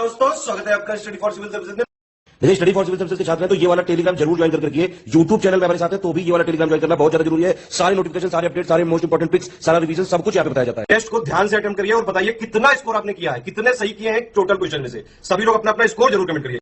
दोस्तों, स्वागत है आपका स्टडी फॉर सिविल सर्विसेज में। यदि स्टडी फॉर सिविल सर्विसेज के छात्र हैं तो ये वाला टेलीग्राम जरूर ज्वाइन करके रखिए। यूट्यूब चैनल में हमारे साथ है तो भी ये वाला टेलीग्राम ज्वाइन करना बहुत ज्यादा जरूरी है। सारे नोटिफिकेशन, सारे अपडेट, सारे मोस्ट इंपोर्टेंट ट्रिक्स, सारा रिवीजन सब कुछ यहाँ पे बताया जाता है। टेस्ट को ध्यान से अटेम्प्ट करिए और बताइए कितना स्कोर आपने किया है, कितने सही किए हैं टोटल क्वेश्चन में से। सभी लोग अपना अपना स्कोर जरूर कमेंट करिए।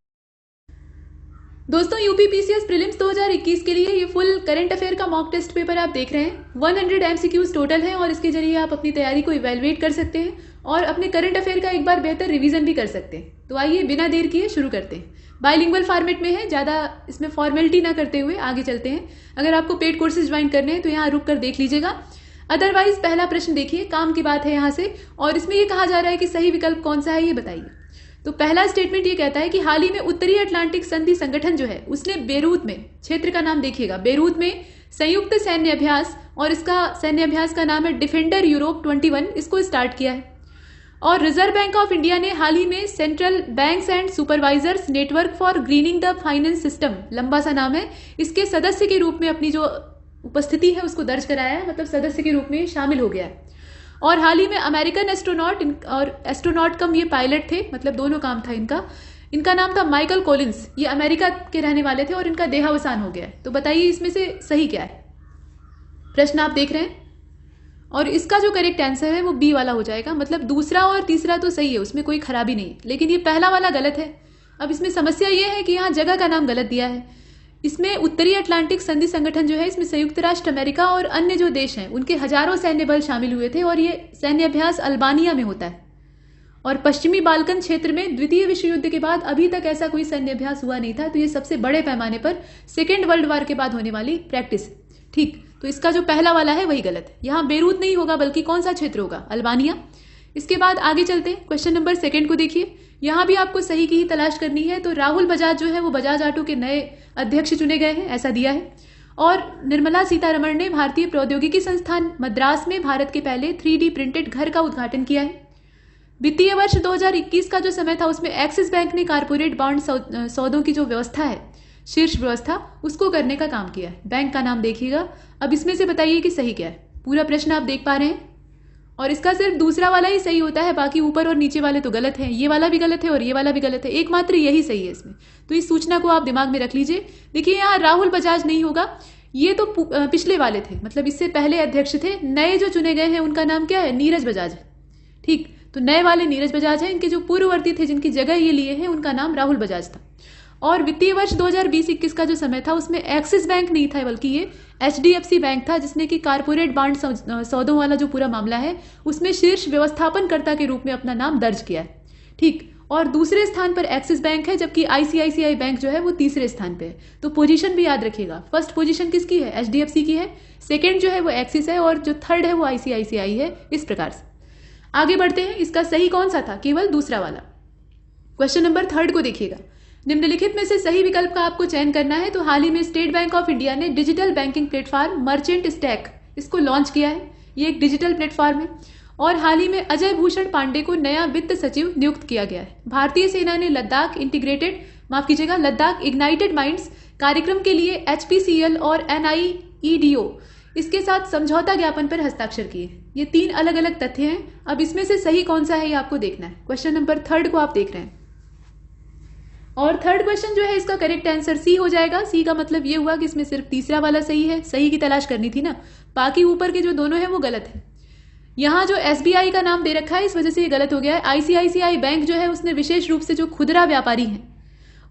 दोस्तों, यूपी पीसीएस प्रीलिम्स 2021 के लिए ये फुल करंट अफेयर का मॉक टेस्ट पेपर आप देख रहे हैं। 100 एमसीक्यूज टोटल है और इसके जरिए आप अपनी तैयारी को इवेलुएट कर सकते हैं और अपने करंट अफेयर का एक बार बेहतर रिवीजन भी कर सकते हैं। तो आइए बिना देर किए शुरू करते हैं। बाइलिंगुअल फॉर्मेट में है, ज़्यादा इसमें फॉर्मेलिटी ना करते हुए आगे चलते हैं। अगर आपको पेड कोर्सेज ज्वाइन करने हैं तो यहाँ रुक कर देख लीजिएगा। अदरवाइज पहला प्रश्न देखिए, काम की बात है यहाँ से, और इसमें ये कहा जा रहा है कि सही विकल्प कौन सा है ये बताइए। तो पहला स्टेटमेंट ये कहता है कि हाल ही में उत्तरी अटलांटिक संधि संगठन जो है उसने बेरूत में, क्षेत्र का नाम देखिएगा, बेरूत में संयुक्त सैन्य अभ्यास, और इसका सैन्य अभ्यास का नाम है डिफेंडर यूरोप 21, इसको स्टार्ट किया है। और रिजर्व बैंक ऑफ इंडिया ने हाल ही में central banks and supervisors network for grinning the finance system, लंबा सा नाम है, इसके सदस्य के रूप में अपनी जो उपस्थिति है उसको दर्ज कराया है, मतलब सदस्य के रूप में शामिल हो गया है। और हाल ही में अमेरिकन एस्ट्रोनॉट और एस्ट्रोनॉट कम ये पायलट थे, मतलब दोनों काम था इनका। इनका नाम था माइकल कॉलिंस, ये अमेरिका के रहने वाले थे और इनका देहावसान हो गया है। तो बताइए इसमें से सही क्या है। प्रश्न आप देख रहे हैं और इसका जो करेक्ट आंसर है वो बी वाला हो जाएगा, मतलब दूसरा और तीसरा तो सही है, उसमें कोई खराबी नहीं, लेकिन ये पहला वाला गलत है। अब इसमें समस्या ये है कि यहाँ जगह का नाम गलत दिया है। इसमें उत्तरी अटलांटिक संधि संगठन जो है इसमें संयुक्त राष्ट्र अमेरिका और अन्य जो देश हैं उनके हजारों सैन्य बल शामिल हुए थे और ये सैन्य अभ्यास अल्बानिया में होता है। और पश्चिमी बाल्कन क्षेत्र में द्वितीय विश्व युद्ध के बाद अभी तक ऐसा कोई सैन्य अभ्यास हुआ नहीं था, तो ये सबसे बड़े पैमाने पर सेकेंड वर्ल्ड वॉर के बाद होने वाली प्रैक्टिस। ठीक, तो इसका जो पहला वाला है वही गलत है। यहाँ बेरूत नहीं होगा बल्कि कौन सा क्षेत्र होगा, अल्बानिया। इसके बाद आगे चलते हैं, क्वेश्चन नंबर 2 को देखिए। यहाँ भी आपको सही की ही तलाश करनी है। तो राहुल बजाज जो है वो बजाज ऑटो के नए अध्यक्ष चुने गए हैं, ऐसा दिया है। और निर्मला सीतारमण ने भारतीय प्रौद्योगिकी संस्थान मद्रास में भारत के पहले 3D प्रिंटेड घर का उद्घाटन किया है। वित्तीय वर्ष 2021 का जो समय था उसमें एक्सिस बैंक ने कारपोरेट बॉन्ड सौदों की जो व्यवस्था है, शीर्ष व्यवस्था, उसको करने का काम किया है। बैंक का नाम देखिएगा। अब इसमें से बताइए कि सही क्या है। पूरा प्रश्न आप देख पा रहे हैं और इसका सिर्फ दूसरा वाला ही सही होता है, बाकी ऊपर और नीचे वाले तो गलत हैं। ये वाला भी गलत है और ये वाला भी गलत है, एकमात्र यही सही है इसमें। तो इस सूचना को आप दिमाग में रख लीजिए। देखिए यहाँ राहुल बजाज नहीं होगा, ये तो पिछले वाले थे, मतलब इससे पहले अध्यक्ष थे। नए जो चुने गए हैं उनका नाम क्या है, नीरज बजाज है। ठीक, तो नए वाले नीरज बजाज है। इनके जो पूर्ववर्ती थे जिनकी जगह ये लिए हैं उनका नाम राहुल बजाज था। और वित्तीय वर्ष 2020-21 का जो समय था उसमें एक्सिस बैंक नहीं था बल्कि ये HDFC बैंक था, जिसने कि कारपोरेट बॉन्ड सौदों वाला जो पूरा मामला है उसमें शीर्ष व्यवस्थापनकर्ता के रूप में अपना नाम दर्ज किया है। ठीक, और दूसरे स्थान पर एक्सिस बैंक है, जबकि ICICI बैंक जो है वो तीसरे स्थान पे है। तो पोजीशन भी याद रखिएगा, फर्स्ट पोजीशन किसकी है, HDFC की है, सेकेंड जो है वो एक्सिस है और जो थर्ड है वो ICICI है। इस प्रकार से आगे बढ़ते हैं। इसका सही कौन सा था, केवल दूसरा वाला। क्वेश्चन नंबर 3 को देखिएगा। निम्नलिखित में से सही विकल्प का आपको चयन करना है। तो हाल ही में स्टेट बैंक ऑफ इंडिया ने digital banking platform merchant stack इसको लॉन्च किया है। ये एक डिजिटल प्लेटफॉर्म है। और हाल ही में अजय भूषण पांडे को नया वित्त सचिव नियुक्त किया गया है। भारतीय सेना ने लद्दाख लद्दाख इग्नाइटेड माइंड्स कार्यक्रम के लिए HPCL और NIEDO इसके साथ समझौता ज्ञापन पर हस्ताक्षर किए। ये 3 अलग अलग तथ्य हैं। अब इसमें से सही कौन सा है ये आपको देखना है। क्वेश्चन नंबर 3 को आप देख रहे हैं और थर्ड क्वेश्चन जो है इसका करेक्ट आंसर सी हो जाएगा। सी का मतलब ये हुआ कि इसमें सिर्फ तीसरा वाला सही है, सही की तलाश करनी थी ना, बाकी ऊपर के जो दोनों हैं वो गलत है। यहाँ जो SBI का नाम दे रखा है इस वजह से ये गलत हो गया है। ICICI बैंक जो है उसने विशेष रूप से जो खुदरा व्यापारी हैं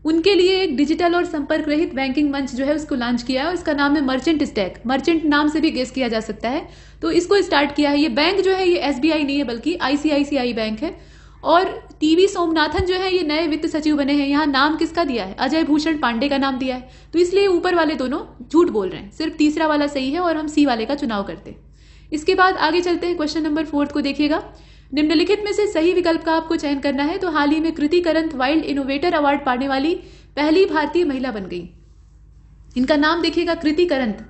उनके लिए एक डिजिटल और संपर्क रहित बैंकिंग मंच जो है उसको लॉन्च किया है। इसका नाम है मर्चेंट स्टैक। मर्चेंट नाम से भी गेस किया जा सकता है, तो इसको स्टार्ट किया है। ये बैंक जो है ये SBI नहीं है बल्कि ICICI बैंक है। और TV सोमनाथन जो है ये नए वित्त सचिव बने हैं। यहाँ नाम किसका दिया है, अजय भूषण पांडे का नाम दिया है। तो इसलिए ऊपर वाले दोनों झूठ बोल रहे हैं, सिर्फ तीसरा वाला सही है और हम सी वाले का चुनाव करते हैं। इसके बाद आगे चलते हैं। क्वेश्चन नंबर 4 को देखिएगा। निम्नलिखित में से सही विकल्प का आपको चयन करना है। तो हाल ही में कृति करंत वाइल्ड इनोवेटर अवार्ड पाने वाली पहली भारतीय महिला बन गई। इनका नाम देखिएगा, कृति करंत।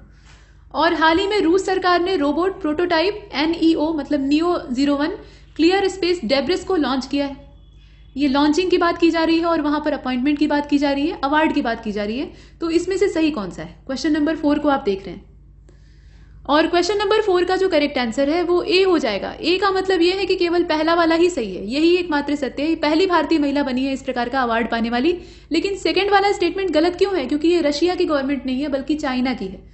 और हाल ही में रूस सरकार ने रोबोट प्रोटोटाइप NEO मतलब नियो 01 क्लियर स्पेस डेब्रिस को लॉन्च किया है। ये लॉन्चिंग की बात की जा रही है और वहां पर अपॉइंटमेंट की बात की जा रही है, अवार्ड की बात की जा रही है। तो इसमें से सही कौन सा है। क्वेश्चन नंबर 4 को आप देख रहे हैं और क्वेश्चन नंबर 4 का जो करेक्ट आंसर है वो ए हो जाएगा। ए का मतलब ये है कि केवल पहला वाला ही सही है, यही एकमात्र सत्य है। ये पहली भारतीय महिला बनी है इस प्रकार का अवार्ड पाने वाली। लेकिन सेकंड वाला स्टेटमेंट गलत क्यों है? क्योंकि ये रशिया की गवर्नमेंट नहीं है बल्कि चाइना की है।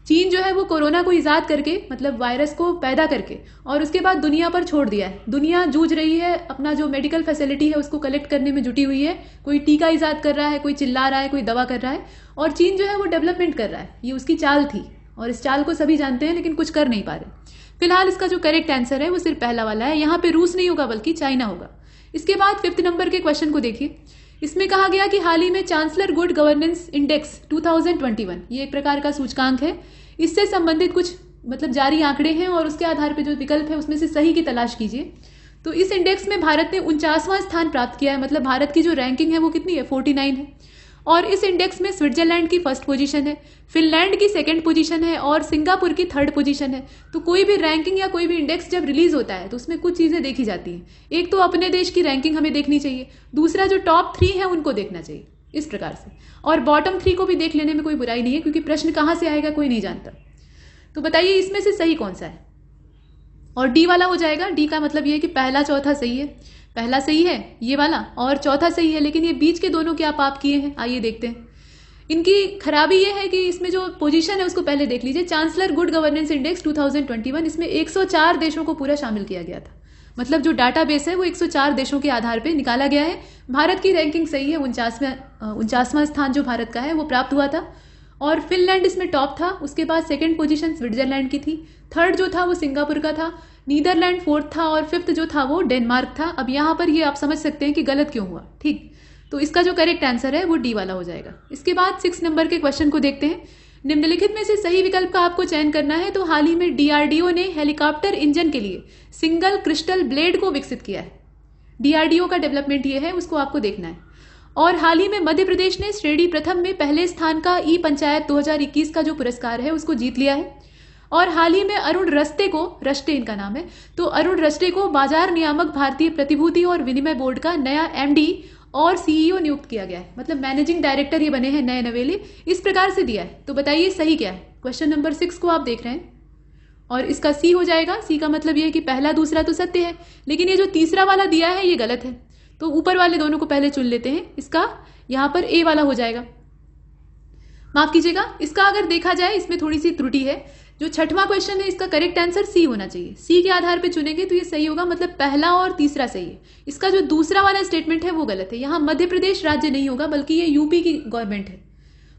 चीन जो है वो कोरोना को ईजाद करके, मतलब वायरस को पैदा करके, और उसके बाद दुनिया पर छोड़ दिया है। दुनिया जूझ रही है, अपना जो मेडिकल फैसिलिटी है उसको कलेक्ट करने में जुटी हुई है। कोई टीका ईजाद कर रहा है, कोई चिल्ला रहा है, कोई दवा कर रहा है, और चीन जो है वो डेवलपमेंट कर रहा है। ये उसकी चाल थी और इस चाल को सभी जानते हैं, लेकिन कुछ कर नहीं पा रहे। फिलहाल इसका जो करेक्ट आंसर है वो सिर्फ पहला वाला है। यहाँ पे रूस नहीं होगा बल्कि चाइना होगा। इसके बाद 5th नंबर के क्वेश्चन को देखिए। इसमें कहा गया कि हाल ही में चांसलर गुड गवर्नेंस इंडेक्स 2021, ये एक प्रकार का सूचकांक है, इससे संबंधित कुछ मतलब जारी आंकड़े हैं और उसके आधार पर जो विकल्प है उसमें से सही की तलाश कीजिए। तो इस इंडेक्स में भारत ने 49वां स्थान प्राप्त किया है। मतलब भारत की जो रैंकिंग है वो कितनी है? 49 है। और इस इंडेक्स में स्विट्जरलैंड की 1st पोजीशन है, फिनलैंड की 2nd पोजीशन है और सिंगापुर की 3rd पोजीशन है। तो कोई भी रैंकिंग या कोई भी इंडेक्स जब रिलीज होता है तो उसमें कुछ चीजें देखी जाती हैं। एक तो अपने देश की रैंकिंग हमें देखनी चाहिए, दूसरा जो टॉप 3 है उनको देखना चाहिए इस प्रकार से, और बॉटम 3 को भी देख लेने में कोई बुराई नहीं है, क्योंकि प्रश्न कहाँ से आएगा कोई नहीं जानता। तो बताइए इसमें से सही कौन सा है? और डी वाला हो जाएगा। डी का मतलब ये है कि पहला चौथा सही है। पहला सही है ये वाला और चौथा सही है, लेकिन ये बीच के दोनों क्या पाप किए हैं आइए देखते हैं। इनकी खराबी ये है कि इसमें जो पोजीशन है उसको पहले देख लीजिए। चांसलर गुड गवर्नेंस इंडेक्स 2021, इसमें 104 देशों को पूरा शामिल किया गया था। मतलब जो डाटाबेस है वो 104 देशों के आधार पर निकाला गया है। भारत की रैंकिंग सही है, 49वां स्थान जो भारत का है वो प्राप्त हुआ था। और फिनलैंड इसमें टॉप था, उसके बाद 2nd पोजीशन स्विट्जरलैंड की थी, 3rd जो था वो सिंगापुर का था, नीदरलैंड 4th था और 5th जो था वो डेनमार्क था। अब यहाँ पर ये आप समझ सकते हैं कि गलत क्यों हुआ। ठीक, तो इसका जो करेक्ट आंसर है वो डी वाला हो जाएगा। इसके बाद 6 नंबर के क्वेश्चन को देखते हैं। निम्नलिखित में से सही विकल्प का आपको चयन करना है। तो हाल ही में डीआरडीओ ने हेलीकॉप्टर इंजन के लिए सिंगल क्रिस्टल ब्लेड को विकसित किया है। डीआरडीओ का डेवलपमेंट ये है, उसको आपको देखना है। और हाल ही में मध्य प्रदेश ने श्रेणी प्रथम में पहले स्थान का ई पंचायत 2021 का जो पुरस्कार है उसको जीत लिया है। और हाल ही में अरुण रस्ते को, रस्टे इनका नाम है, तो अरुण रस्टे को बाजार नियामक भारतीय प्रतिभूति और विनिमय बोर्ड का नया एमडी और सीईओ नियुक्त किया गया है। मतलब मैनेजिंग डायरेक्टर ये बने हैं नए नवेले, इस प्रकार से दिया है। तो बताइए सही क्या है? क्वेश्चन नंबर 6 को आप देख रहे हैं और इसका सी हो जाएगा। सी का मतलब ये है कि पहला दूसरा तो सत्य है, लेकिन ये जो तीसरा वाला दिया है ये गलत है। तो ऊपर वाले दोनों को पहले चुन लेते हैं। इसका यहां पर ए वाला हो जाएगा। माफ कीजिएगा, इसका अगर देखा जाए इसमें थोड़ी सी त्रुटि है। जो 6वां क्वेश्चन है इसका करेक्ट आंसर सी होना चाहिए। सी के आधार पे चुनेंगे तो ये सही होगा, मतलब पहला और तीसरा सही है। इसका जो दूसरा वाला स्टेटमेंट है वो गलत है। यहाँ मध्य प्रदेश राज्य नहीं होगा बल्कि ये यूपी की गवर्नमेंट है।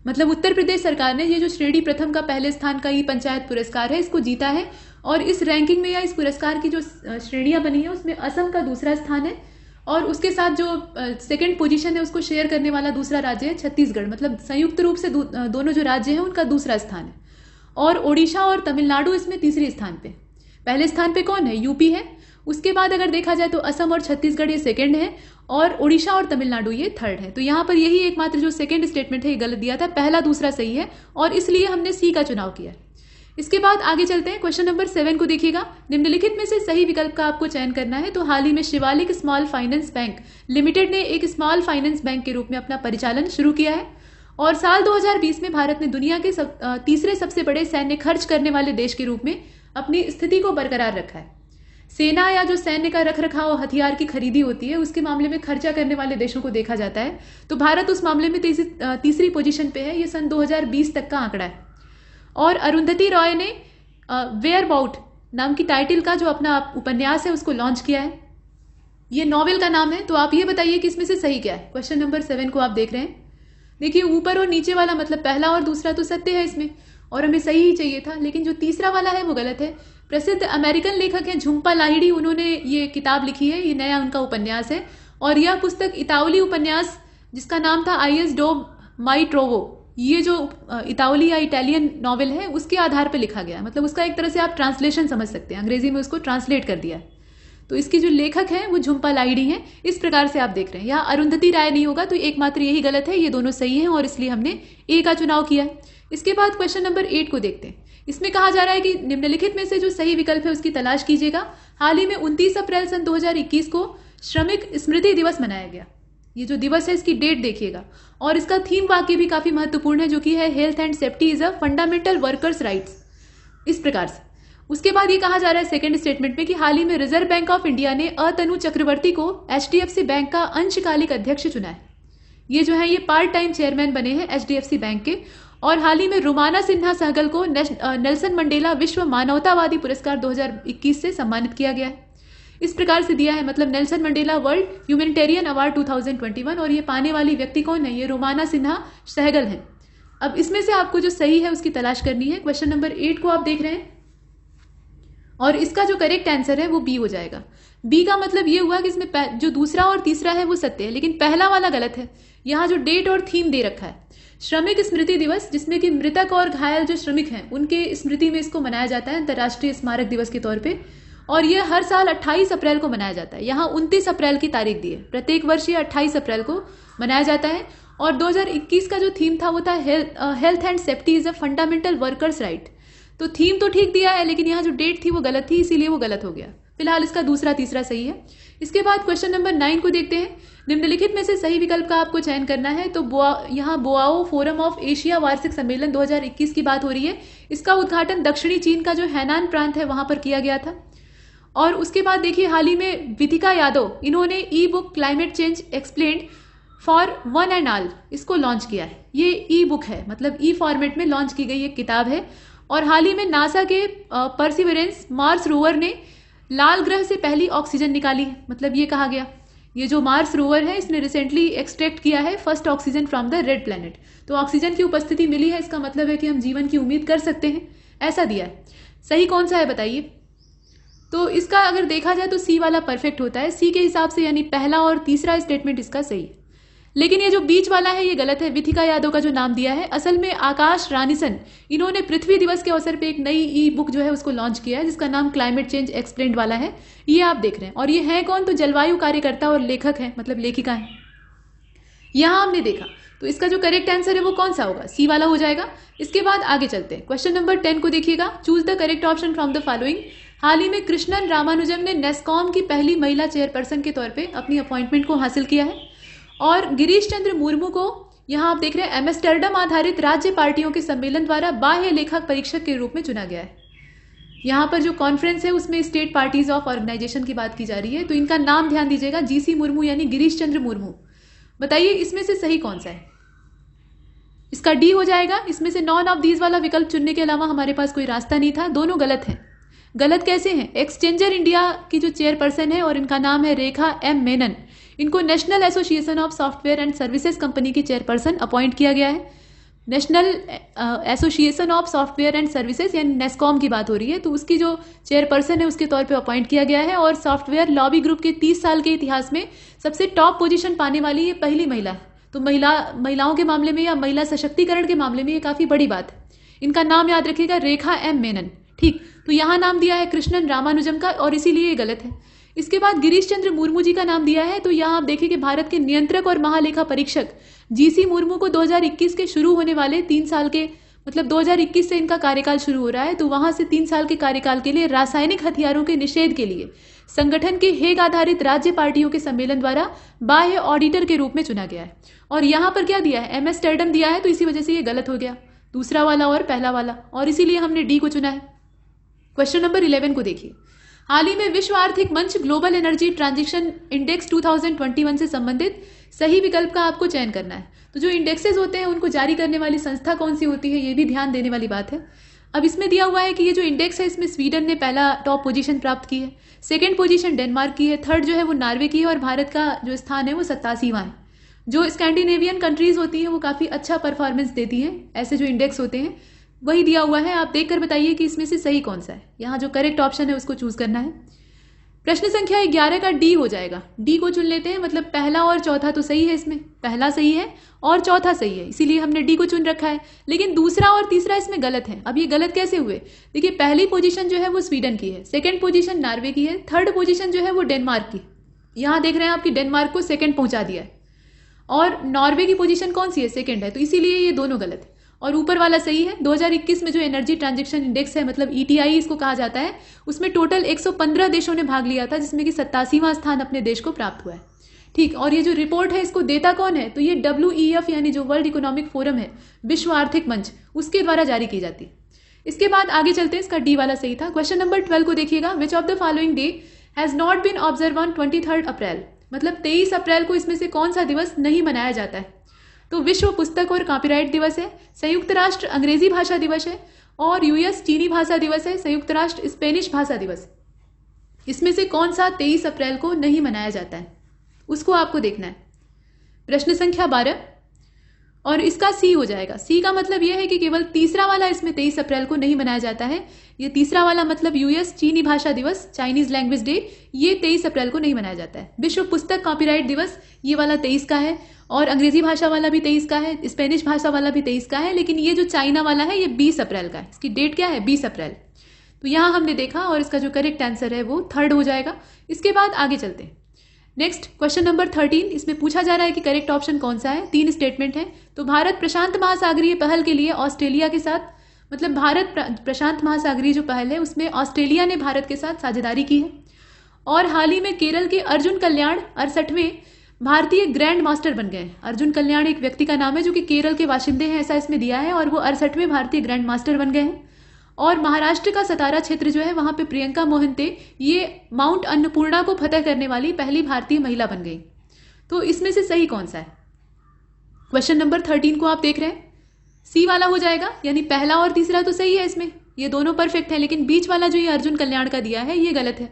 मतलब उत्तर प्रदेश सरकार ने ये जो श्रेणी प्रथम का पहले स्थान का ई पंचायत पुरस्कार है इसको जीता है। और इस रैंकिंग में या इस पुरस्कार की जो श्रेणियां बनी है उसमें असम का दूसरा स्थान है और उसके साथ जो 2nd पोजीशन है उसको शेयर करने वाला दूसरा राज्य है छत्तीसगढ़। मतलब संयुक्त रूप से दोनों जो राज्य हैं उनका दूसरा स्थान है। और ओडिशा और तमिलनाडु इसमें तीसरे स्थान पे। पहले स्थान पे कौन है? यूपी है। उसके बाद अगर देखा जाए तो असम और छत्तीसगढ़ ये 2nd है और ओडिशा और तमिलनाडु ये 3rd है। तो यहाँ पर यही एकमात्र जो 2nd स्टेटमेंट है ये गलत दिया था, पहला दूसरा सही है और इसलिए हमने सी का चुनाव किया। इसके बाद आगे चलते हैं। क्वेश्चन नंबर 7 को देखिएगा। निम्नलिखित में से सही विकल्प का आपको चयन करना है। तो हाल ही में Shivalik small finance bank limited ने एक स्मॉल फाइनेंस बैंक के रूप में अपना परिचालन शुरू किया है और साल 2020 में भारत ने दुनिया के तीसरे सबसे बड़े सैन्य खर्च करने वाले देश के रूप में अपनी स्थिति को बरकरार रखा है। सेना या जो सैन्य का रख रखाव और हथियार की खरीदी होती है उसके मामले में खर्चा करने वाले देशों को देखा जाता है तो भारत उस मामले में तीसरी पोजीशन पे है। ये सन 2020 तक का आंकड़ा है। और अरुंधति रॉय ने वेयरबाउट नाम की टाइटल का जो अपना उपन्यास है उसको लॉन्च किया है। ये नॉवेल का नाम है। तो आप ये बताइए कि इसमें से सही क्या है? क्वेश्चन नंबर 7 को आप देख रहे हैं। देखिए ऊपर और नीचे वाला मतलब पहला और दूसरा तो सत्य है इसमें और हमें सही ही चाहिए था, लेकिन जो तीसरा वाला है वो गलत है। प्रसिद्ध अमेरिकन लेखक हैं झुम्पा लाहिड़ी, उन्होंने ये किताब लिखी है, ये नया उनका उपन्यास है और यह पुस्तक इतावली उपन्यास जिसका नाम था आईएस डो माई ट्रोवो, ये जो इतावली या इटालियन नॉवेल है उसके आधार पर लिखा गया। मतलब उसका एक तरह से आप ट्रांसलेशन समझ सकते हैं, अंग्रेजी में उसको ट्रांसलेट कर दिया। तो इसकी जो लेखक है वो झुम्पा लाहिड़ी हैं। इस प्रकार से आप देख रहे हैं। यहाँ अरुंधति राय नहीं होगा तो एकमात्र यही गलत है, ये दोनों सही हैं और इसलिए हमने ए का चुनाव किया। इसके बाद क्वेश्चन नंबर 8 को देखते हैं। इसमें कहा जा रहा है कि निम्नलिखित में से जो सही विकल्प है उसकी तलाश कीजिएगा। हाल ही में 29 अप्रैल सन 2021 को श्रमिक स्मृति दिवस मनाया गया। ये जो दिवस है इसकी डेट देखिएगा और इसका थीम वाक्य भी काफी महत्वपूर्ण है जो कि है health and safety is a fundamental workers rights. इस प्रकार से। उसके बाद ये कहा जा रहा है सेकंड स्टेटमेंट में कि हाल ही में रिजर्व बैंक ऑफ इंडिया ने अतनु चक्रवर्ती को एचडीएफसी बैंक का अंशकालिक अध्यक्ष चुना है। ये जो है ये पार्ट टाइम चेयरमैन बने हैं एचडीएफसी बैंक के। और हाल ही में रुमाना सिन्हा सहगल को नेल्सन मंडेला विश्व मानवतावादी पुरस्कार 2021 से सम्मानित किया गया है। इस प्रकार से दिया है, मतलब Nelson Mandela world humanitarian award 2021, और ये पाने वाली व्यक्ति कौन है? ये रुमाना सिन्हा सहगल हैं। अब इसमें से आपको जो सही है उसकी तलाश करनी है। क्वेश्चन नंबर 8 को आप देख रहे हैं और इसका जो करेक्ट आंसर है वो बी हो जाएगा। बी का मतलब ये हुआ कि इसमें जो दूसरा और तीसरा है वो सत्य है, लेकिन पहला वाला गलत है। यहाँ जो डेट और थीम दे रखा है श्रमिक स्मृति दिवस, जिसमें कि मृतक और घायल जो श्रमिक हैं उनके स्मृति में इसको मनाया जाता है अंतर्राष्ट्रीय स्मारक दिवस के तौर पे। और ये हर साल 28 अप्रैल को मनाया जाता है। यहाँ 29 अप्रैल की तारीख दी है। प्रत्येक वर्ष ये 28 अप्रैल को मनाया जाता है। और 2021 का जो थीम था वो था health and safety is a fundamental workers right. तो थीम तो ठीक दिया है, लेकिन यहाँ जो डेट थी वो गलत थी, इसीलिए वो गलत हो गया। फिलहाल इसका दूसरा तीसरा सही है। इसके बाद क्वेश्चन नंबर 9 को देखते हैं। निम्नलिखित में से सही विकल्प का आपको चयन करना है। तो यहाँ बोआओ फोरम ऑफ एशिया वार्षिक सम्मेलन 2021 की बात हो रही है। इसका उद्घाटन दक्षिणी चीन का जो हैनान प्रांत है वहां पर किया गया था। और उसके बाद देखिए हाल ही में विथिका यादव, इन्होंने ई book climate change explained for one and all इसको लॉन्च किया है। ये ई बुक है, मतलब ई फॉर्मेट में लॉन्च की गई एक किताब है। और हाल ही में नासा के परसिवरेंस मार्स रोवर ने लाल ग्रह से पहली ऑक्सीजन निकाली है। मतलब ये कहा गया ये जो मार्स रोवर है इसने रिसेंटली एक्सट्रैक्ट किया है first oxygen from the red planet. तो ऑक्सीजन की उपस्थिति मिली है, इसका मतलब है कि हम जीवन की उम्मीद कर सकते हैं, ऐसा दिया है। सही कौन सा है बताइए? तो इसका अगर देखा जाए तो सी वाला परफेक्ट होता है सी के हिसाब से, यानी पहला और तीसरा स्टेटमेंट इसका सही है। लेकिन ये जो बीच वाला है ये गलत है। विथिका यादव का जो नाम दिया है असल में आकाश रानीसन, इन्होंने पृथ्वी दिवस के अवसर पे एक नई ई बुक जो है उसको लॉन्च किया है जिसका नाम क्लाइमेट चेंज एक्सप्लेन्ड वाला है। ये आप देख रहे हैं। और ये है कौन? तो जलवायु कार्यकर्ता और लेखक है, मतलब लेखिका है। यहां हमने देखा तो इसका जो करेक्ट आंसर है वो कौन सा होगा? सी वाला हो जाएगा। इसके बाद आगे चलते हैं। क्वेश्चन नंबर 10 को देखिएगा। Choose the correct option from the following. हाल ही में कृष्णन रामानुजम ने नेस्कॉम की पहली महिला चेयरपर्सन के तौर पर अपनी अपॉइंटमेंट को हासिल किया है। और गिरीश चंद्र मुर्मू को यहाँ आप देख रहे हैं एम्स्टर्डम आधारित राज्य पार्टियों के सम्मेलन द्वारा बाह्य लेखक परीक्षक के रूप में चुना गया है। यहाँ पर जो कॉन्फ्रेंस है उसमें स्टेट पार्टीज ऑफ ऑर्गेनाइजेशन की बात की जा रही है। तो इनका नाम ध्यान दीजिएगा, जीसी मुर्मू यानी गिरीश चंद्र मुर्मू। बताइए इसमें से सही कौन सा है? इसका डी हो जाएगा। इसमें से नॉन ऑफ दीज वाला विकल्प चुनने के अलावा हमारे पास कोई रास्ता नहीं था। दोनों गलत हैं। गलत कैसे हैं? एक्सचेंजर इंडिया की जो चेयरपर्सन है और इनका नाम है रेखा एम मेनन, इनको national association of software and services company की चेयरपर्सन अपॉइंट किया गया है। National association of software and services यानी नेस्कॉम की बात हो रही है। तो उसकी जो चेयरपर्सन है उसके तौर पे अपॉइंट किया गया है। और सॉफ्टवेयर लॉबी ग्रुप के 30 साल के इतिहास में सबसे टॉप पोजीशन पाने वाली ये पहली महिला है। तो महिलाओं के मामले में या महिला सशक्तिकरण के मामले में ये काफी बड़ी बात है। इनका नाम याद रखिएगा, रेखा एम मेनन। ठीक, तो यहाँ नाम दिया है कृष्णन रामानुजम का और इसीलिए ये गलत है। इसके बाद गिरीश चंद्र मुर्मू जी का नाम दिया है। तो यहाँ आप देखिए कि भारत के नियंत्रक और महालेखा परीक्षक जीसी मुर्मू को 2021 के शुरू होने वाले 3 साल के, मतलब 2021 से इनका कार्यकाल शुरू हो रहा है। तो वहां से 3 साल के कार्यकाल के लिए रासायनिक हथियारों के निषेध के लिए संगठन के हेग आधारित राज्य पार्टियों के सम्मेलन द्वारा बाह्य ऑडिटर के रूप में चुना गया है। और यहाँ पर क्या दिया है? एम्स्टर्डम दिया है। तो इसी वजह से ये गलत हो गया, दूसरा वाला और पहला वाला, और इसीलिए हमने डी को चुना है। क्वेश्चन नंबर 11 को देखिए। हाल ही में विश्व आर्थिक मंच ग्लोबल एनर्जी ट्रांजिशन इंडेक्स 2021 से संबंधित सही विकल्प का आपको चयन करना है। तो जो इंडेक्सेस होते हैं उनको जारी करने वाली संस्था कौन सी होती है, ये भी ध्यान देने वाली बात है। अब इसमें दिया हुआ है कि ये जो इंडेक्स है इसमें स्वीडन ने पहला टॉप पोजीशन प्राप्त की है, सेकंड पोजीशन डेनमार्क की है, थर्ड जो है वो नॉर्वे की है और भारत का जो स्थान है वो 87वां है। जो स्कैंडिनेवियन कंट्रीज होती हैं वो काफी अच्छा परफॉर्मेंस देती हैं, ऐसे जो इंडेक्स होते हैं वही दिया हुआ है। आप देखकर बताइए कि इसमें से सही कौन सा है। यहाँ जो करेक्ट ऑप्शन है उसको चूज करना है। प्रश्न संख्या 11 का डी हो जाएगा। डी को चुन लेते हैं, मतलब पहला और चौथा तो सही है, इसमें पहला सही है और चौथा सही है, इसीलिए हमने डी को चुन रखा है। लेकिन दूसरा और तीसरा इसमें गलत है। अब ये गलत कैसे हुए? देखिए पहली पोजीशन जो है वो स्वीडन की है, सेकंड पोजीशन नॉर्वे की है, थर्ड पोजीशन जो है वो डेनमार्क की। यहाँ देख रहे हैं आपकी डेनमार्क को सेकंड पहुंचा दिया है और नॉर्वे की पोजीशन कौन सी है? सेकंड है। तो इसीलिए ये दोनों गलत है और ऊपर वाला सही है। 2021 में जो एनर्जी ट्रांजैक्शन इंडेक्स है, मतलब ईटीआई इसको कहा जाता है, उसमें टोटल 115 देशों ने भाग लिया था, जिसमें कि 87वां स्थान अपने देश को प्राप्त हुआ है। ठीक, और ये जो रिपोर्ट है इसको देता कौन है? तो ये WEF यानी जो वर्ल्ड इकोनॉमिक फोरम है, विश्व आर्थिक मंच, उसके द्वारा जारी की जाती है। इसके बाद आगे चलते हैं, इसका डी वाला सही था। क्वेश्चन नंबर 12 को देखिएगा, which of the following day has not been observe on 23 April, मतलब 23 अप्रैल को इसमें से कौन सा दिवस नहीं मनाया जाता है? तो विश्व पुस्तक और कॉपीराइट दिवस है, संयुक्त राष्ट्र अंग्रेजी भाषा दिवस है, और यूएस चीनी भाषा दिवस है, संयुक्त राष्ट्र स्पेनिश भाषा दिवस। इसमें से कौन सा 23 अप्रैल को नहीं मनाया जाता है, उसको आपको देखना है। प्रश्न संख्या 12 और इसका सी हो जाएगा। सी का मतलब यह है कि केवल तीसरा वाला इसमें 23 अप्रैल को नहीं मनाया जाता है। ये तीसरा वाला मतलब यूएस चीनी भाषा दिवस, चाइनीज लैंग्वेज डे, ये 23 अप्रैल को नहीं मनाया जाता है। विश्व पुस्तक कॉपीराइट दिवस ये वाला 23 का है, और अंग्रेजी भाषा वाला भी 23 का है, स्पेनिश भाषा वाला भी 23 का है, लेकिन ये जो चाइना वाला है ये 20 अप्रैल का है। इसकी डेट क्या है? 20 अप्रैल। तो यहां हमने देखा, और इसका जो करेक्ट आंसर है वो थर्ड हो जाएगा। इसके बाद आगे चलते हैं। नेक्स्ट क्वेश्चन नंबर 13, इसमें पूछा जा रहा है कि करेक्ट ऑप्शन कौन सा है। 3 स्टेटमेंट है। तो भारत प्रशांत महासागरीय पहल के लिए ऑस्ट्रेलिया के साथ, मतलब भारत प्रशांत महासागरीय जो पहल है उसमें ऑस्ट्रेलिया ने भारत के साथ साझेदारी की है। और हाल ही में केरल के अर्जुन कल्याण 68वें भारतीय ग्रैंड मास्टर बन गए। अर्जुन कल्याण एक व्यक्ति का नाम है जो कि केरल के बाशिंदे हैं, ऐसा इसमें दिया है, और वो 68वें भारतीय ग्रैंड मास्टर बन गए हैं। और महाराष्ट्र का सतारा क्षेत्र जो है वहां पे प्रियंका मोहंते ये माउंट अन्नपूर्णा को फतह करने वाली पहली भारतीय महिला बन गई। तो इसमें से सही कौन सा है? क्वेश्चन नंबर 13 को आप देख रहे हैं, सी वाला हो जाएगा, यानी पहला और तीसरा तो सही है, इसमें ये दोनों परफेक्ट है, लेकिन बीच वाला जो ये अर्जुन कल्याण का दिया है ये गलत है।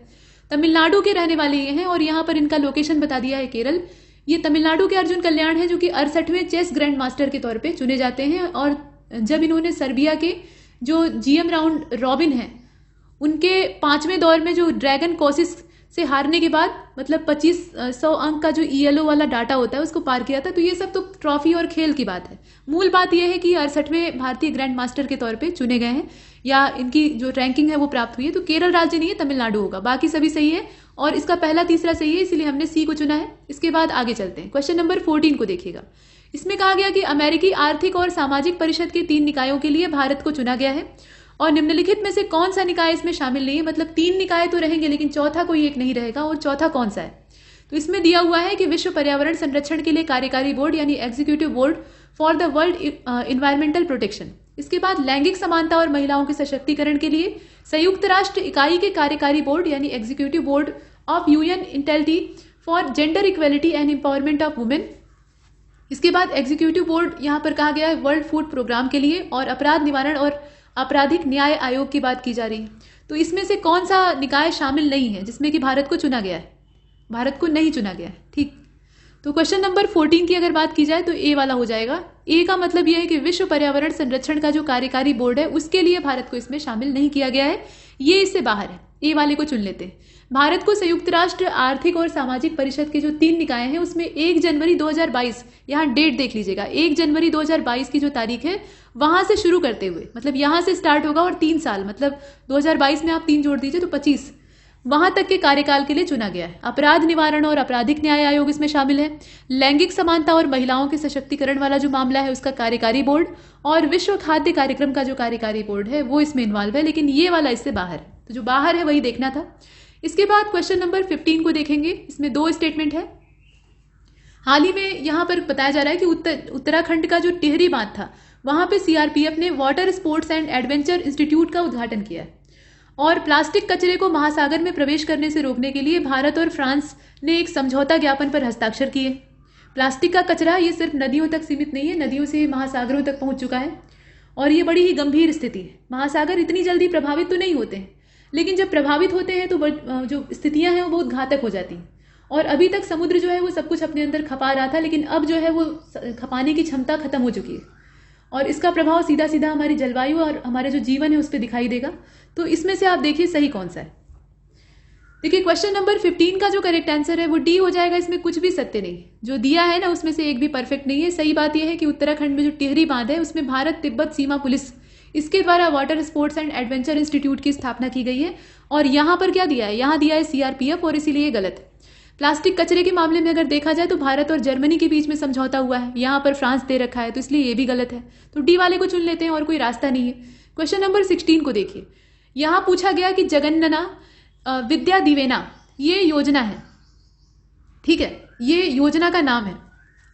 तमिलनाडु के रहने वाले ये हैं, और यहाँ पर इनका लोकेशन बता दिया है केरल। ये तमिलनाडु के अर्जुन कल्याण है जो कि 68वें चेस ग्रैंड मास्टर के तौर पे चुने जाते हैं। और जब इन्होंने सर्बिया के जो जीएम राउंड रॉबिन है उनके 5वें दौर में जो ड्रैगन कोसिस से हारने के बाद, मतलब 2500 अंक का जो ईएलओ वाला डाटा होता है उसको पार किया था। तो ये सब तो ट्रॉफी और खेल की बात है। मूल बात यह है कि 68वें भारतीय ग्रैंड मास्टर के तौर पे चुने गए हैं, या इनकी जो रैंकिंग है वो प्राप्त हुई है। तो केरल राज्य नहीं है, तमिलनाडु होगा, बाकी सभी सही है, और इसका पहला तीसरा सही है, इसीलिए हमने सी को चुना है। इसके बाद आगे चलते हैं। क्वेश्चन नंबर 14 को देखिएगा। इसमें कहा गया कि अमेरिकी आर्थिक और सामाजिक परिषद के 3 निकायों के लिए भारत को चुना गया है, और निम्नलिखित में से कौन सा निकाय इसमें शामिल नहीं है? मतलब 3 निकाय तो रहेंगे, लेकिन चौथा कोई एक नहीं रहेगा, और चौथा कौन सा है? तो इसमें दिया हुआ है कि विश्व पर्यावरण संरक्षण के लिए कार्यकारी बोर्ड, यानी executive board for the world environmental protection. इसके बाद लैंगिक समानता और महिलाओं के सशक्तिकरण के लिए संयुक्त राष्ट्र इकाई के कार्यकारी बोर्ड, यानी executive board of UN entity for gender equality and empowerment of women. इसके बाद एग्जीक्यूटिव बोर्ड यहाँ पर कहा गया है वर्ल्ड फूड प्रोग्राम के लिए, और अपराध निवारण और आपराधिक न्याय आयोग की बात की जा रही है। तो इसमें से कौन सा निकाय शामिल नहीं है जिसमें कि भारत को चुना गया है? भारत को नहीं चुना गया है, ठीक। तो क्वेश्चन नंबर 14 की अगर बात की जाए तो ए वाला हो जाएगा। ए का मतलब यह है कि विश्व पर्यावरण संरक्षण का जो कार्यकारी बोर्ड है उसके लिए भारत को इसमें शामिल नहीं किया गया है, ये इससे बाहर है। ए वाले को चुन लेते हैं। भारत को संयुक्त राष्ट्र आर्थिक और सामाजिक परिषद के जो 3 निकाय हैं उसमें 1 जनवरी 2022, यहाँ डेट देख लीजिएगा, 1 जनवरी 2022 की जो तारीख है वहां से शुरू करते हुए, मतलब यहां से स्टार्ट होगा और 3 साल, मतलब 2022 में आप 3 जोड़ दीजिए तो 25, वहां तक के कार्यकाल के लिए चुना गया है। अपराध निवारण और आपराधिक न्याय आयोग इसमें शामिल है। लैंगिक समानता और महिलाओं के सशक्तिकरण वाला जो मामला है उसका कार्यकारी बोर्ड, और विश्व खाद्य कार्यक्रम का जो कार्यकारी बोर्ड है वो इसमें इन्वॉल्व है, लेकिन ये वाला इससे बाहर है। तो जो बाहर है वही देखना था। इसके बाद क्वेश्चन नंबर 15 को देखेंगे। इसमें 2 स्टेटमेंट है। हाल ही में यहां पर बताया जा रहा है कि उत्तराखंड का जो टिहरी बांध था वहां पे सीआरपीएफ ने water sports and adventure institute का उद्घाटन किया है। और प्लास्टिक कचरे को महासागर में प्रवेश करने से रोकने के लिए भारत और फ्रांस ने एक समझौता ज्ञापन पर हस्ताक्षर किए। प्लास्टिक का कचरा ये सिर्फ नदियों तक सीमित नहीं है, नदियों से महासागरों तक पहुंच चुका है, और ये बड़ी ही गंभीर स्थिति है। महासागर इतनी जल्दी प्रभावित तो नहीं होते हैं, लेकिन जब प्रभावित होते हैं तो जो स्थितियां हैं वो बहुत घातक हो जाती हैं। और अभी तक समुद्र जो है वो सब कुछ अपने अंदर खपा रहा था, लेकिन अब जो है वो खपाने की क्षमता खत्म हो चुकी है, और इसका प्रभाव सीधा सीधा हमारी जलवायु और हमारे जो जीवन है उस पर दिखाई देगा। तो इसमें से आप देखिए सही कौन सा है। देखिए क्वेश्चन नंबर 15 का जो करेक्ट आंसर है वो डी हो जाएगा। इसमें कुछ भी सत्य नहीं, जो दिया है ना उसमें से एक भी परफेक्ट नहीं है। सही बात यह है कि उत्तराखंड में जो टिहरी बांध है उसमें भारत तिब्बत सीमा पुलिस इसके द्वारा water sports and adventure institute की स्थापना की गई है। और यहाँ पर क्या दिया है? यहाँ दिया है सीआरपीएफ, और इसीलिए गलत है। प्लास्टिक कचरे के मामले में अगर देखा जाए तो भारत और जर्मनी के बीच में समझौता हुआ है, यहाँ पर फ्रांस दे रखा है, तो इसलिए ये भी गलत है। तो डी वाले को चुन लेते हैं, और कोई रास्ता नहीं है। क्वेश्चन नंबर 16 को देखिए। यहाँ पूछा गया कि जगन्नना विद्या दिवेना ये योजना है, ठीक है, ये योजना का नाम है।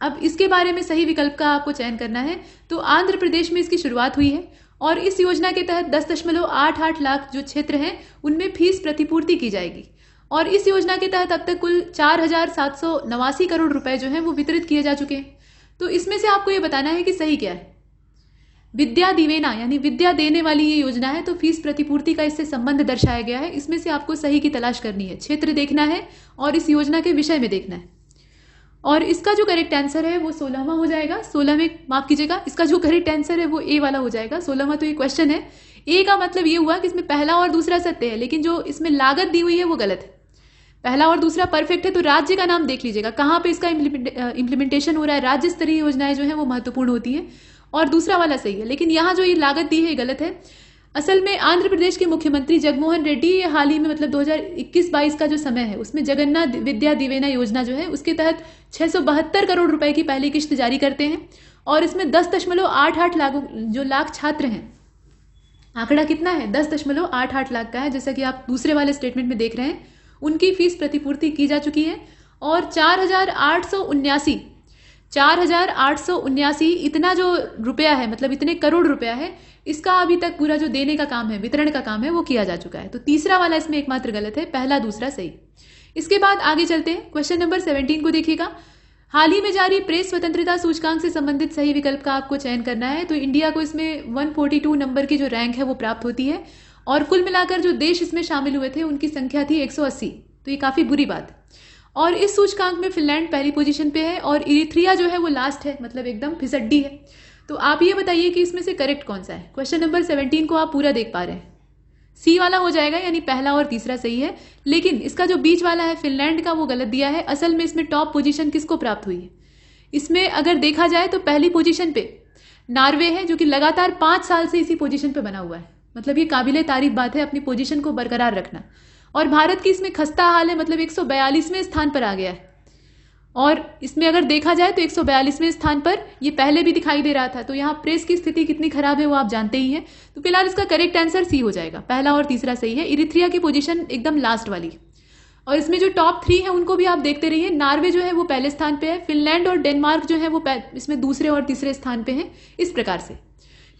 अब इसके बारे में सही विकल्प का आपको चयन करना है। तो आंध्र प्रदेश में इसकी शुरुआत हुई है, और इस योजना के तहत 10.88 लाख जो क्षेत्र हैं उनमें फीस प्रतिपूर्ति की जाएगी। और इस योजना के तहत अब तक कुल 4,789 करोड़ रुपए जो हैं वो वितरित किए जा चुके हैं। तो इसमें से आपको ये बताना है कि सही क्या है। विद्या दिवेना यानी विद्या देने वाली ये योजना है, तो फीस प्रतिपूर्ति का इससे संबंध दर्शाया गया है। इसमें से आपको सही की तलाश करनी है, क्षेत्र देखना है और इस योजना के विषय में देखना है। और इसका जो करेक्ट आंसर है वो 16वां हो जाएगा। 16 में माफ कीजिएगा, इसका जो करेक्ट आंसर है वो ए वाला हो जाएगा। 16वां तो ये क्वेश्चन है। ए का मतलब ये हुआ कि इसमें पहला और दूसरा सत्य है, लेकिन जो इसमें लागत दी हुई है वो गलत है। पहला और दूसरा परफेक्ट है, तो राज्य का नाम देख लीजिएगा कहाँ पे इसका इम्प्लीमेंटेशन हो रहा है। राज्य स्तरीय योजनाएं जो है वो महत्वपूर्ण होती है। और दूसरा वाला सही है, लेकिन यहाँ जो ये लागत दी है गलत है। असल में आंध्र प्रदेश के मुख्यमंत्री जगनमोहन रेड्डी ये हाल ही में मतलब 2021-22 का जो समय है उसमें जगन्नाथ विद्या दिवेना योजना जो है उसके तहत 672 करोड़ रुपए की पहली किश्त जारी करते हैं। और इसमें 10.88 लाख छात्र हैं। आंकड़ा कितना है? 10.88 लाख का है, जैसा कि आप दूसरे वाले स्टेटमेंट में देख रहे हैं। उनकी फीस प्रतिपूर्ति की जा चुकी है। और 4,879 इतना जो रुपया है, मतलब इतने करोड़ रुपया है, इसका अभी तक पूरा जो देने का काम है, वितरण का काम है, वो किया जा चुका है। तो तीसरा वाला इसमें एकमात्र गलत है, पहला दूसरा सही। इसके बाद आगे चलते हैं। क्वेश्चन नंबर 17 को देखिएगा। हाल ही में जारी प्रेस स्वतंत्रता सूचकांक से संबंधित सही विकल्प का आपको चयन करना है। तो इंडिया को इसमें 142 नंबर की जो रैंक है वो प्राप्त होती है। और कुल मिलाकर जो देश इसमें शामिल हुए थे उनकी संख्या थी 180। तो ये काफी बुरी बात है। और इस सूचकांक में फिनलैंड पहली पोजीशन पे है और इरिथ्रिया जो है वो लास्ट है, मतलब एकदम फिसड्डी है। तो आप ये बताइए कि इसमें से करेक्ट कौन सा है। क्वेश्चन नंबर 17 को आप पूरा देख पा रहे हैं। सी वाला हो जाएगा, यानी पहला और तीसरा सही है। लेकिन इसका जो बीच वाला है फिनलैंड का, वो गलत दिया है। असल में इसमें टॉप पोजीशन किसको प्राप्त हुई है? इसमें अगर देखा जाए तो पहली पोजीशन पे नॉर्वे है, जो कि लगातार 5 साल से इसी पोजीशन पे बना हुआ है। मतलब ये काबिले तारीफ बात है अपनी पोजीशन को बरकरार रखना। और भारत की इसमें खस्ता हाल है, मतलब 142वें स्थान पर आ गया है। और इसमें अगर देखा जाए तो 142वें स्थान पर ये पहले भी दिखाई दे रहा था। तो यहाँ प्रेस की स्थिति कितनी खराब है वो आप जानते ही हैं। तो फिलहाल इसका करेक्ट आंसर सी हो जाएगा, पहला और तीसरा सही है। इरिथ्रिया की पोजीशन एकदम लास्ट वाली। और इसमें जो टॉप 3 है उनको भी आप देखते रहिए। नॉर्वे जो है वो पहले स्थान पे है, फिनलैंड और डेनमार्क जो है वो इसमें दूसरे और तीसरे स्थान पे है। इस प्रकार से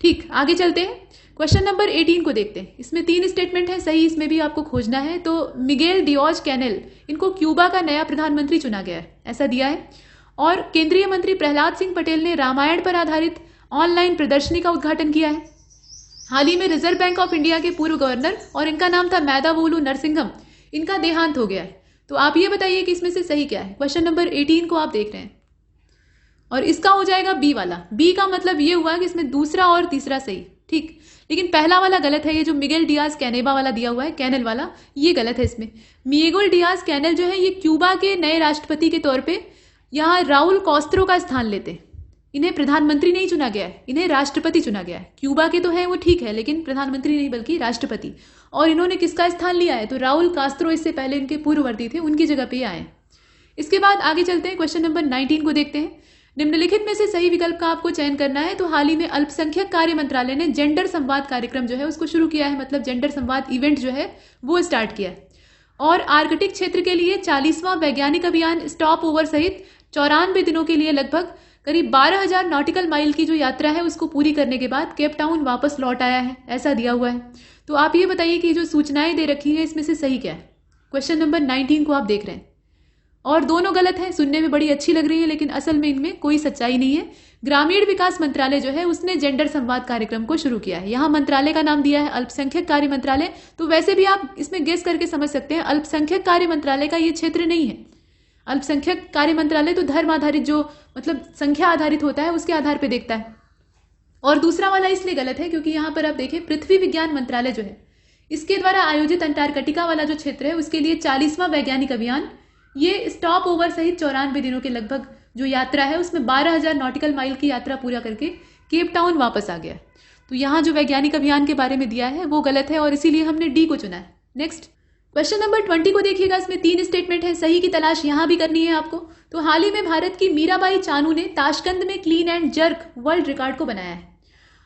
ठीक आगे चलते हैं। क्वेश्चन नंबर 18 को देखते हैं। इसमें 3 स्टेटमेंट है सही, इसमें भी आपको खोजना है। तो मिगेल डियोज कैनेल, इनको क्यूबा का नया प्रधानमंत्री चुना गया है, ऐसा दिया है। और केंद्रीय मंत्री प्रहलाद सिंह पटेल ने रामायण पर आधारित ऑनलाइन प्रदर्शनी का उद्घाटन किया है। हाल ही में रिजर्व बैंक ऑफ इंडिया के पूर्व गवर्नर, और इनका नाम था मेधावोलु नरसिंघम, इनका देहांत हो गया है। तो आप ये बताइए कि इसमें से सही क्या है। क्वेश्चन नंबर 18 को आप देख रहे हैं और इसका हो जाएगा बी वाला। बी का मतलब ये हुआ कि इसमें दूसरा और तीसरा सही, ठीक। लेकिन पहला वाला गलत है। ये जो मिगेल डियाज कैनेबा वाला दिया हुआ है, कैनेल वाला, ये गलत है। इसमें मिगेल डियाज कैनेल जो है ये क्यूबा के नए राष्ट्रपति के तौर पे यहाँ राउल कास्त्रो का स्थान लेते हैं। इन्हें प्रधानमंत्री नहीं चुना गया है, इन्हें राष्ट्रपति चुना गया है। क्यूबा के तो है वो ठीक है, लेकिन प्रधानमंत्री नहीं बल्कि राष्ट्रपति। और इन्होंने किसका स्थान लिया है? तो राउल कास्त्रो, इससे पहले इनके पूर्ववर्ती थे, उनकी जगह पे आए। इसके बाद आगे चलते हैं। क्वेश्चन नंबर 19 को देखते हैं। निम्नलिखित में से सही विकल्प का आपको चयन करना है। तो हाल ही में अल्पसंख्यक कार्य मंत्रालय ने जेंडर संवाद कार्यक्रम जो है उसको शुरू किया है, मतलब जेंडर संवाद इवेंट जो है वो स्टार्ट किया है। और आर्कटिक क्षेत्र के लिए 40वां वैज्ञानिक अभियान स्टॉप ओवर सहित 94 दिनों के लिए लगभग करीब 12,000 नॉटिकल माइल की जो यात्रा है उसको पूरी करने के बाद केप टाउन वापस लौट आया है, ऐसा दिया हुआ है। तो आप ये बताइए कि जो सूचनाएं दे रखी है इसमें से सही क्या है। क्वेश्चन नंबर 19 को आप देख रहे हैं और दोनों गलत हैं। सुनने में बड़ी अच्छी लग रही है, लेकिन असल में इनमें कोई सच्चाई नहीं है। ग्रामीण विकास मंत्रालय जो है उसने जेंडर संवाद कार्यक्रम को शुरू किया है। यहाँ मंत्रालय का नाम दिया है अल्पसंख्यक कार्य मंत्रालय। तो वैसे भी आप इसमें गेस करके समझ सकते हैं, अल्पसंख्यक कार्य मंत्रालय का ये क्षेत्र नहीं है। अल्पसंख्यक कार्य मंत्रालय तो धर्म आधारित, जो मतलब संख्या आधारित होता है, उसके आधार पर देखता है। और दूसरा वाला इसलिए गलत है क्योंकि यहाँ पर आप देखें पृथ्वी विज्ञान मंत्रालय जो है इसके द्वारा आयोजित अंटार्कटिका वाला जो क्षेत्र है उसके लिए 40वां वैज्ञानिक अभियान, ये स्टॉप ओवर सहित 94 दिनों के लगभग जो यात्रा है उसमें 12,000 नॉटिकल माइल की यात्रा पूरा करके केप टाउन वापस आ गया। तो यहाँ जो वैज्ञानिक अभियान के बारे में दिया है वो गलत है और इसीलिए हमने डी को चुना है। नेक्स्ट क्वेश्चन नंबर 20 को देखिएगा। इसमें 3 स्टेटमेंट है, सही की तलाश यहाँ भी करनी है आपको। तो हाल ही में भारत की मीराबाई चानू ने ताशकंद में clean and jerk world record को बनाया है।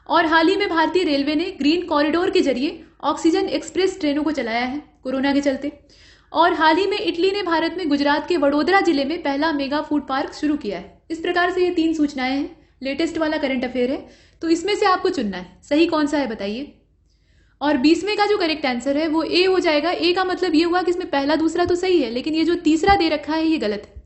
और हाल ही में भारतीय रेलवे ने ग्रीन कॉरिडोर के जरिए ऑक्सीजन एक्सप्रेस ट्रेनों को चलाया है कोरोना के चलते। और हाल ही में इटली ने भारत में गुजरात के वडोदरा जिले में पहला मेगा फूड पार्क शुरू किया है। इस प्रकार से ये 3 सूचनाएं हैं। लेटेस्ट वाला करंट अफेयर है। तो इसमें से आपको चुनना है सही कौन सा है बताइए। और 20वें का जो करेक्ट आंसर है वो ए हो जाएगा। ए का मतलब ये हुआ कि इसमें पहला दूसरा तो सही है, लेकिन ये जो तीसरा दे रखा है ये गलत है।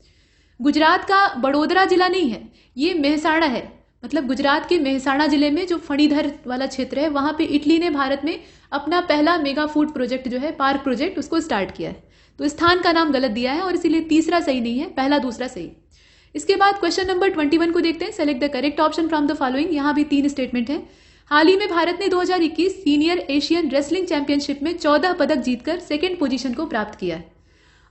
गुजरात का बड़ोदरा जिला नहीं है, ये मेहसाणा है। मतलब गुजरात के मेहसाणा जिले में जो फणीधर वाला क्षेत्र है वहां पे इटली ने भारत में अपना पहला मेगा फूड प्रोजेक्ट जो है पार्क प्रोजेक्ट उसको स्टार्ट किया है। तो स्थान का नाम गलत दिया है और इसीलिए तीसरा सही नहीं है, पहला दूसरा सही। इसके बाद क्वेश्चन नंबर 21 को देखते हैं। Select the correct option from the following. यहाँ भी 3 स्टेटमेंट है। हाल ही में भारत ने 2021 सीनियर एशियन रेसलिंग चैंपियनशिप में 14 पदक जीतकर सेकेंड पोजीशन को प्राप्त किया है।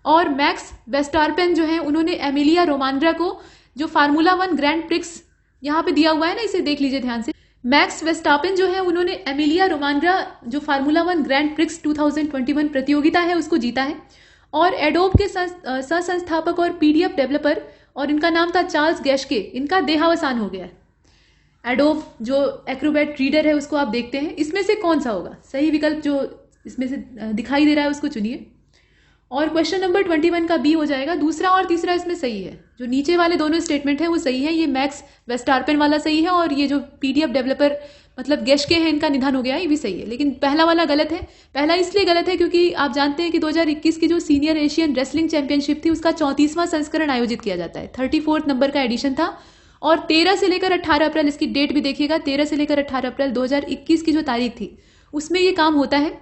और मैक्स वेस्टारपेन जो है उन्होंने एमिलिया रोमांड्रा को जो फार्मूला 1 ग्रैंड प्रिक्स यहाँ पे दिया हुआ है ना, इसे देख लीजिए ध्यान से। मैक्स वेस्टापेन जो है उन्होंने एमिलिया रोमांड्रा जो फार्मूला 1 ग्रैंड प्रिक्स 2021 प्रतियोगिता है उसको जीता है। और एडोब के सह संस्थापक और पीडीएफ डेवलपर और इनका नाम था चार्ल्स गैशके, इनका देहावसान हो गया है। एडोब जो एक्रोबैट रीडर है उसको आप देखते हैं, इसमें से कौन सा होगा सही विकल्प जो इसमें से दिखाई दे रहा है उसको चुनिए। और क्वेश्चन नंबर 21 का बी हो जाएगा। दूसरा और तीसरा इसमें सही है, जो नीचे वाले दोनों स्टेटमेंट है वो सही है। ये मैक्स वेस्टारपेन वाला सही है और ये जो पीडीएफ डेवलपर मतलब गैशके हैं इनका निधन हो गया है, ये भी सही है। लेकिन पहला वाला गलत है। पहला इसलिए गलत है क्योंकि आप जानते हैं कि 2021 की जो सीनियर एशियन रेसलिंग चैंपियनशिप थी उसका 34वां संस्करण आयोजित किया जाता है। 34th नंबर का एडिशन था और 13 से लेकर 18 अप्रैल, इसकी डेट भी देखिएगा, 13 से लेकर 18 अप्रैल 2021 की जो तारीख थी उसमें ये काम होता है।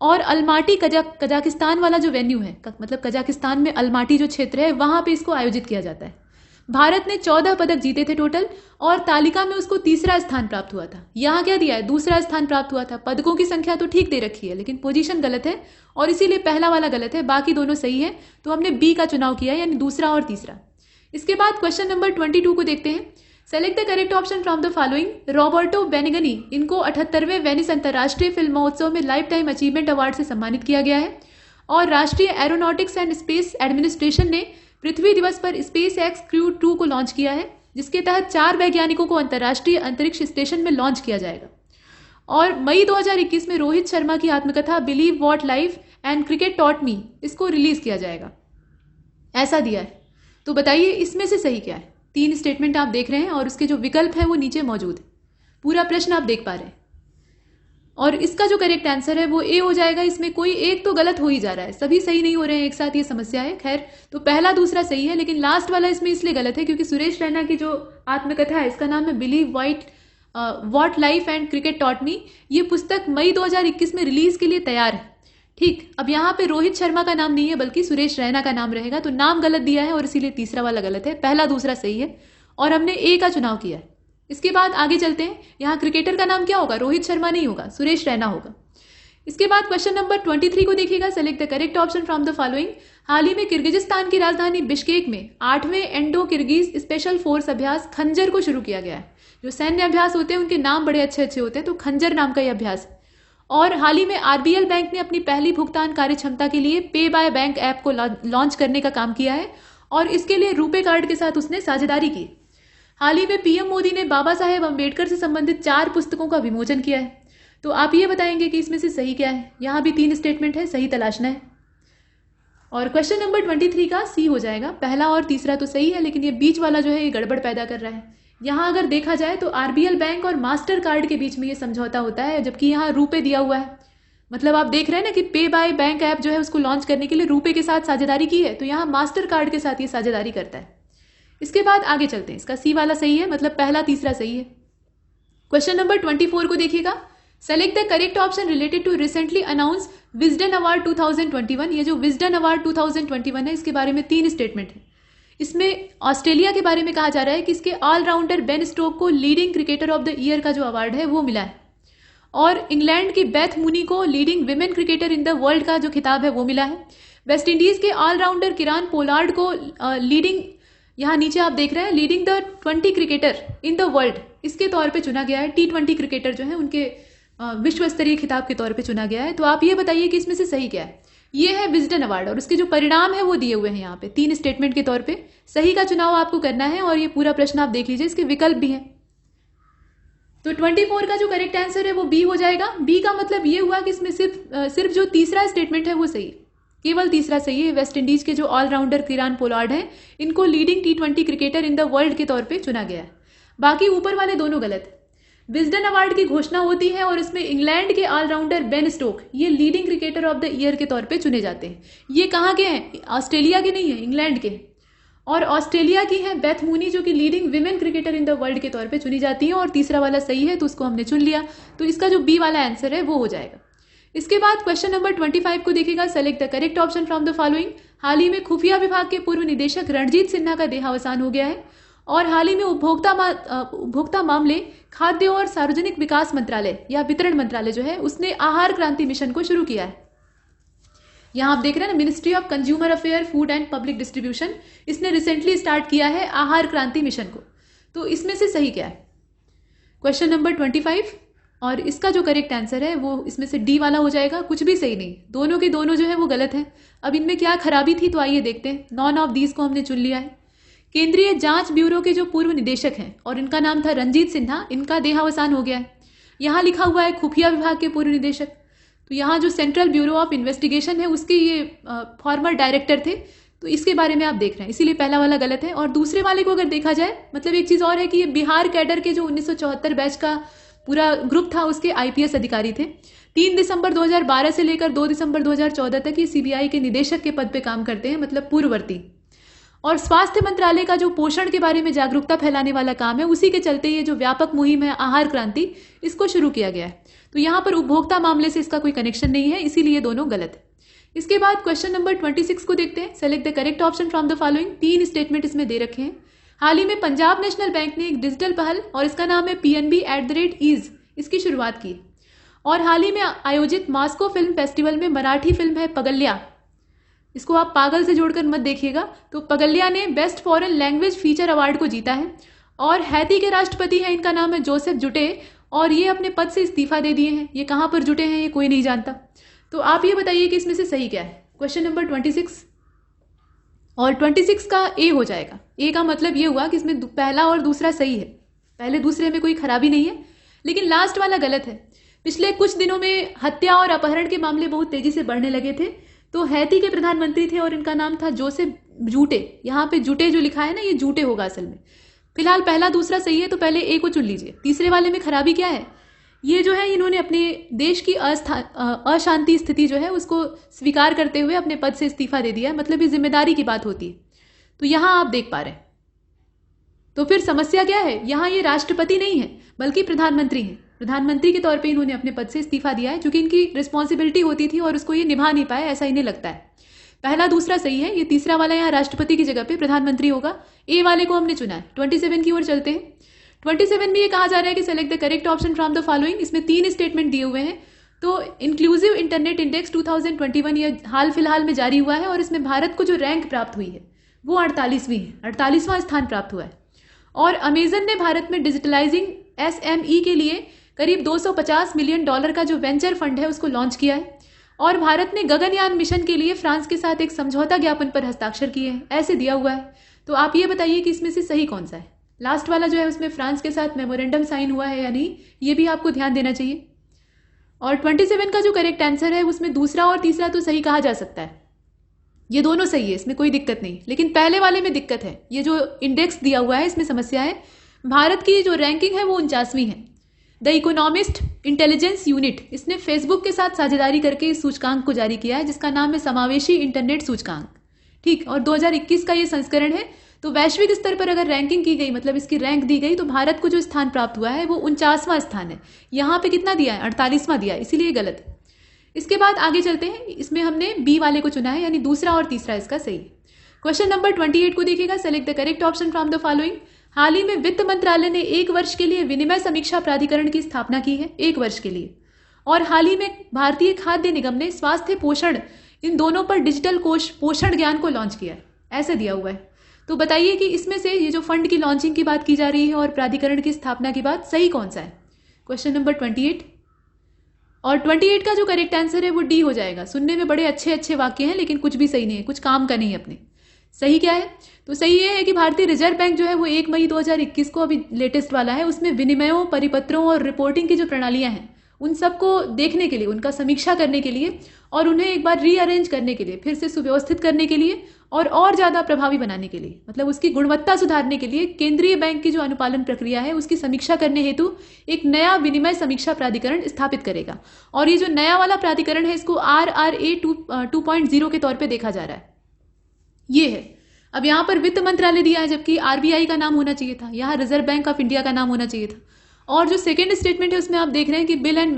और अलमाटी कजाकिस्तान वाला जो वेन्यू है, मतलब कजाकिस्तान में अलमाटी जो क्षेत्र है वहां पे इसको आयोजित किया जाता है। भारत ने 14 पदक जीते थे टोटल और तालिका में उसको तीसरा स्थान प्राप्त हुआ था। यहाँ क्या दिया है, दूसरा स्थान प्राप्त हुआ था। पदकों की संख्या तो ठीक दे रखी है लेकिन पोजीशन गलत है और इसीलिए पहला वाला गलत है, बाकी दोनों सही है। तो हमने बी का चुनाव किया है, यानी दूसरा और तीसरा। इसके बाद क्वेश्चन नंबर 22 को देखते हैं। Select the correct option from the following. Roberto Benigni, इनको 78वें वेनिस अंतर्राष्ट्रीय फिल्म महोत्सव में लाइफ टाइम अचीवमेंट अवार्ड से सम्मानित किया गया है। और राष्ट्रीय एरोनॉटिक्स एंड स्पेस एडमिनिस्ट्रेशन ने पृथ्वी दिवस पर स्पेस एक्स क्रू 2 को लॉन्च किया है, जिसके तहत 4 वैज्ञानिकों को अंतर्राष्ट्रीय अंतरिक्ष स्टेशन में लॉन्च किया जाएगा। और मई 2021 में रोहित शर्मा की आत्मकथा believe what life and cricket taught me, इसको रिलीज किया जाएगा, ऐसा दिया है। तो बताइए इसमें से सही क्या है। 3 स्टेटमेंट आप देख रहे हैं और उसके जो विकल्प है वो नीचे मौजूद है। पूरा प्रश्न आप देख पा रहे हैं और इसका जो करेक्ट आंसर है वो ए हो जाएगा। इसमें कोई एक तो गलत हो ही जा रहा है, सभी सही नहीं हो रहे हैं एक साथ, ये समस्या है। खैर, तो पहला दूसरा सही है लेकिन लास्ट वाला इसमें इसलिए गलत है क्योंकि सुरेश रैना की जो आत्मकथा है इसका नाम है believe what life and cricket taught me. ये पुस्तक मई 2021 में रिलीज के लिए तैयार है। ठीक, अब यहाँ पे रोहित शर्मा का नाम नहीं है बल्कि सुरेश रैना का नाम रहेगा, तो नाम गलत दिया है और इसीलिए तीसरा वाला गलत है। पहला दूसरा सही है और हमने ए का चुनाव किया है। इसके बाद आगे चलते हैं। यहाँ क्रिकेटर का नाम क्या होगा, रोहित शर्मा नहीं होगा, सुरेश रैना होगा। इसके बाद क्वेश्चन नंबर 23 को देखिएगा। Select the correct option from the following. हाल ही में किर्गिजिस्तान की राजधानी बिश्केक में 8वें इंडो किर्गिज स्पेशल फोर्स अभ्यास खंजर को शुरू किया गया है। जो सैन्य अभ्यास होते हैं उनके नाम बड़े अच्छे अच्छे होते हैं, तो खंजर नाम का यह अभ्यास है। और हाल ही में आरबीएल बैंक ने अपनी पहली भुगतान कार्य क्षमता के लिए पे बाय बैंक ऐप को लॉन्च करने का काम किया है और इसके लिए रुपे कार्ड के साथ उसने साझेदारी की। हाल ही में पीएम मोदी ने बाबा साहेब अम्बेडकर से संबंधित 4 पुस्तकों का विमोचन किया है। तो आप ये बताएंगे कि इसमें से सही क्या है। यहाँ भी 3 स्टेटमेंट है, सही तलाशना है। और क्वेश्चन नंबर 23 का सी हो जाएगा। पहला और तीसरा तो सही है लेकिन ये बीच वाला जो है ये गड़बड़ पैदा कर रहा है। यहाँ अगर देखा जाए तो आरबीएल बैंक और मास्टर कार्ड के बीच में ये समझौता होता है, जबकि यहाँ रुपे दिया हुआ है। मतलब आप देख रहे हैं ना कि पे बाय बैंक ऐप जो है उसको लॉन्च करने के लिए रुपे के साथ साझेदारी की है, तो यहाँ मास्टर कार्ड के साथ ये साझेदारी करता है। इसके बाद आगे चलते हैं। इसका सी वाला सही है, मतलब पहला तीसरा सही है। क्वेश्चन नंबर 24 को देखिएगा। Select the correct option related to recently announce Wisden award 2021। ये जो विजडन अवार्ड 2021 है इसके बारे में 3 स्टेटमेंट है। इसमें ऑस्ट्रेलिया के बारे में कहा जा रहा है कि इसके ऑलराउंडर बेन स्टोक को leading cricketer of the year का जो अवार्ड है वो मिला है। और इंग्लैंड की बेथ मूनी को leading women cricketer in the world का जो खिताब है वो मिला है। वेस्ट इंडीज के ऑलराउंडर किरान पोलार्ड को लीडिंग, यहाँ नीचे आप देख रहे हैं, leading the 20 cricketer in the world इसके तौर पे चुना गया है। T20 क्रिकेटर जो है उनके विश्व स्तरीय खिताब के तौर पे चुना गया है। तो आप ये बताइए कि इसमें से सही क्या है। ये है विजडन अवार्ड और उसके जो परिणाम है वो दिए हुए हैं यहाँ पे 3 स्टेटमेंट के तौर पे। सही का चुनाव आपको करना है और ये पूरा प्रश्न आप देख लीजिए, इसके विकल्प भी हैं। तो 24 का जो करेक्ट आंसर है वो बी हो जाएगा। बी का मतलब ये हुआ कि इसमें सिर्फ जो तीसरा स्टेटमेंट है वो सही, केवल तीसरा सही है। वेस्ट इंडीज के जो ऑलराउंडर किरान पोलार्ड हैं इनको leading T20 cricketer in the world के तौर पे चुना गया है। बाकी ऊपर वाले दोनों गलत है। विजडन अवार्ड की घोषणा होती है और इसमें इंग्लैंड के ऑलराउंडर बेन स्टोक ये leading cricketer of the year के तौर पे चुने जाते हैं। ये कहाँ के हैं? ऑस्ट्रेलिया के नहीं है, इंग्लैंड के। और ऑस्ट्रेलिया की है बेथ मूनी, जो कि leading women cricketer in the world के तौर पे चुनी जाती है। और तीसरा वाला सही है तो उसको हमने चुन लिया, तो इसका जो बी वाला आंसर है वो हो जाएगा। इसके बाद क्वेश्चन नंबर 25 को देखिएगा, select the correct option from the following. हाल ही में खुफिया विभाग के पूर्व निदेशक रणजीत सिन्हा का देहावसान हो गया है। और हाल ही में उपभोक्ता मामले, खाद्य और सार्वजनिक विकास मंत्रालय या वितरण मंत्रालय जो है उसने आहार क्रांति मिशन को शुरू किया है। यहां आप देख रहे हैं ना, ministry of consumer affair, food and public distribution, इसने रिसेंटली स्टार्ट किया है आहार क्रांति मिशन को। तो इसमें से सही क्या है? क्वेश्चन नंबर 25, और इसका जो करेक्ट आंसर है वो इसमें से डी वाला हो जाएगा। कुछ भी सही नहीं, दोनों के दोनों जो है वो गलत है। अब इनमें क्या खराबी थी तो आइए देखते हैं। नॉन ऑफ दीज को हमने चुन लिया है। केंद्रीय जांच ब्यूरो के जो पूर्व निदेशक हैं और इनका नाम था रणजीत सिन्हा, इनका देहावसान हो गया है। यहाँ लिखा हुआ है खुफिया विभाग के पूर्व निदेशक, तो यहाँ जो सेंट्रल ब्यूरो ऑफ इन्वेस्टिगेशन है उसके ये फॉर्मर डायरेक्टर थे, तो इसके बारे में आप देख रहे हैं, इसीलिए पहला वाला गलत है। और दूसरे वाले को अगर देखा जाए, मतलब एक चीज़ और है कि ये बिहार कैडर के जो 1974 बैच का पूरा ग्रुप था उसके आईपीएस अधिकारी थे। 3 दिसंबर 2012 से लेकर 2 दिसंबर 2014 तक ये सीबीआई के निदेशक के पद पे काम करते हैं, मतलब पूर्ववर्ती। और स्वास्थ्य मंत्रालय का जो पोषण के बारे में जागरूकता फैलाने वाला काम है, उसी के चलते ये जो व्यापक मुहिम है आहार क्रांति, इसको शुरू किया गया है। तो यहाँ पर उपभोक्ता मामले से इसका कोई कनेक्शन नहीं है, इसीलिए दोनों गलत है। इसके बाद क्वेश्चन नंबर 26 को देखते हैं, select the correct option from the following. 3 statement इसमें दे रखे हैं। हाल ही में पंजाब नेशनल बैंक ने एक डिजिटल पहल, और इसका नाम है PNB@ease, इसकी शुरुआत की। और हाल ही में आयोजित मॉस्को फिल्म फेस्टिवल में मराठी फिल्म है पगल्या, इसको आप पागल से जोड़कर मत देखिएगा, तो पगल्या ने best foreign language feature award को जीता है। और हैती के राष्ट्रपति हैं, इनका नाम है जोसेफ जुटे, और ये अपने पद से इस्तीफा दे दिए हैं। ये कहाँ पर जुटे हैं ये कोई नहीं जानता। तो आप ये बताइए कि इसमें से सही क्या है? क्वेश्चन नंबर 26, और 26 का ए हो जाएगा। ए का मतलब ये हुआ कि इसमें पहला और दूसरा सही है, पहले दूसरे में कोई खराबी नहीं है, लेकिन लास्ट वाला गलत है। पिछले कुछ दिनों में हत्या और अपहरण के मामले बहुत तेजी से बढ़ने लगे थे। तो हैती के प्रधानमंत्री थे और इनका नाम था जोसेफ जूटे। यहाँ पे जूटे जो लिखा है ना, ये जूटे होगा असल में। फिलहाल पहला दूसरा सही है, तो पहले ए को चुन लीजिए। तीसरे वाले में खराबी क्या है? ये जो है इन्होंने अपने देश की अशांति स्थिति जो है उसको स्वीकार करते हुए अपने पद से इस्तीफा दे दिया, मतलब ये जिम्मेदारी की बात होती है। तो यहाँ आप देख पा रहे हैं। तो फिर समस्या क्या है? यहाँ ये राष्ट्रपति नहीं है बल्कि प्रधानमंत्री हैं। प्रधानमंत्री के तौर पे इन्होंने अपने पद से इस्तीफा दिया है, जो कि इनकी रिस्पॉन्सिबिलिटी होती थी और उसको ये निभा नहीं पाए, ऐसा इन्हें लगता है। पहला दूसरा सही है, ये तीसरा वाला यहाँ राष्ट्रपति की जगह पे प्रधानमंत्री होगा। ए वाले को हमने चुना है। 27 की ओर चलते हैं। 27 में ये कहा जा रहा है कि select the correct option from the following. इसमें 3 स्टेटमेंट दिए हुए हैं। तो इंक्लूसिव इंटरनेट इंडेक्स 2021 ये हाल फिलहाल में जारी हुआ है, और इसमें भारत को जो रैंक प्राप्त हुई है वो 48वीं है, 48वां स्थान प्राप्त हुआ है। और अमेजन ने भारत में डिजिटलाइजिंग SME के लिए करीब $250 मिलियन का जो वेंचर फंड है उसको लॉन्च किया है। और भारत ने गगनयान मिशन के लिए फ्रांस के साथ एक समझौता ज्ञापन पर हस्ताक्षर किए हैं, ऐसे दिया हुआ है। तो आप ये बताइए कि इसमें से सही कौन सा है? लास्ट वाला जो है उसमें फ्रांस के साथ मेमोरेंडम साइन हुआ है या नहीं, ये भी आपको ध्यान देना चाहिए। और 27 का जो करेक्ट आंसर है उसमें दूसरा और तीसरा तो सही कहा जा सकता है, ये दोनों सही है, इसमें कोई दिक्कत नहीं। लेकिन पहले वाले में दिक्कत है, ये जो इंडेक्स दिया हुआ है इसमें समस्या है। भारत की जो रैंकिंग है वो 49वीं है। द इकोनॉमिस्ट इंटेलिजेंस यूनिट, इसने फेसबुक के साथ साझेदारी करके इस सूचकांक को जारी किया है, जिसका नाम है समावेशी इंटरनेट सूचकांक। ठीक, और 2021 का ये संस्करण है। तो वैश्विक स्तर पर अगर रैंकिंग की गई, मतलब इसकी रैंक दी गई, तो भारत को जो स्थान प्राप्त हुआ है वो 49वां स्थान है। यहाँ पे कितना दिया है? 48वां दिया है, इसीलिए गलत है। इसके बाद आगे चलते हैं। इसमें हमने बी वाले को चुना है, यानी दूसरा और तीसरा इसका सही है। क्वेश्चन नंबर 28 को देखिएगा, select the correct option from the following. हाल ही में वित्त मंत्रालय ने 1 वर्ष के लिए विनिमय समीक्षा प्राधिकरण की स्थापना की है, 1 वर्ष के लिए। और हाल ही में भारतीय खाद्य निगम ने स्वास्थ्य पोषण, इन दोनों पर डिजिटल कोश पोषण ज्ञान को लॉन्च किया है, ऐसे दिया हुआ है। तो बताइए कि इसमें से ये जो फंड की लॉन्चिंग की बात की जा रही है और प्राधिकरण की स्थापना की बात, सही कौन सा है? क्वेश्चन नंबर 28, और 28 का जो करेक्ट आंसर है वो डी हो जाएगा। सुनने में बड़े अच्छे अच्छे वाक्य हैं, लेकिन कुछ भी सही नहीं है, कुछ काम का नहीं है अपने। सही क्या है? तो सही ये है कि भारतीय रिजर्व बैंक जो है वो 1 मई 2021 को, अभी लेटेस्ट वाला है, उसमें विनिमयों, परिपत्रों और रिपोर्टिंग की जो प्रणालियां हैं उन सबको देखने के लिए, उनका समीक्षा करने के लिए और उन्हें एक बार रीअरेंज करने के लिए, फिर से सुव्यवस्थित करने के लिए और ज़्यादा प्रभावी बनाने के लिए, मतलब उसकी गुणवत्ता सुधारने के लिए केंद्रीय बैंक की जो अनुपालन प्रक्रिया है उसकी समीक्षा करने हेतु एक नया विनिमय समीक्षा प्राधिकरण स्थापित करेगा। और ये जो नया वाला प्राधिकरण है इसको RRA 2.0 के तौर पे देखा जा रहा है। ये है, अब यहाँ पर वित्त मंत्रालय दिया है जबकि RBI का नाम होना चाहिए था, यहाँ रिजर्व बैंक ऑफ इंडिया का नाम होना चाहिए था। और जो सेकेंड स्टेटमेंट है उसमें आप देख रहे हैं कि bill and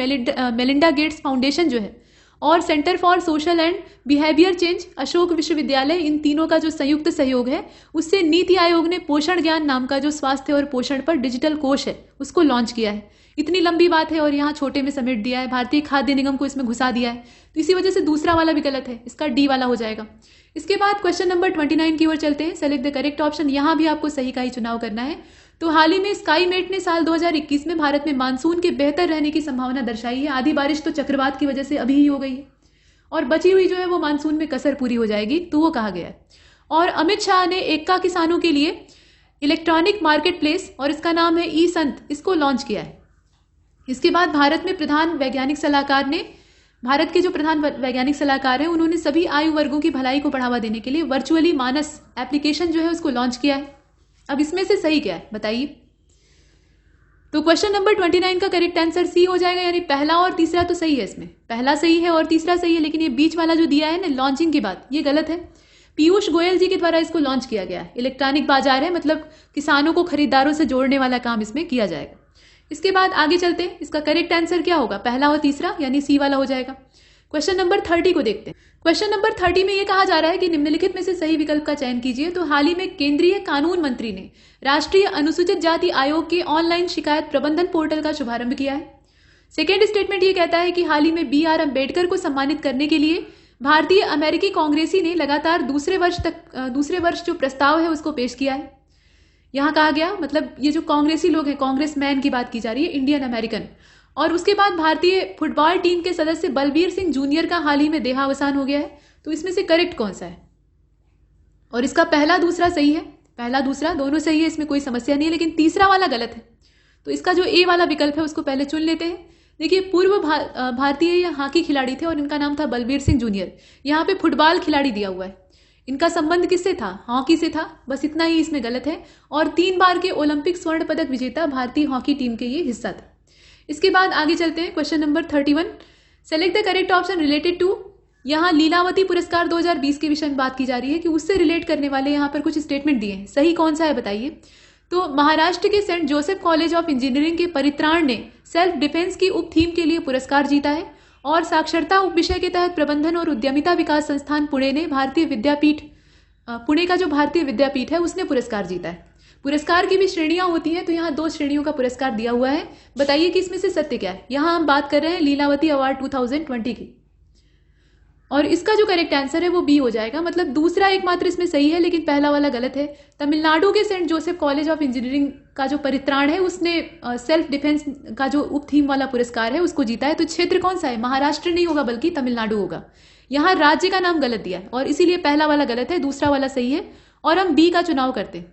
Melinda Gates foundation जो है और centre for social and behaviour change, Ashok विश्वविद्यालय, इन तीनों का जो संयुक्त सहयोग है उससे नीति आयोग ने पोषण ज्ञान नाम का जो स्वास्थ्य और पोषण पर डिजिटल कोष है उसको लॉन्च किया है। इतनी लंबी बात है और यहाँ छोटे में समेट दिया है, भारतीय खाद्य निगम को इसमें घुसा दिया है, तो इसी वजह से दूसरा वाला भी गलत है, इसका डी वाला हो जाएगा। इसके बाद क्वेश्चन नंबर 29 की ओर चलते हैं। सेलेक्ट द करेक्ट ऑप्शन, यहाँ भी आपको सही का ही चुनाव करना है। तो हाल ही में स्काईमेट ने साल 2021 में भारत में मानसून के बेहतर रहने की संभावना दर्शाई है। आधी बारिश तो चक्रवात की वजह से अभी ही हो गई है और बची हुई जो है वो मानसून में कसर पूरी हो जाएगी, तो वो कहा गया है। और अमित शाह ने एक्का किसानों के लिए इलेक्ट्रॉनिक मार्केट प्लेस और इसका नाम है ई संत, इसको लॉन्च किया है। इसके बाद भारत के जो प्रधान वैज्ञानिक सलाहकार हैं उन्होंने सभी आयु वर्गों की भलाई को बढ़ावा देने के लिए वर्चुअली मानस एप्लीकेशन जो है उसको लॉन्च किया है। अब इसमें से सही क्या है बताइए। तो क्वेश्चन नंबर 29 का करेक्ट आंसर सी हो जाएगा, यानी पहला और तीसरा तो सही है, इसमें पहला सही है और तीसरा सही है, लेकिन ये बीच वाला जो दिया है ना लॉन्चिंग के बाद, ये गलत है। पीयूष गोयल जी के द्वारा इसको लॉन्च किया गया है। इलेक्ट्रॉनिक बाजार है, मतलब किसानों को खरीदारों से जोड़ने वाला काम इसमें किया जाएगा। इसके बाद आगे चलते हैं, इसका करेक्ट आंसर क्या होगा, पहला और तीसरा, यानी सी वाला हो जाएगा। क्वेश्चन नंबर 30 को देखते हैं। क्वेश्चन नंबर 30 में यह कहा जा रहा है कि निम्नलिखित में से सही विकल्प का चयन कीजिए। तो हाल ही में केंद्रीय कानून मंत्री ने राष्ट्रीय अनुसूचित जाति आयोग के ऑनलाइन शिकायत प्रबंधन पोर्टल का शुभारंभ किया है। सेकेंड स्टेटमेंट ये कहता है कि हाल ही में BR अम्बेडकर को सम्मानित करने के लिए भारतीय अमेरिकी कांग्रेसी ने लगातार दूसरे वर्ष जो प्रस्ताव है उसको पेश किया है। यहाँ कहा गया, मतलब ये जो कांग्रेसी लोग हैं, कांग्रेस मैन की बात की जा रही है, इंडियन अमेरिकन। और उसके बाद भारतीय फुटबॉल टीम के सदस्य बलबीर सिंह जूनियर का हाल ही में देहावसान हो गया है। तो इसमें से करेक्ट कौन सा है, और इसका पहला दूसरा सही है, पहला दूसरा दोनों सही है, इसमें कोई समस्या नहीं है, लेकिन तीसरा वाला गलत है। तो इसका जो ए वाला विकल्प है उसको पहले चुन लेते हैं। देखिए, पूर्व भारतीय हॉकी खिलाड़ी थे और इनका नाम था बलबीर सिंह जूनियर। यहाँ पे फुटबॉल खिलाड़ी दिया हुआ है, इनका संबंध किससे था, हॉकी से था, बस इतना ही इसमें गलत है। और 3 बार के ओलंपिक स्वर्ण पदक विजेता भारतीय हॉकी टीम के ये हिस्सा था। इसके बाद आगे चलते हैं, question number 31। Select the correct option related to, यहाँ लीलावती पुरस्कार 2020 के विषय में बात की जा रही है कि उससे रिलेट करने वाले यहाँ पर कुछ स्टेटमेंट दिए हैं, सही कौन सा है बताइए। तो महाराष्ट्र के Saint Joseph College of Engineering के परित्राण ने सेल्फ डिफेंस की उप थीम के लिए पुरस्कार जीता है। और साक्षरता उप विषय के तहत प्रबंधन और उद्यमिता विकास संस्थान पुणे ने पुणे का जो भारतीय विद्यापीठ है उसने पुरस्कार जीता है। पुरस्कार की भी श्रेणियां होती हैं, तो यहाँ 2 श्रेणियों का पुरस्कार दिया हुआ है। बताइए कि इसमें से सत्य क्या है। यहाँ हम बात कर रहे हैं लीलावती अवार्ड 2020 की, और इसका जो करेक्ट आंसर है वो बी हो जाएगा, मतलब दूसरा एकमात्र इसमें सही है, लेकिन पहला वाला गलत है। तमिलनाडु के Saint Joseph College of Engineering का जो परित्राण है उसने सेल्फ डिफेंस का जो उप थीम वाला पुरस्कार है उसको जीता है। तो क्षेत्र कौन सा है, महाराष्ट्र नहीं होगा बल्कि तमिलनाडु होगा। यहाँ राज्य का नाम गलत दिया है और इसीलिए पहला वाला गलत है, दूसरा वाला सही है, और हम बी का चुनाव करते हैं।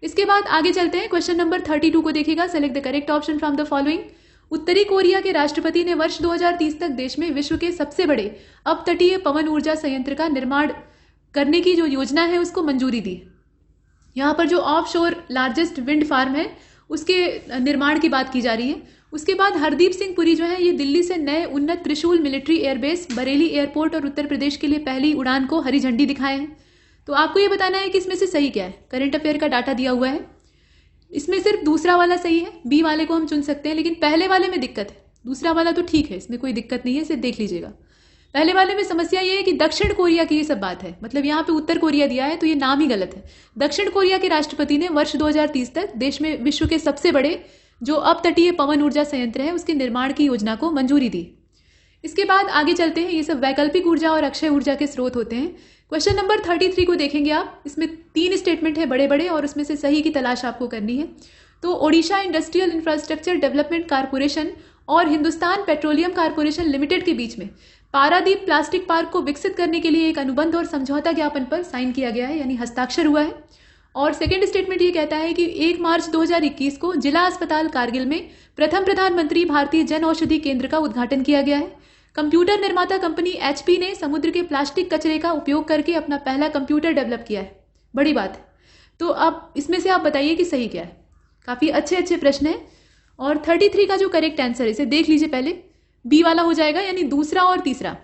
इसके बाद आगे चलते हैं, क्वेश्चन नंबर 32 को देखिएगा। Select the correct option from the following. उत्तरी कोरिया के राष्ट्रपति ने वर्ष 2030 तक देश में विश्व के सबसे बड़े अपतटीय पवन ऊर्जा संयंत्र का निर्माण करने की जो योजना है उसको मंजूरी दी। यहाँ पर जो ऑफशोर लार्जेस्ट विंड फार्म है उसके निर्माण की बात की जा रही है। उसके बाद हरदीप सिंह पुरी जो है ये दिल्ली से नए उन्नत त्रिशूल मिलिट्री एयरबेस, बरेली एयरपोर्ट और उत्तर प्रदेश के लिए पहली उड़ान को हरी झंडी दिखाए हैं। तो आपको ये बताना है कि इसमें से सही क्या है। करंट अफेयर का डाटा दिया हुआ है, इसमें सिर्फ दूसरा वाला सही है, बी वाले को हम चुन सकते हैं, लेकिन पहले वाले में दिक्कत है। दूसरा वाला तो ठीक है, इसमें कोई दिक्कत नहीं है, इसे देख लीजिएगा। पहले वाले में समस्या ये है कि दक्षिण कोरिया की ये सब बात है, मतलब यहाँ पे उत्तर कोरिया दिया है तो ये नाम ही गलत है। दक्षिण कोरिया के राष्ट्रपति ने वर्ष 2030 तक देश में विश्व के सबसे बड़े जो अपतटीय पवन ऊर्जा संयंत्र है उसके निर्माण की योजना को मंजूरी दी। इसके बाद आगे चलते हैं, ये सब वैकल्पिक ऊर्जा और अक्षय ऊर्जा के स्रोत होते हैं। क्वेश्चन नंबर 33 को देखेंगे आप, इसमें 3 स्टेटमेंट है बड़े बड़े और उसमें से सही की तलाश आपको करनी है। तो Odisha industrial infrastructure development corporation और हिंदुस्तान पेट्रोलियम कारपोरेशन लिमिटेड के बीच में पारादीप प्लास्टिक पार्क को विकसित करने के लिए एक अनुबंध और समझौता ज्ञापन पर साइन किया गया है, यानी हस्ताक्षर हुआ है। और सेकेंड स्टेटमेंट ये कहता है कि 1 मार्च 2021 को जिला अस्पताल कारगिल में प्रथम प्रधानमंत्री भारतीय जन औषधि केंद्र का उद्घाटन किया गया है। कंप्यूटर निर्माता कंपनी HP ने समुद्र के प्लास्टिक कचरे का उपयोग करके अपना पहला कंप्यूटर डेवलप किया है। बड़ी बात है। तो अब इसमें से आप बताइए कि सही क्या है। काफी अच्छे अच्छे प्रश्न हैं। और 33 का जो करेक्ट आंसर है इसे देख लीजिए पहले, बी वाला हो जाएगा, यानी दूसरा और तीसरा।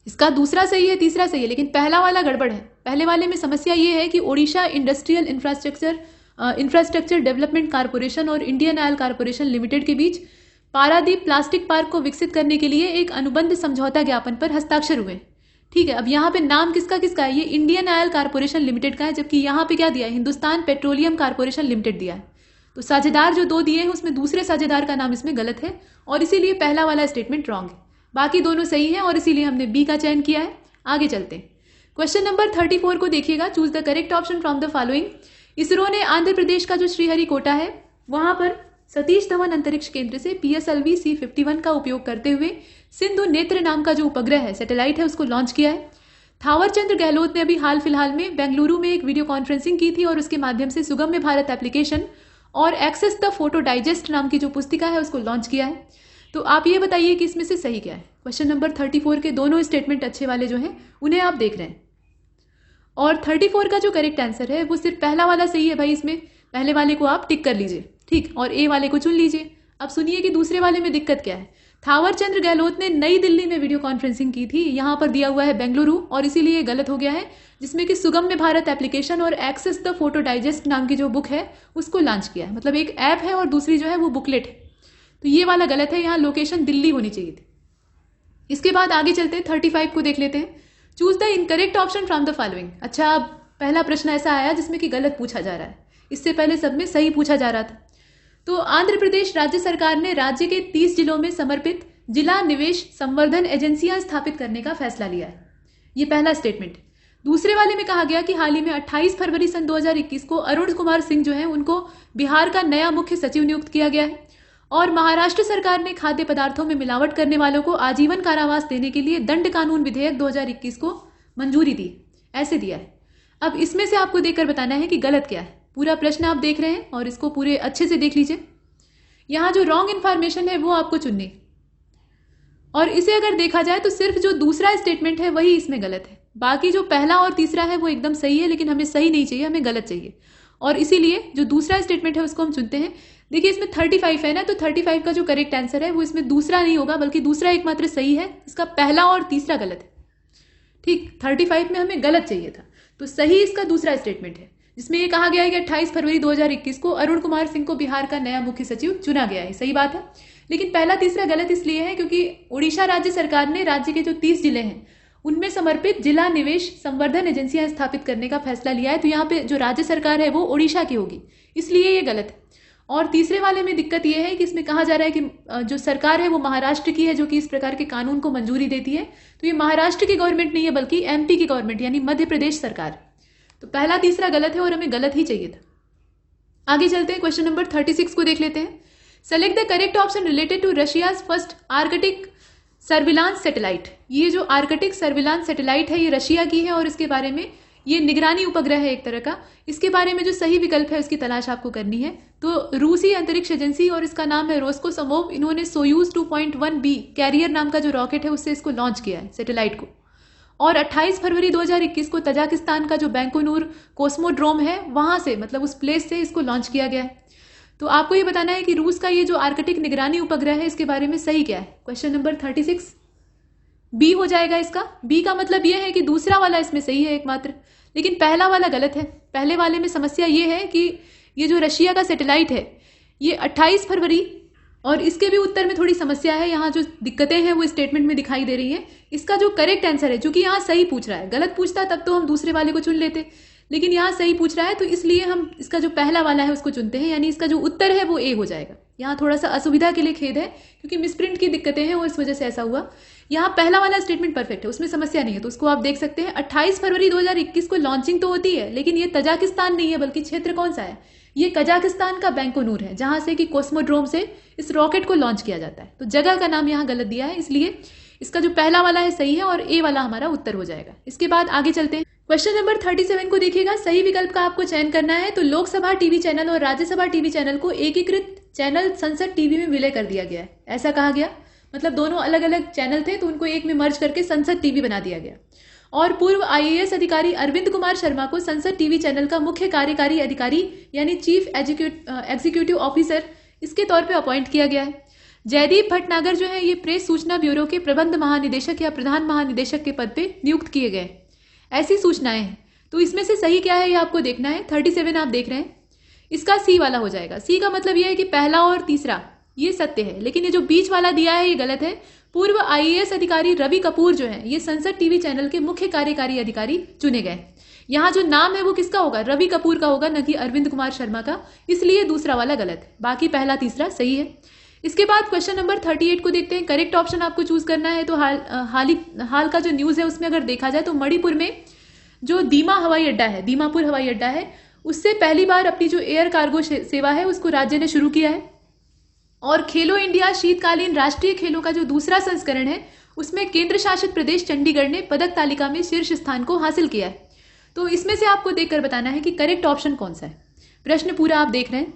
इसका दूसरा सही है, तीसरा सही है, लेकिन पहला वाला गड़बड़ है। पहले वाले में समस्या ये है कि Odisha industrial infrastructure development corporation और इंडियन ऑयल कारपोरेशन लिमिटेड के बीच पारादीप प्लास्टिक पार्क को विकसित करने के लिए एक अनुबंध समझौता ज्ञापन पर हस्ताक्षर हुए। ठीक है, अब यहाँ पे नाम किसका किसका है, ये इंडियन ऑयल कारपोरेशन लिमिटेड का है, जबकि यहाँ पे क्या दिया है, हिंदुस्तान पेट्रोलियम कारपोरेशन लिमिटेड दिया है। तो साझेदार जो दो दिए हैं उसमें दूसरे साझेदार का नाम इसमें गलत है और इसीलिए पहला वाला स्टेटमेंट रॉन्ग है। बाकी दोनों सही है और इसीलिए हमने बी का चयन किया है। आगे चलते हैं। क्वेश्चन नंबर 34 को देखिएगा। Choose the correct option from the following. ISRO ने आंध्र प्रदेश का जो श्रीहरिकोटा है वहां पर सतीश धवन अंतरिक्ष केंद्र से PSLV C51 का उपयोग करते हुए सिंधु नेत्र नाम का जो उपग्रह है, सैटेलाइट है, उसको लॉन्च किया है। थावरचंद गहलोत ने अभी हाल फिलहाल में बेंगलुरु में एक वीडियो कॉन्फ्रेंसिंग की थी और उसके माध्यम से सुगम्य भारत एप्लीकेशन और एक्सेस द फोटो डाइजेस्ट नाम की जो पुस्तिका है उसको लॉन्च किया है। तो आप ये बताइए कि इसमें से सही क्या है। क्वेश्चन नंबर 34 के दोनों स्टेटमेंट अच्छे वाले जो हैं उन्हें आप देख रहे हैं और 34 का जो करेक्ट आंसर है वो सिर्फ पहला वाला सही है भाई। इसमें पहले वाले को आप टिक कर लीजिए, ठीक, और ए वाले को चुन लीजिए। अब सुनिए कि दूसरे वाले में दिक्कत क्या है। थावरचंद गहलोत ने नई दिल्ली में वीडियो कॉन्फ्रेंसिंग की थी, यहाँ पर दिया हुआ है बेंगलुरु और इसीलिए गलत हो गया है, जिसमें कि सुगम्य भारत एप्लीकेशन और एक्सेस द फोटो डाइजेस्ट नाम की जो बुक है उसको लॉन्च किया है। मतलब एक ऐप है और दूसरी जो है वो बुकलेट है। तो ये वाला गलत है, यहाँ लोकेशन दिल्ली होनी चाहिए थी। इसके बाद आगे चलते हैं, 35 को देख लेते हैं। Choose the incorrect option from the following. अच्छा, अब पहला प्रश्न ऐसा आया जिसमें कि गलत पूछा जा रहा है, इससे पहले सब में सही पूछा जा रहा था। तो आंध्र प्रदेश राज्य सरकार ने राज्य के 30 जिलों में समर्पित जिला निवेश संवर्धन एजेंसियां स्थापित करने का फैसला लिया है। ये पहला स्टेटमेंट। दूसरे वाले में कहा गया कि हाल ही में 28 फरवरी सन 2021 को अरुण कुमार सिंह जो है उनको बिहार का नया मुख्य सचिव नियुक्त किया गया है और महाराष्ट्र सरकार ने खाद्य पदार्थों में मिलावट करने वालों को आजीवन कारावास देने के लिए दंड कानून विधेयक 2021 को मंजूरी दी। ऐसे दिया है। अब इसमें से आपको देखकर बताना है कि गलत क्या है। पूरा प्रश्न आप देख रहे हैं और इसको पूरे अच्छे से देख लीजिए। यहाँ जो रॉन्ग इन्फॉर्मेशन है वो आपको चुननी, और इसे अगर देखा जाए तो सिर्फ जो दूसरा स्टेटमेंट है वही इसमें गलत है। बाकी जो पहला और तीसरा है वो एकदम सही है, लेकिन हमें सही नहीं चाहिए, हमें गलत चाहिए, और इसीलिए जो दूसरा स्टेटमेंट है उसको हम चुनते हैं। देखिए इसमें 35 है ना, तो 35 का जो करेक्ट आंसर है वो इसमें दूसरा नहीं होगा, बल्कि दूसरा एकमात्र सही है। इसका पहला और तीसरा गलत है। ठीक, 35 में हमें गलत चाहिए था, तो सही इसका दूसरा स्टेटमेंट है जिसमें ये कहा गया है कि 28 फरवरी 2021 को अरुण कुमार सिंह को बिहार का नया मुख्य सचिव चुना गया है। सही बात है, लेकिन पहला तीसरा गलत इसलिए है क्योंकि उड़ीसा राज्य सरकार ने राज्य के जो 30 जिले हैं उनमें समर्पित जिला निवेश संवर्धन एजेंसियां स्थापित करने का फैसला लिया है। तो यहाँ पे जो राज्य सरकार है वो ओडिशा की होगी, इसलिए ये गलत है। और तीसरे वाले में दिक्कत यह है कि इसमें कहा जा रहा है कि जो सरकार है वो महाराष्ट्र की है जो कि इस प्रकार के कानून को मंजूरी देती है। तो ये महाराष्ट्र की गवर्नमेंट नहीं है बल्कि MP की गवर्नमेंट यानी मध्य प्रदेश सरकार। तो पहला तीसरा गलत है और हमें गलत ही चाहिए था। आगे चलते हैं, क्वेश्चन नंबर 36 को देख लेते हैं। Select the correct option related to Russia's first Arctic surveillance satellite. ये जो आर्कटिक सर्विलांस सैटेलाइट है ये रशिया की है और इसके बारे में, ये निगरानी उपग्रह है एक तरह का, इसके बारे में जो सही विकल्प है उसकी तलाश आपको करनी है। तो रूसी अंतरिक्ष एजेंसी और इसका नाम है रोस्कोसमोव, इन्होंने सोयूज 2.1B कैरियर नाम का जो रॉकेट है उससे इसको लॉन्च किया है, सैटेलाइट को। और 28 फरवरी 2021 को तजाकिस्तान का जो बैंकोनूर कोस्मोड्रोम है वहां से, मतलब उस प्लेस से इसको लॉन्च किया गया है। तो आपको ये बताना है कि रूस का ये जो आर्कटिक निगरानी उपग्रह है इसके बारे में सही क्या है। क्वेश्चन नंबर 36 बी हो जाएगा इसका। बी का मतलब ये है कि दूसरा वाला इसमें सही है एकमात्र, लेकिन पहला वाला गलत है। पहले वाले में समस्या ये है कि ये जो रशिया का सैटेलाइट है ये 28 फरवरी, और इसके भी उत्तर में थोड़ी समस्या है। यहाँ जो दिक्कतें हैं वो स्टेटमेंट में दिखाई दे रही है। इसका जो करेक्ट आंसर है, चूंकि यहाँ सही पूछ रहा है, गलत पूछता तब तो हम दूसरे वाले को चुन लेते, लेकिन यहाँ सही पूछ रहा है तो इसलिए हम इसका जो पहला वाला है उसको चुनते हैं, यानी इसका जो उत्तर है वो ए हो जाएगा। यहाँ थोड़ा सा असुविधा के लिए खेद है क्योंकि मिसप्रिंट की दिक्कतें हैं और इस वजह से ऐसा हुआ। यहाँ पहला वाला स्टेटमेंट परफेक्ट है, उसमें समस्या नहीं है, तो उसको आप देख सकते हैं। 28 फरवरी 2021 को लॉन्चिंग तो होती है, लेकिन ये तजाकिस्तान नहीं है बल्कि क्षेत्र कौन सा है, ये कजाकिस्तान का बैंकोनूर है जहां से कि कोस्मोड्रोम से इस रॉकेट को लॉन्च किया जाता है। तो जगह का नाम यहाँ गलत दिया है, इसलिए इसका जो पहला वाला है सही है और ए वाला हमारा उत्तर हो जाएगा। इसके बाद आगे चलते हैं। क्वेश्चन नंबर 37 को देखिएगा। सही विकल्प का आपको चयन करना है। तो लोकसभा टीवी चैनल और राज्यसभा टीवी चैनल को एकीकृत चैनल संसद टीवी में विलय कर दिया गया है, ऐसा कहा गया। मतलब दोनों अलग अलग चैनल थे तो उनको एक में मर्ज करके संसद टीवी बना दिया गया। और पूर्व IAS अधिकारी अरविंद कुमार शर्मा को संसद टीवी चैनल का मुख्य कार्यकारी अधिकारी यानी चीफ एग्जीक्यूटिव ऑफिसर इसके तौर पे अपॉइंट किया गया है। जयदीप भटनागर जो है ये प्रेस सूचना ब्यूरो के प्रबंध महानिदेशक या प्रधान महानिदेशक के पद पे नियुक्त किए गए। ऐसी सूचनाएं हैं। तो इसमें से सही क्या है ये आपको देखना है। 37 आप देख रहे हैं, इसका सी वाला हो जाएगा। सी का मतलब यह है कि पहला और तीसरा ये सत्य है, लेकिन ये जो बीच वाला दिया है ये गलत है। पूर्व IAS अधिकारी रवि कपूर जो है ये संसद टीवी चैनल के मुख्य कार्यकारी अधिकारी चुने गए। यहाँ जो नाम है वो किसका होगा, रवि कपूर का होगा, न कि अरविंद कुमार शर्मा का, इसलिए दूसरा वाला गलत है। बाकी पहला तीसरा सही है। इसके बाद क्वेश्चन नंबर 38 को देखते हैं। करेक्ट ऑप्शन आपको चूज करना है। तो हाल का जो न्यूज है उसमें अगर देखा जाए तो मणिपुर में जो दीमापुर हवाई अड्डा है उससे पहली बार अपनी जो एयर कार्गो सेवा है उसको राज्य ने शुरू किया है। और खेलो इंडिया शीतकालीन राष्ट्रीय खेलों का जो दूसरा संस्करण है उसमें केंद्र शासित प्रदेश चंडीगढ़ ने पदक तालिका में शीर्ष स्थान को हासिल किया है। तो इसमें से आपको देखकर बताना है कि करेक्ट ऑप्शन कौन सा है। प्रश्न पूरा आप देख रहे हैं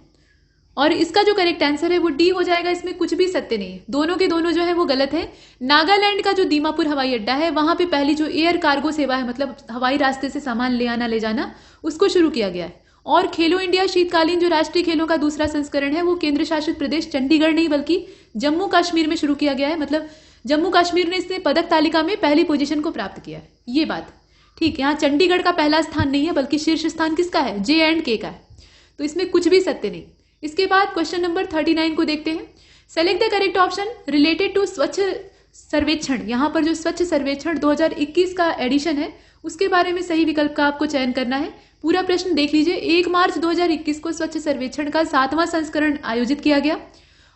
और इसका जो करेक्ट आंसर है वो डी हो जाएगा। इसमें कुछ भी सत्य नहीं है, दोनों के दोनों जो है वो गलत है। नागालैंड का जो दीमापुर हवाई अड्डा है वहां पे पहली जो एयर कार्गो सेवा है, मतलब हवाई रास्ते से सामान ले आना ले जाना, उसको शुरू किया गया है। और खेलो इंडिया शीतकालीन जो राष्ट्रीय खेलों का दूसरा संस्करण है वो केंद्र शासित प्रदेश चंडीगढ़ नहीं बल्कि जम्मू कश्मीर में शुरू किया गया है। मतलब जम्मू कश्मीर ने इसने पदक तालिका में पहली पोजीशन को प्राप्त किया है। ये बात ठीक, यहाँ चंडीगढ़ का पहला स्थान नहीं है बल्कि शीर्ष स्थान किसका है, J&K का है। तो इसमें कुछ भी सत्य नहीं। इसके बाद क्वेश्चन नंबर 39 को देखते हैं। Select the correct option related to Swachh Survekshan. यहाँ पर जो स्वच्छ सर्वेक्षण 2021 का एडिशन है उसके बारे में सही विकल्प का आपको चयन करना है। पूरा प्रश्न देख लीजिए। 1 मार्च 2021 को स्वच्छ सर्वेक्षण का 7वां संस्करण आयोजित किया गया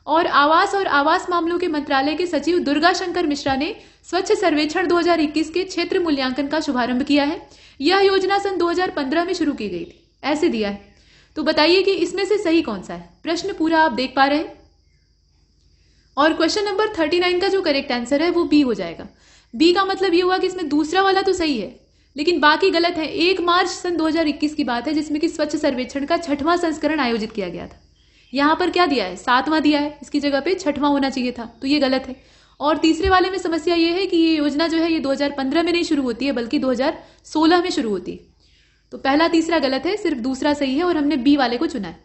और आवास मामलों के मंत्रालय के सचिव दुर्गा शंकर मिश्रा ने स्वच्छ सर्वेक्षण 2021 के क्षेत्र मूल्यांकन का शुभारंभ किया है। यह योजना सन 2015 में शुरू की गई थी, ऐसे दिया है। तो बताइए कि इसमें से सही कौन सा है। प्रश्न पूरा आप देख पा रहे हैं और क्वेश्चन नंबर 39 का जो करेक्ट आंसर है वो बी हो जाएगा। बी का मतलब ये हुआ कि इसमें दूसरा वाला तो सही है लेकिन बाकी गलत है। 1 मार्च सन 2021 की बात है जिसमें कि स्वच्छ सर्वेक्षण का 6वां संस्करण आयोजित किया गया था। यहाँ पर क्या दिया है, 7वां दिया है, इसकी जगह पे 6वां होना चाहिए था, तो ये गलत है। और तीसरे वाले में समस्या ये है कि ये योजना जो है ये 2015 में नहीं शुरू होती है बल्कि 2016 में शुरू होती है। तो पहला तीसरा गलत है, सिर्फ दूसरा सही है और हमने बी वाले को चुना है।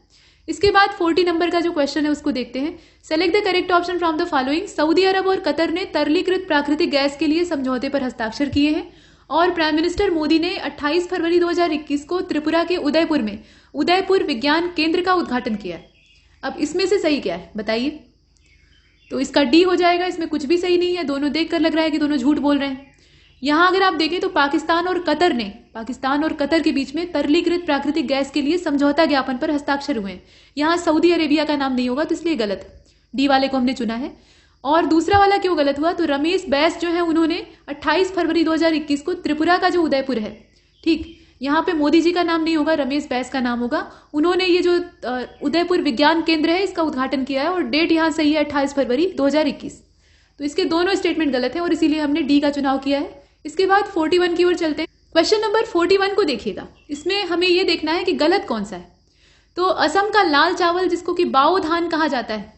इसके बाद 40 नंबर का जो क्वेश्चन है उसको देखते हैं। Select the correct option from the following. Saudi Arab और कतर ने तरलीकृत प्राकृतिक गैस के लिए समझौते पर हस्ताक्षर किए हैं और प्राइम मिनिस्टर मोदी ने 28 फरवरी 2021 को त्रिपुरा के उदयपुर में उदयपुर विज्ञान केंद्र का उद्घाटन किया है। अब इसमें से सही क्या है बताइए। तो इसका डी हो जाएगा। इसमें कुछ भी सही नहीं है, दोनों देखकर लग रहा है कि दोनों झूठ बोल रहे हैं। यहां अगर आप देखें तो पाकिस्तान और कतर के बीच में तरलीकृत प्राकृतिक गैस के लिए समझौता ज्ञापन पर हस्ताक्षर हुए हैं। यहां सऊदी अरेबिया का नाम नहीं होगा तो इसलिए गलत है। डी वाले को हमने चुना है। और दूसरा वाला क्यों गलत हुआ, तो रमेश बैस जो है उन्होंने 28 फरवरी 2021 को त्रिपुरा का जो उदयपुर है, ठीक, यहाँ पे मोदी जी का नाम नहीं होगा, रमेश बैस का नाम होगा। उन्होंने ये जो उदयपुर विज्ञान केंद्र है इसका उद्घाटन किया है और डेट यहाँ सही है 28 फरवरी 2021। तो इसके दोनों स्टेटमेंट गलत है और इसीलिए हमने डी का चुनाव किया है। इसके बाद 41 की ओर चलते हैं। क्वेश्चन नंबर 41 को देखिएगा। इसमें हमें यह देखना है कि गलत कौन सा है। तो असम का लाल चावल जिसको कि बाओ धान कहा जाता है,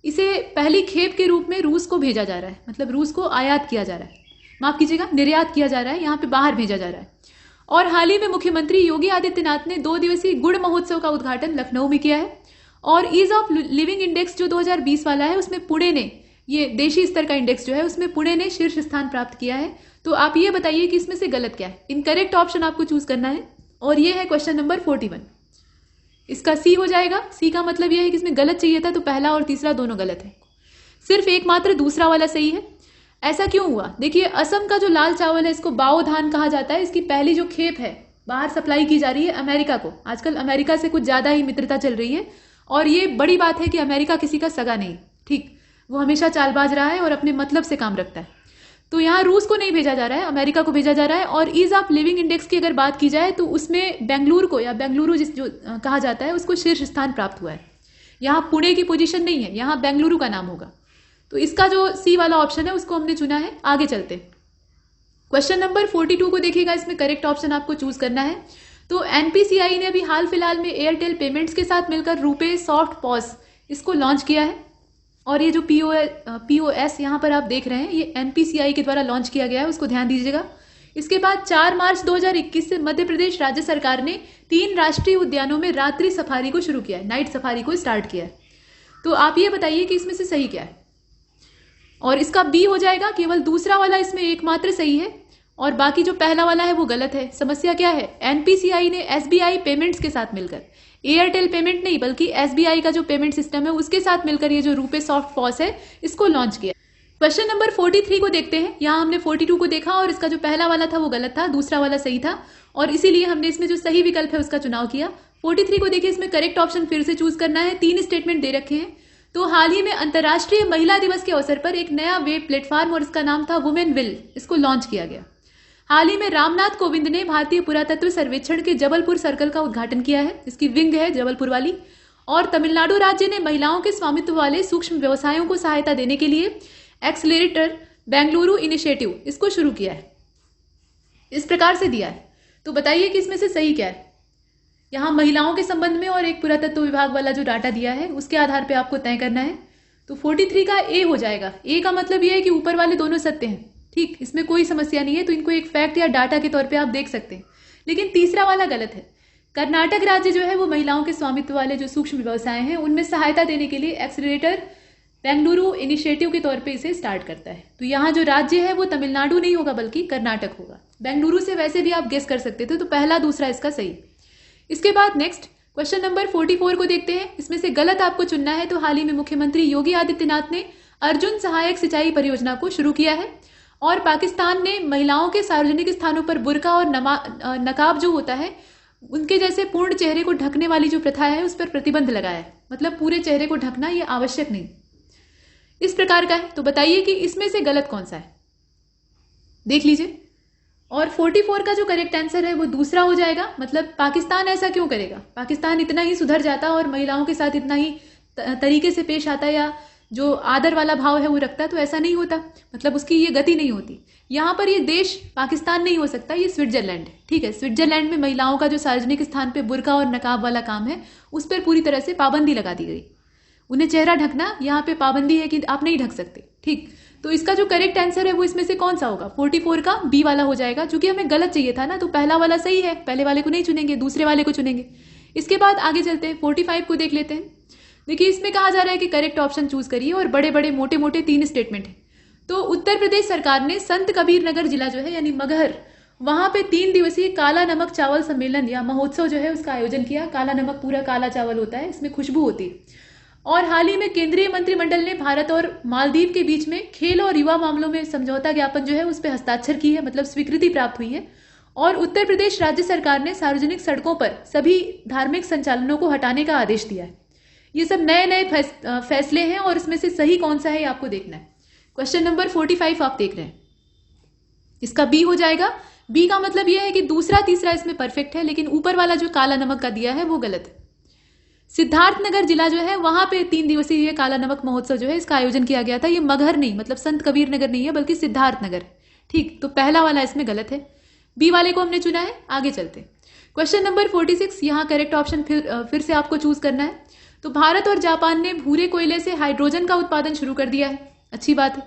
इसे पहली खेप के रूप में रूस को भेजा जा रहा है, मतलब रूस को आयात किया जा रहा है, माफ कीजिएगा निर्यात किया जा रहा है, यहाँ पे बाहर भेजा जा रहा है। और हाल ही में मुख्यमंत्री योगी आदित्यनाथ ने 2 दिवसीय गुड़ महोत्सव का उद्घाटन लखनऊ में किया है। और ईज ऑफ लिविंग इंडेक्स जो 2020 वाला है उसमें पुणे ने, ये देशी स्तर का इंडेक्स जो है उसमें पुणे ने शीर्ष स्थान प्राप्त किया है। तो आप ये बताइए कि इसमें से गलत क्या है। इनकरेक्ट ऑप्शन आपको चूज करना है और ये है क्वेश्चन नंबर 41। इसका सी हो जाएगा। सी का मतलब यह है कि इसमें गलत चाहिए था, तो पहला और तीसरा दोनों गलत है, सिर्फ एकमात्र दूसरा वाला सही है। ऐसा क्यों हुआ, देखिए असम का जो लाल चावल है इसको बाओ धान कहा जाता है। इसकी पहली जो खेप है बाहर सप्लाई की जा रही है अमेरिका को। आजकल अमेरिका से कुछ ज्यादा ही मित्रता चल रही है और ये बड़ी बात है कि अमेरिका किसी का सगा नहीं, ठीक, वो हमेशा चालबाज रहा है और अपने मतलब से काम रखता है। तो यहाँ रूस को नहीं भेजा जा रहा है, अमेरिका को भेजा जा रहा है। और ईज ऑफ लिविंग इंडेक्स की अगर बात की जाए तो उसमें बेंगलुरु को, या बेंगलुरु जिस जो कहा जाता है, उसको शीर्ष स्थान प्राप्त हुआ है। यहाँ पुणे की पोजीशन नहीं है, यहाँ बेंगलुरु का नाम होगा। तो इसका जो सी वाला ऑप्शन है उसको हमने चुना है। आगे चलते। क्वेश्चन नंबर 42 को देखिएगा, इसमें करेक्ट ऑप्शन आपको चूज करना है। तो एनपीसीआई ने अभी हाल फिलहाल में एयरटेल पेमेंट्स के साथ मिलकर रुपे सॉफ्ट पॉस इसको लॉन्च किया है। और ये जो पीओएस यहाँ पर आप देख रहे हैं, ये एनपीसीआई के द्वारा लॉन्च किया गया है, उसको ध्यान दीजिएगा। इसके बाद 4 मार्च 2021 से मध्य प्रदेश राज्य सरकार ने 3 राष्ट्रीय उद्यानों में रात्रि सफारी को शुरू किया है, नाइट सफारी को स्टार्ट किया है। तो आप ये बताइए कि इसमें से सही क्या है। और इसका बी हो जाएगा, केवल दूसरा वाला इसमें एकमात्र सही है और बाकी जो पहला वाला है वो गलत है। समस्या क्या है, एनपीसीआई ने एसबीआई पेमेंट्स के साथ मिलकर, एयरटेल पेमेंट नहीं बल्कि एसबीआई का जो पेमेंट सिस्टम है उसके साथ मिलकर ये जो रुपे सॉफ्ट पॉस है इसको लॉन्च किया। क्वेश्चन नंबर 43 को देखते हैं। यहाँ हमने 42 को देखा और इसका जो पहला वाला था वो गलत था, दूसरा वाला सही था और इसीलिए हमने इसमें जो सही विकल्प है उसका चुनाव किया। 43 को देखिए, इसमें करेक्ट ऑप्शन फिर से चूज करना है। 3 स्टेटमेंट दे रखे हैं। तो हाल ही में अंतर्राष्ट्रीय महिला दिवस के अवसर पर एक नया वेब प्लेटफॉर्म और इसका नाम था वुमेन विल, इसको लॉन्च किया गया। हाल ही में रामनाथ कोविंद ने भारतीय पुरातत्व सर्वेक्षण के जबलपुर सर्कल का उद्घाटन किया है, इसकी विंग है जबलपुर वाली। और तमिलनाडु राज्य ने महिलाओं के स्वामित्व वाले सूक्ष्म व्यवसायों को सहायता देने के लिए एक्सेलरेटर बेंगलुरु इनिशिएटिव इसको शुरू किया है, इस प्रकार से दिया है। तो बताइए कि इसमें से सही क्या है। यहां महिलाओं के संबंध में और एक पुरातत्व विभाग वाला जो डाटा दिया है उसके आधार पर आपको तय करना है। तो 43 का ए हो जाएगा। ए का मतलब यह है कि ऊपर वाले दोनों सत्य हैं, ठीक, इसमें कोई समस्या नहीं है। तो इनको एक फैक्ट या डाटा के तौर पे आप देख सकते हैं। लेकिन तीसरा वाला गलत है। कर्नाटक राज्य जो है वो महिलाओं के स्वामित्व वाले जो सूक्ष्म व्यवसाय हैं उनमें सहायता देने के लिए एक्सेलरेटर बेंगलुरु इनिशिएटिव के तौर पे इसे स्टार्ट करता है। तो यहाँ जो राज्य है वो तमिलनाडु नहीं होगा बल्कि कर्नाटक होगा। बेंगलुरु से वैसे भी आप गेस कर सकते थे, तो पहला दूसरा इसका सही। इसके बाद नेक्स्ट क्वेश्चन नंबर 44 को देखते हैं। इसमें से गलत आपको चुनना है। तो हाल ही में मुख्यमंत्री योगी आदित्यनाथ ने अर्जुन सहायक सिंचाई परियोजना को शुरू किया है और पाकिस्तान ने महिलाओं के सार्वजनिक स्थानों पर बुर्का और नकाब जो होता है उनके जैसे पूर्ण चेहरे को ढकने वाली जो प्रथा है उस पर प्रतिबंध लगाया है। मतलब पूरे चेहरे को ढकना ये आवश्यक नहीं, इस प्रकार का है। तो बताइए कि इसमें से गलत कौन सा है, देख लीजिए। और 44 का जो करेक्ट आंसर है वो दूसरा हो जाएगा। मतलब पाकिस्तान ऐसा क्यों करेगा, पाकिस्तान इतना ही सुधर जाता और महिलाओं के साथ इतना ही तरीके से पेश आता या जो आदर वाला भाव है वो रखता है, तो ऐसा नहीं होता। मतलब उसकी ये गति नहीं होती। यहाँ पर ये देश पाकिस्तान नहीं हो सकता, ये स्विट्जरलैंड है, ठीक है। स्विट्जरलैंड में महिलाओं का जो सार्वजनिक स्थान पे बुर्का और नकाब वाला काम है उस पर पूरी तरह से पाबंदी लगा दी गई। उन्हें चेहरा ढकना, यहाँ पे पाबंदी है कि आप नहीं ढक सकते, ठीक। तो इसका जो करेक्ट आंसर है वो इसमें से कौन सा होगा, 44 का बी वाला हो जाएगा। चूंकि हमें गलत चाहिए था ना, तो पहला वाला सही है, पहले वाले को नहीं चुनेंगे, दूसरे वाले को चुनेंगे। इसके बाद आगे चलते हैं, 45 को देख लेते हैं। देखिए इसमें कहा जा रहा है कि करेक्ट ऑप्शन चूज करिए और बड़े बड़े मोटे मोटे 3 स्टेटमेंट है। तो उत्तर प्रदेश सरकार ने संत कबीर नगर जिला जो है यानी मगहर, वहां पे 3 दिवसीय काला नमक चावल सम्मेलन या महोत्सव जो है उसका आयोजन किया। काला नमक पूरा काला चावल होता है, इसमें खुशबू होती है। और हाल ही में केंद्रीय मंत्रिमंडल ने भारत और मालदीव के बीच में खेल और युवा मामलों में समझौता ज्ञापन जो है उस पर हस्ताक्षर की है, मतलब स्वीकृति प्राप्त हुई है। और उत्तर प्रदेश राज्य सरकार ने सार्वजनिक सड़कों पर सभी धार्मिक संचालनों को हटाने का आदेश दिया है। ये सब नए नए फैसले हैं और इसमें से सही कौन सा है आपको देखना है। क्वेश्चन नंबर 45 आप देख रहे हैं, इसका बी हो जाएगा। बी का मतलब यह है कि दूसरा तीसरा इसमें परफेक्ट है, लेकिन ऊपर वाला जो काला नमक का दिया है वो गलत है। सिद्धार्थनगर जिला जो है वहां पे 3 दिवसीय काला नमक महोत्सव जो है इसका आयोजन किया गया था। ये मगहर नहीं, मतलब संत कबीर नगर नहीं है बल्कि सिद्धार्थनगर, ठीक। तो पहला वाला इसमें गलत है, बी वाले को हमने चुना है। आगे चलते क्वेश्चन नंबर 46। यहाँ करेक्ट ऑप्शन फिर से आपको चूज करना है। तो भारत और जापान ने भूरे कोयले से हाइड्रोजन का उत्पादन शुरू कर दिया है, अच्छी बात है।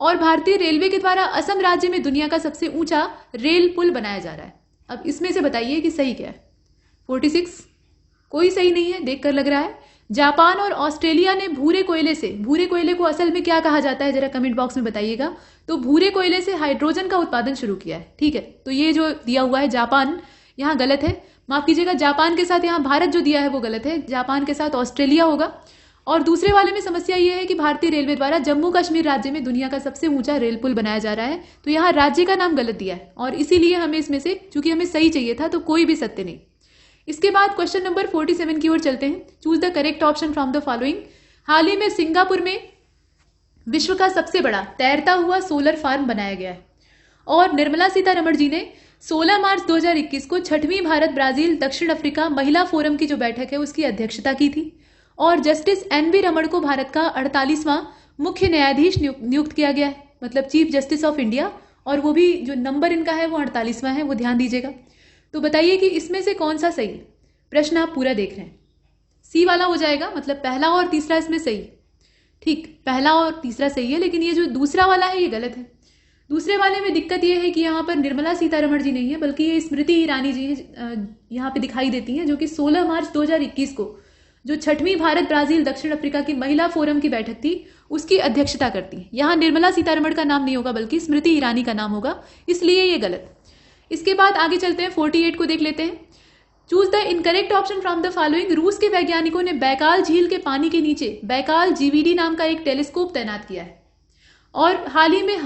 और भारतीय रेलवे के द्वारा असम राज्य में दुनिया का सबसे ऊंचा रेल पुल बनाया जा रहा है। अब इसमें से बताइए कि सही क्या है। 46 कोई सही नहीं है, देखकर लग रहा है। जापान और ऑस्ट्रेलिया ने भूरे कोयले से, भूरे कोयले को असल में क्या कहा जाता है जरा कमेंट बॉक्स में बताइएगा। तो भूरे कोयले से हाइड्रोजन का उत्पादन शुरू किया है, ठीक है। तो ये जो दिया हुआ है जापान, यहाँ गलत है, माफ कीजिएगा। जापान के साथ यहाँ भारत जो दिया है वो गलत है, जापान के साथ ऑस्ट्रेलिया होगा। और दूसरे वाले में समस्या ये है कि भारतीय रेलवे द्वारा जम्मू कश्मीर राज्य में दुनिया का सबसे ऊंचा रेल पुल बनाया जा रहा है। तो यहाँ राज्य का नाम गलत दिया है और इसीलिए हमें इसमें से, चूंकि हमें सही चाहिए था, तो कोई भी सत्य नहीं। इसके बाद क्वेश्चन नंबर 47 की ओर चलते हैं। Choose the correct option from the following. हाल ही में सिंगापुर में विश्व का सबसे बड़ा तैरता हुआ सोलर फार्म बनाया गया है। और निर्मला सीतारमण जी ने 16 मार्च 2021 को 6वीं भारत ब्राजील दक्षिण अफ्रीका महिला फोरम की जो बैठक है उसकी अध्यक्षता की थी। और जस्टिस NV रमण को भारत का 48वां मुख्य न्यायाधीश नियुक्त किया गया है, मतलब चीफ जस्टिस ऑफ इंडिया। और वो भी जो नंबर इनका है वो 48वां है, वो ध्यान दीजिएगा। तो बताइए कि इसमें से कौन सा सही है। प्रश्न आप पूरा देख रहे हैं, सी वाला हो जाएगा, मतलब पहला और तीसरा इसमें सही। ठीक, पहला और तीसरा सही है, लेकिन ये जो दूसरा वाला है ये गलत है। दूसरे वाले में दिक्कत ये है कि यहाँ पर निर्मला सीतारमण जी नहीं है, बल्कि ये स्मृति ईरानी जी यहाँ पे दिखाई देती हैं, जो कि 16 मार्च 2021 को जो 6वीं भारत ब्राजील दक्षिण अफ्रीका की महिला फोरम की बैठक थी उसकी अध्यक्षता करती हैं। यहाँ निर्मला सीतारमण का नाम नहीं होगा बल्कि स्मृति ईरानी का नाम होगा, इसलिए ये गलत। इसके बाद आगे चलते हैं, 48 को देख लेते हैं। Choose the incorrect option from the following. रूस के वैज्ञानिकों ने बैकाल झील के पानी के नीचे बैकाल जीवीडी नाम का एक टेलीस्कोप तैनात किया है और हाल ही में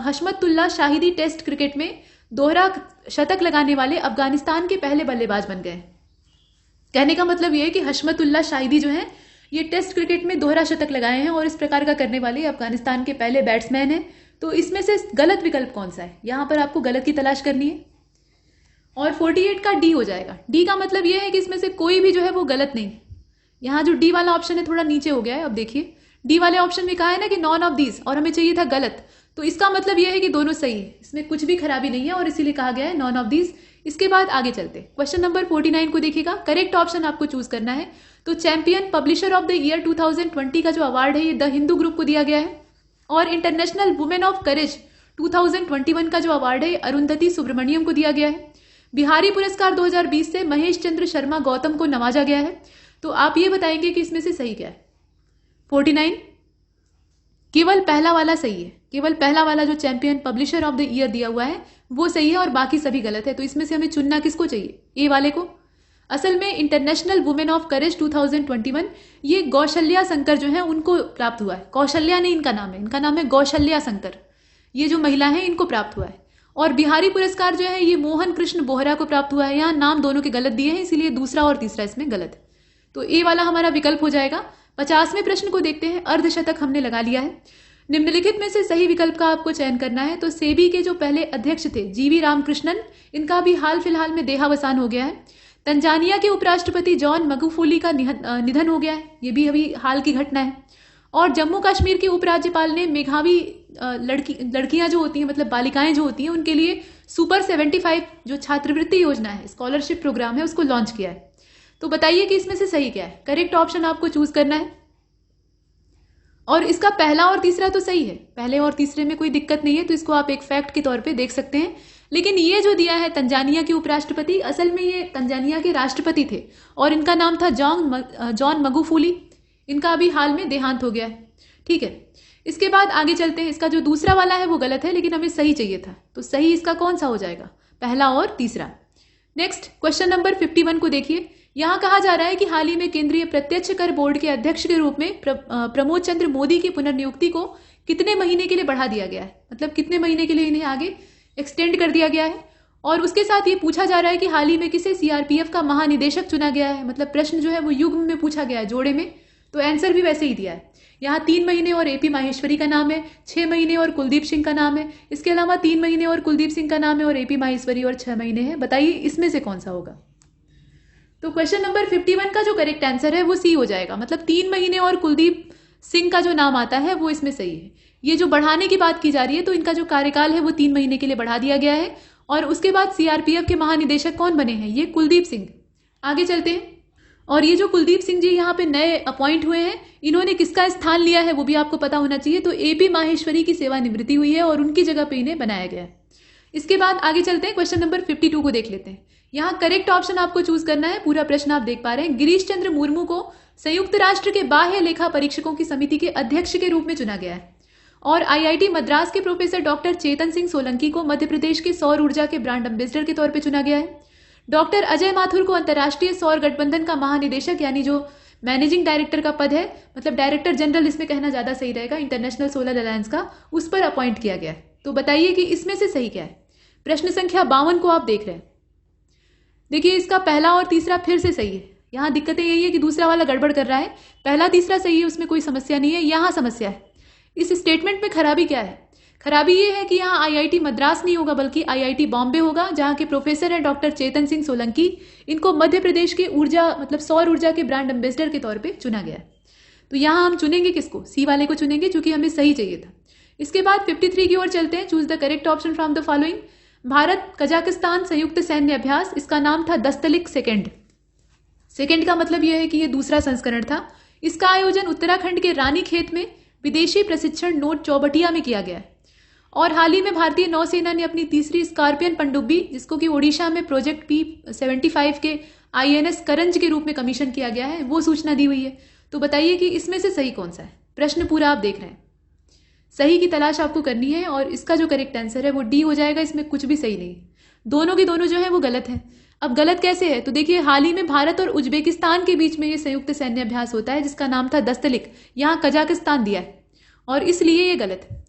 हशमतुल्लाह शाहिदी टेस्ट क्रिकेट में दोहरा शतक लगाने वाले अफगानिस्तान के पहले बल्लेबाज बन गए। कहने का मतलब यह है कि हशमतुल्लाह शाहिदी जो है ये टेस्ट क्रिकेट में दोहरा शतक लगाए हैं और इस प्रकार का करने वाले अफगानिस्तान के पहले बैट्समैन हैं। तो इसमें से गलत विकल्प कौन सा है, यहां पर आपको गलत की तलाश करनी है। और 48 का डी हो जाएगा। डी का मतलब यह है कि इसमें से कोई भी जो है वो गलत नहीं। यहाँ जो डी वाला ऑप्शन है थोड़ा नीचे हो गया है। अब देखिए, डी वाले ऑप्शन में कहा है ना कि नॉन ऑफ दीज, और हमें चाहिए था गलत, तो इसका मतलब यह है कि दोनों सही है, इसमें कुछ भी खराबी नहीं है और इसीलिए कहा गया है नॉन ऑफ दीज। इसके बाद आगे चलते, क्वेश्चन नंबर 49 को देखिएगा। करेक्ट ऑप्शन आपको चूज करना है। तो champion publisher of the year 2020 का जो अवार्ड है ये द हिंदू ग्रुप को दिया गया है, और इंटरनेशनल वुमेन ऑफ करेज 2021 का जो अवार्ड है अरुंधति सुब्रमण्यम को दिया गया है। बिहारी पुरस्कार 2020 से महेश चंद्र शर्मा गौतम को नवाजा गया है। तो आप ये बताएंगे कि इसमें से सही क्या है। 49 केवल पहला वाला सही है, केवल पहला वाला जो champion publisher of the year दिया हुआ है वो सही है और बाकी सभी गलत है। तो इसमें से हमें चुनना किसको चाहिए, ए वाले को। असल में इंटरनेशनल वुमेन ऑफ करेज 2021 ये गौशल्या शंकर जो है उनको प्राप्त हुआ है। कौशल्या नहीं इनका नाम है, इनका नाम है गौशल्या शंकर। ये जो महिला है इनको प्राप्त हुआ है। और बिहारी पुरस्कार जो है ये मोहन कृष्ण बोहरा को प्राप्त हुआ है। यहाँ नाम दोनों के गलत दिए हैं, इसीलिए दूसरा और तीसरा इसमें गलत है। तो ए वाला हमारा विकल्प हो जाएगा। 50वें प्रश्न को देखते हैं। अर्धशतक हमने लगा लिया है। निम्नलिखित में से सही विकल्प का आपको चयन करना है। तो सेबी के जो पहले अध्यक्ष थे जीवी रामकृष्णन, इनका भी हाल फिलहाल में देहावसान हो गया है। तंजानिया के उपराष्ट्रपति जॉन मगुफुली का निधन हो गया है, ये भी अभी हाल की घटना है। और जम्मू कश्मीर के उपराज्यपाल ने मेघावी लड़कियां जो होती हैं, मतलब बालिकाएं जो होती हैं, उनके लिए सुपर 75 जो छात्रवृत्ति योजना है, स्कॉलरशिप प्रोग्राम है, उसको लॉन्च किया है। तो बताइए कि इसमें से सही क्या है। करेक्ट ऑप्शन आपको चूज करना है। और इसका पहला और तीसरा तो सही है, पहले और तीसरे में कोई दिक्कत नहीं है, तो इसको आप एक फैक्ट के तौर पे देख सकते हैं। लेकिन ये जो दिया है तंजानिया के उपराष्ट्रपति, असल में ये तंजानिया के राष्ट्रपति थे और इनका नाम था जॉन मगुफुली। इनका अभी हाल में देहांत हो गया है। ठीक है, इसके बाद आगे चलते हैं। इसका जो दूसरा वाला है वो गलत है, लेकिन हमें सही चाहिए था। तो सही इसका कौन सा हो जाएगा, पहला और तीसरा। नेक्स्ट क्वेश्चन नंबर 51 को देखिए। यहां कहा जा रहा है कि हाल ही में केंद्रीय प्रत्यक्ष कर बोर्ड के अध्यक्ष के रूप में प्रमोद चंद्र मोदी की पुनर्नियुक्ति को कितने महीने के लिए बढ़ा दिया गया है, मतलब कितने महीने के लिए इन्हें आगे एक्सटेंड कर दिया गया है। और उसके साथ ये पूछा जा रहा है कि हाल ही में किसे सीआरपीएफ का महानिदेशक चुना गया है। मतलब प्रश्न जो है वो युग्म में पूछा गया है, जोड़े में, तो आंसर भी वैसे ही दिया है। यहाँ 3 महीने और एपी माहेश्वरी का नाम है, 6 महीने और कुलदीप सिंह का नाम है। इसके अलावा 3 महीने और कुलदीप सिंह का नाम है और एपी माहेश्वरी और 6 महीने है। बताइए इसमें से कौन सा होगा। तो क्वेश्चन नंबर 51 का जो करेक्ट आंसर है वो सी हो जाएगा। मतलब 3 महीने और कुलदीप सिंह का जो नाम आता है वो इसमें सही है। ये जो बढ़ाने की बात की जा रही है, तो इनका जो कार्यकाल है वो 3 महीने के लिए बढ़ा दिया गया है। और उसके बाद सीआरपीएफ के महानिदेशक कौन बने हैं, ये कुलदीप सिंह। आगे चलते हैं। और ये जो कुलदीप सिंह जी यहाँ पे नए अपॉइंट हुए हैं, इन्होंने किसका स्थान लिया है वो भी आपको पता होना चाहिए। तो एपी माहेश्वरी की सेवानिवृत्ति हुई है और उनकी जगह पे इन्हें बनाया गया है। इसके बाद आगे चलते हैं, क्वेश्चन नंबर 52 को देख लेते हैं। यहाँ करेक्ट ऑप्शन आपको चूज करना है। पूरा प्रश्न आप देख पा रहे हैं। गिरीश चंद्र मुर्मू को संयुक्त राष्ट्र के बाह्य लेखा परीक्षकों की समिति के अध्यक्ष के रूप में चुना गया है। और आईआईटी मद्रास के प्रोफेसर डॉक्टर चेतन सिंह सोलंकी को मध्य प्रदेश के सौर ऊर्जा के ब्रांड एम्बेसडर के तौर पर चुना गया है। डॉक्टर अजय माथुर को अंतर्राष्ट्रीय सौर गठबंधन का महानिदेशक, यानी जो मैनेजिंग डायरेक्टर का पद है, मतलब डायरेक्टर जनरल इसमें कहना ज्यादा सही रहेगा, इंटरनेशनल सोलर अलायंस का, उस पर अपॉइंट किया गया है। तो बताइए कि इसमें से सही क्या है। प्रश्न संख्या 52 को आप देख रहे हैं। देखिए इसका पहला और तीसरा फिर से सही है। यहाँ दिक्कतें यही है कि दूसरा वाला गड़बड़ कर रहा है। पहला तीसरा सही है, उसमें कोई समस्या नहीं है। यहाँ समस्या है। इस स्टेटमेंट में खराबी क्या है। खराबी ये है कि यहाँ आईआईटी मद्रास नहीं होगा बल्कि आईआईटी बॉम्बे होगा, जहाँ के प्रोफेसर है डॉक्टर चेतन सिंह सोलंकी। इनको मध्य प्रदेश के ऊर्जा, मतलब सौर ऊर्जा के ब्रांड एम्बेसडर के तौर पे चुना गया है। तो यहाँ हम चुनेंगे किसको, सी वाले को चुनेंगे, क्योंकि हमें सही चाहिए था। इसके बाद 53 की ओर चलते हैं। Choose the correct option from the following. Bharat Kazakhstan संयुक्त सैन्य अभ्यास, इसका नाम था दस्तलिक सेकंड। सेकंड का मतलब यह है कि यह दूसरा संस्करण था। इसका आयोजन उत्तराखंड के रानीखेत में विदेशी प्रशिक्षण नोट चौबटिया में किया गया है। और हाल ही में भारतीय नौसेना ने अपनी तीसरी स्कॉर्पियन पनडुब्बी, जिसको कि ओडिशा में प्रोजेक्ट P75 के INS करंज के रूप में कमीशन किया गया है, वो सूचना दी हुई है। तो बताइए कि इसमें से सही कौन सा है। प्रश्न पूरा आप देख रहे हैं, सही की तलाश आपको करनी है और इसका जो करेक्ट आंसर है वो डी हो जाएगा। इसमें कुछ भी सही नहीं, दोनों के दोनों जो है वो गलत है। अब गलत कैसे है, तो देखिए हाल ही में भारत और उज्बेकिस्तान के बीच में ये संयुक्त सैन्य अभ्यास होता है जिसका नाम था दस्तलिक, यहाँ कजाकिस्तान दिया है और इसलिए ये गलत है।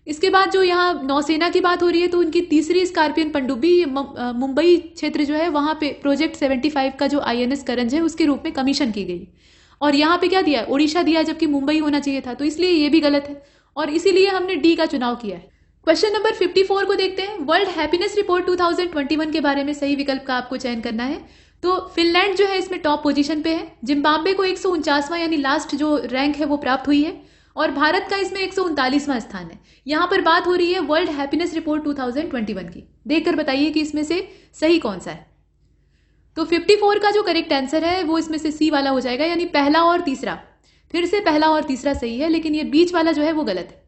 इसके बाद जो यहाँ नौसेना की बात हो रही है, तो उनकी तीसरी स्कॉर्पियन पनडुब्बी मुंबई क्षेत्र जो है वहां पे प्रोजेक्ट 75 का जो INS करंज है उसके रूप में कमीशन की गई। और यहाँ पे क्या दिया है, ओडिशा दिया, जबकि मुंबई होना चाहिए था, तो इसलिए ये भी गलत है और इसीलिए हमने डी का चुनाव किया है। क्वेश्चन नंबर 54 को देखते हैं। वर्ल्ड हैप्पीनेस रिपोर्ट 2021 के बारे में सही विकल्प का आपको चयन करना है। तो फिनलैंड जो है इसमें टॉप पोजीशन पे है। जिम्बाब्वे को 149वां यानी लास्ट जो रैंक है वो प्राप्त हुई है और भारत का इसमें 139वां स्थान है। यहां पर बात हो रही है वर्ल्ड हैप्पीनेस रिपोर्ट 2021 की। देखकर बताइए कि इसमें से सही कौन सा है। तो 54 का जो करेक्ट आंसर है वो इसमें से सी वाला हो जाएगा, यानी पहला और तीसरा। फिर से पहला और तीसरा सही है, लेकिन ये बीच वाला जो है वो गलत है।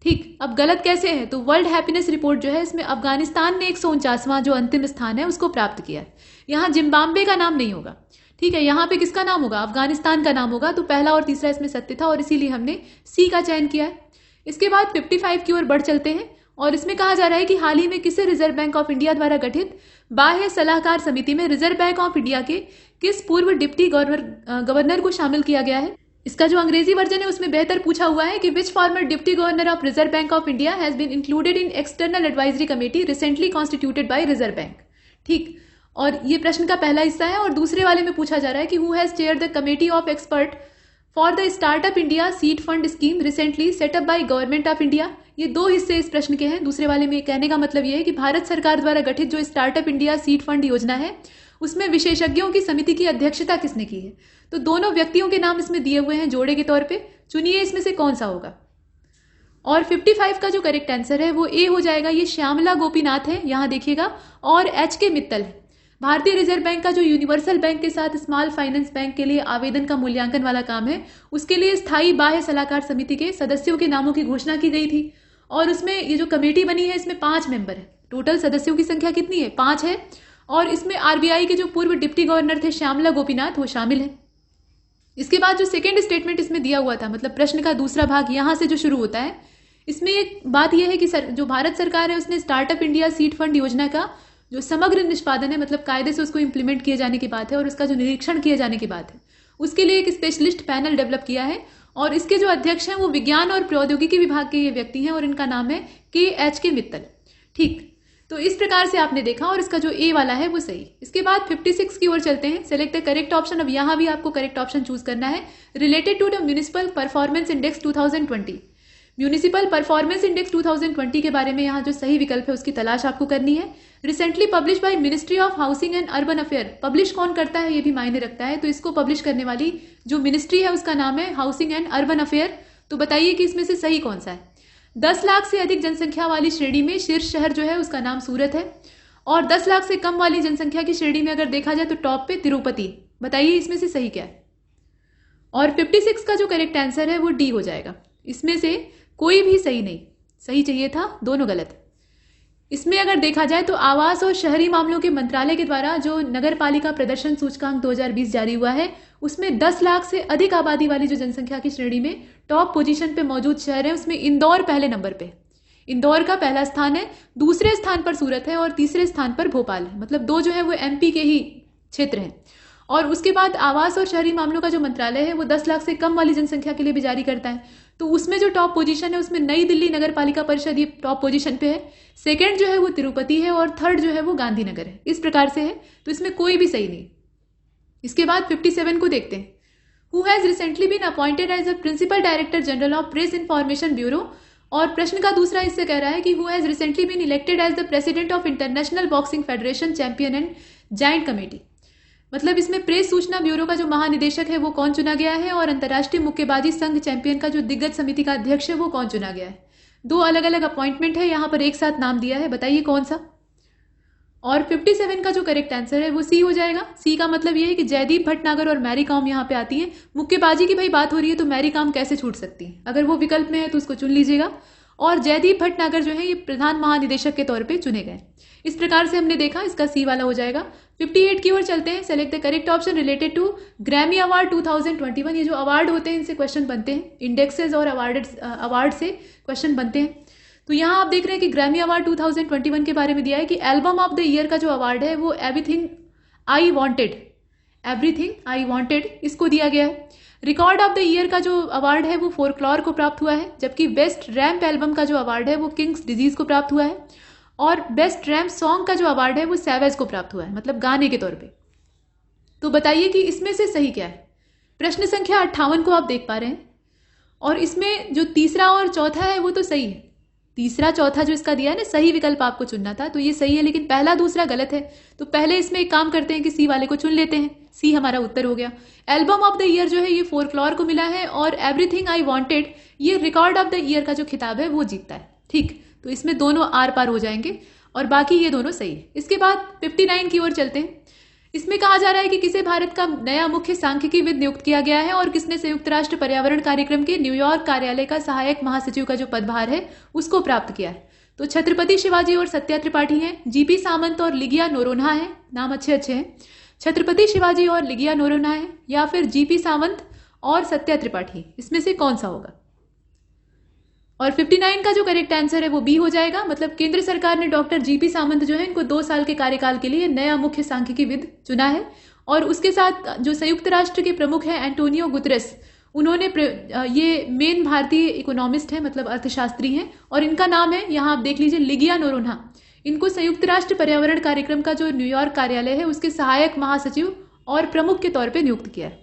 ठीक, अब गलत कैसे है, तो वर्ल्ड हैप्पीनेस रिपोर्ट जो है इसमें अफगानिस्तान ने 149वां जो अंतिम स्थान है उसको प्राप्त किया है। यहाँ जिम्बाब्वे का नाम नहीं होगा, ठीक है, यहाँ पे किसका नाम होगा, अफगानिस्तान का नाम होगा। तो पहला और तीसरा इसमें सत्य था और इसीलिए हमने सी का चयन किया है। इसके बाद 55 की ओर बढ़ चलते हैं और इसमें कहा जा रहा है कि हाल ही में किसे रिजर्व बैंक ऑफ इंडिया द्वारा गठित बाह्य सलाहकार समिति में रिजर्व बैंक ऑफ इंडिया के किस पूर्व डिप्टी गवर्नर को शामिल किया गया है। इसका जो अंग्रेजी वर्जन है उसमें बेहतर पूछा हुआ है कि which former deputy governor of Reserve Bank of India has been included in external advisory committee recently constituted by Reserve Bank. ठीक, और ये प्रश्न का पहला हिस्सा है और दूसरे वाले में पूछा जा रहा है कि who has chair the committee of expert for the startup India seed fund scheme recently setup by government of India. ये दो हिस्से इस प्रश्न के हैं। दूसरे वाले में कहने का मतलब यह है कि भारत सरकार द्वारा गठित जो स्टार्टअप इंडिया सीड फंड योजना है उसमें विशेषज्ञों की समिति की अध्यक्षता किसने की है। तो दोनों व्यक्तियों के नाम इसमें दिए हुए हैं जोड़े के तौर पे, चुनिए इसमें से कौन सा होगा। और 55 का जो करेक्ट आंसर है वो ए हो जाएगा, ये श्यामला गोपीनाथ है, यहां देखिएगा, और HK मित्तल है। भारतीय रिजर्व बैंक का जो यूनिवर्सल बैंक के साथ स्मॉल फाइनेंस बैंक के लिए आवेदन का मूल्यांकन वाला काम है उसके लिए स्थायी बाह्य सलाहकार समिति के सदस्यों के नामों की घोषणा की गई थी और उसमें ये जो कमेटी बनी है इसमें 5 मेंबर है। टोटल सदस्यों की संख्या कितनी है, 5 है और इसमें RBI के जो पूर्व डिप्टी गवर्नर थे श्यामला गोपीनाथ वो शामिल है। इसके बाद जो सेकेंड स्टेटमेंट इसमें दिया हुआ था, मतलब प्रश्न का दूसरा भाग यहां से जो शुरू होता है, इसमें एक बात यह है कि जो भारत सरकार है उसने स्टार्टअप इंडिया सीड फंड योजना का जो समग्र निष्पादन है, मतलब कायदे से उसको इंप्लीमेंट किए जाने की बात है और उसका जो निरीक्षण किए जाने की बात है, उसके लिए एक स्पेशलिस्ट पैनल डेवलप किया है और इसके जो अध्यक्ष हैं वो विज्ञान और प्रौद्योगिकी विभाग के ये व्यक्ति हैं और इनका नाम है KHK मित्तल। ठीक, तो इस प्रकार से आपने देखा और इसका जो ए वाला है वो सही। इसके बाद 56 की ओर चलते हैं। Select the correct option. अब यहां भी आपको करेक्ट ऑप्शन चूज करना है। Related to the Municipal Performance Index 2020। Municipal Performance Index 2020 के बारे में यहाँ जो सही विकल्प है उसकी तलाश आपको करनी है। Recently publish by ministry of housing and urban affair. Publish कौन करता है ये भी मायने रखता है, तो इसको पब्लिश करने वाली जो मिनिस्ट्री है उसका नाम है हाउसिंग एंड अर्बन अफेयर। तो बताइए कि इसमें से सही कौन सा है। 10 लाख से अधिक जनसंख्या वाली श्रेणी में शीर्ष शहर जो है उसका नाम सूरत है और 10 लाख से कम वाली जनसंख्या की श्रेणी में अगर देखा जाए तो टॉप पे तिरुपति। बताइए इसमें से सही क्या है। और 56 का जो करेक्ट आंसर है वो डी हो जाएगा। इसमें से कोई भी सही नहीं, सही चाहिए था, दोनों गलत। इसमें अगर देखा जाए तो आवास और शहरी मामलों के मंत्रालय के द्वारा जो नगर पालिका प्रदर्शन सूचकांक 2020 जारी हुआ है उसमें 10 लाख से अधिक आबादी वाली जो जनसंख्या की श्रेणी में टॉप पोजीशन पे मौजूद शहर है उसमें इंदौर पहले नंबर पे। इंदौर का पहला स्थान है, दूसरे स्थान पर सूरत है और तीसरे स्थान पर भोपाल है। मतलब दो जो है वो MP के ही क्षेत्र हैं। और उसके बाद आवास और शहरी मामलों का जो मंत्रालय है वो 10 लाख से कम वाली जनसंख्या के लिए भी जारी करता है। तो उसमें जो टॉप पोजीशन है उसमें नई दिल्ली नगर पालिका परिषद ये टॉप पोजीशन पे है, सेकंड जो है वो तिरुपति है और थर्ड जो है वो गांधीनगर है। इस प्रकार से है, तो इसमें कोई भी सही नहीं। इसके बाद 57 को देखते हैं। Who has recently been appointed as the Principal Director General of Press Information Bureau. और प्रश्न का दूसरा इससे कह रहा है कि who has recently been elected as the president of International Boxing Federation champion and giant committee. मतलब इसमें प्रेस सूचना ब्यूरो का जो महानिदेशक है वो कौन चुना गया है और अंतर्राष्ट्रीय मुक्केबाजी संघ चैंपियन का जो दिग्गज समिति का अध्यक्ष है वो कौन चुना गया है। 2 अलग अलग अपॉइंटमेंट है, यहाँ पर एक साथ नाम दिया है, बताइए कौन सा। और 57 का जो करेक्ट आंसर है वो सी हो जाएगा। सी का मतलब ये है कि जयदीप भटनागर और मैरी कॉम यहाँ पे आती है। मुक्केबाजी की भाई बात हो रही है तो मैरी कॉम कैसे छूट सकती है, अगर वो विकल्प में है तो उसको चुन लीजिएगा। और जयदीप भटनागर जो है ये प्रधान महानिदेशक के तौर पे चुने गए। इस प्रकार से हमने देखा, इसका सी वाला हो जाएगा। 58 की ओर चलते हैं। Select the correct option related to Grammy award 2021। ये जो अवार्ड होते हैं इनसे क्वेश्चन बनते हैं, इंडेक्सेस और अवार्ड से क्वेश्चन बनते हैं। तो यहाँ आप देख रहे हैं कि ग्रैमी अवार्ड 2021 के बारे में दिया है कि एल्बम ऑफ द ईयर का जो अवार्ड है वो एवरीथिंग आई वांटेड इसको दिया गया है। रिकॉर्ड ऑफ द ईयर का जो अवार्ड है वो फोरक्लोर को प्राप्त हुआ है, जबकि बेस्ट रैम्प एल्बम का जो अवार्ड है वो किंग्स डिजीज को प्राप्त हुआ है, और बेस्ट रैम्प सॉन्ग का जो अवार्ड है वो सैवेज को प्राप्त हुआ है, मतलब गाने के तौर पे। तो बताइए कि इसमें से सही क्या है। प्रश्न संख्या 58 को आप देख पा रहे हैं, और इसमें जो तीसरा और चौथा है वो तो सही है। तीसरा चौथा जो इसका दिया है ना, सही विकल्प आपको चुनना था, तो ये सही है, लेकिन पहला दूसरा गलत है। तो पहले इसमें एक काम करते हैं कि सी वाले को चुन लेते हैं। सी हमारा उत्तर हो गया। एल्बम ऑफ द ईयर जो है ये फोरक्लोर को मिला है, और एवरीथिंग आई वांटेड ये रिकॉर्ड ऑफ द ईयर का जो खिताब है वो जीतता है। ठीक, तो इसमें दोनों आर पार हो जाएंगे, और बाकी ये दोनों सही है। इसके बाद 59 की ओर चलते हैं। इसमें कहा जा रहा है कि किसे भारत का नया मुख्य सांख्यिकीविद नियुक्त किया गया है, और किसने संयुक्त राष्ट्र पर्यावरण कार्यक्रम के न्यूयॉर्क कार्यालय का सहायक महासचिव का जो पदभार है उसको प्राप्त किया है। तो छत्रपति शिवाजी और सत्या त्रिपाठी हैं, जीपी सामंत और लिगिया नोरोन्हा है, नाम अच्छे अच्छे हैं। छत्रपति शिवाजी और लिगिया नोरोन्हा है, या फिर जीपी सामंत और सत्या त्रिपाठी, इसमें से कौन सा होगा। और 59 का जो करेक्ट आंसर है वो बी हो जाएगा। मतलब केंद्र सरकार ने डॉक्टर जीपी सामंत जो है इनको 2 साल के कार्यकाल के लिए नया मुख्य सांख्यिकीविद चुना है, और उसके साथ जो संयुक्त राष्ट्र के प्रमुख हैं एंटोनियो गुतरेस, उन्होंने ये मेन भारतीय इकोनॉमिस्ट है, मतलब अर्थशास्त्री हैं, और इनका नाम है, यहाँ आप देख लीजिए, लिगिया नोरोन्हा। इनको संयुक्त राष्ट्र पर्यावरण कार्यक्रम का जो न्यूयॉर्क कार्यालय है उसके सहायक महासचिव और प्रमुख के तौर पर नियुक्त किया है।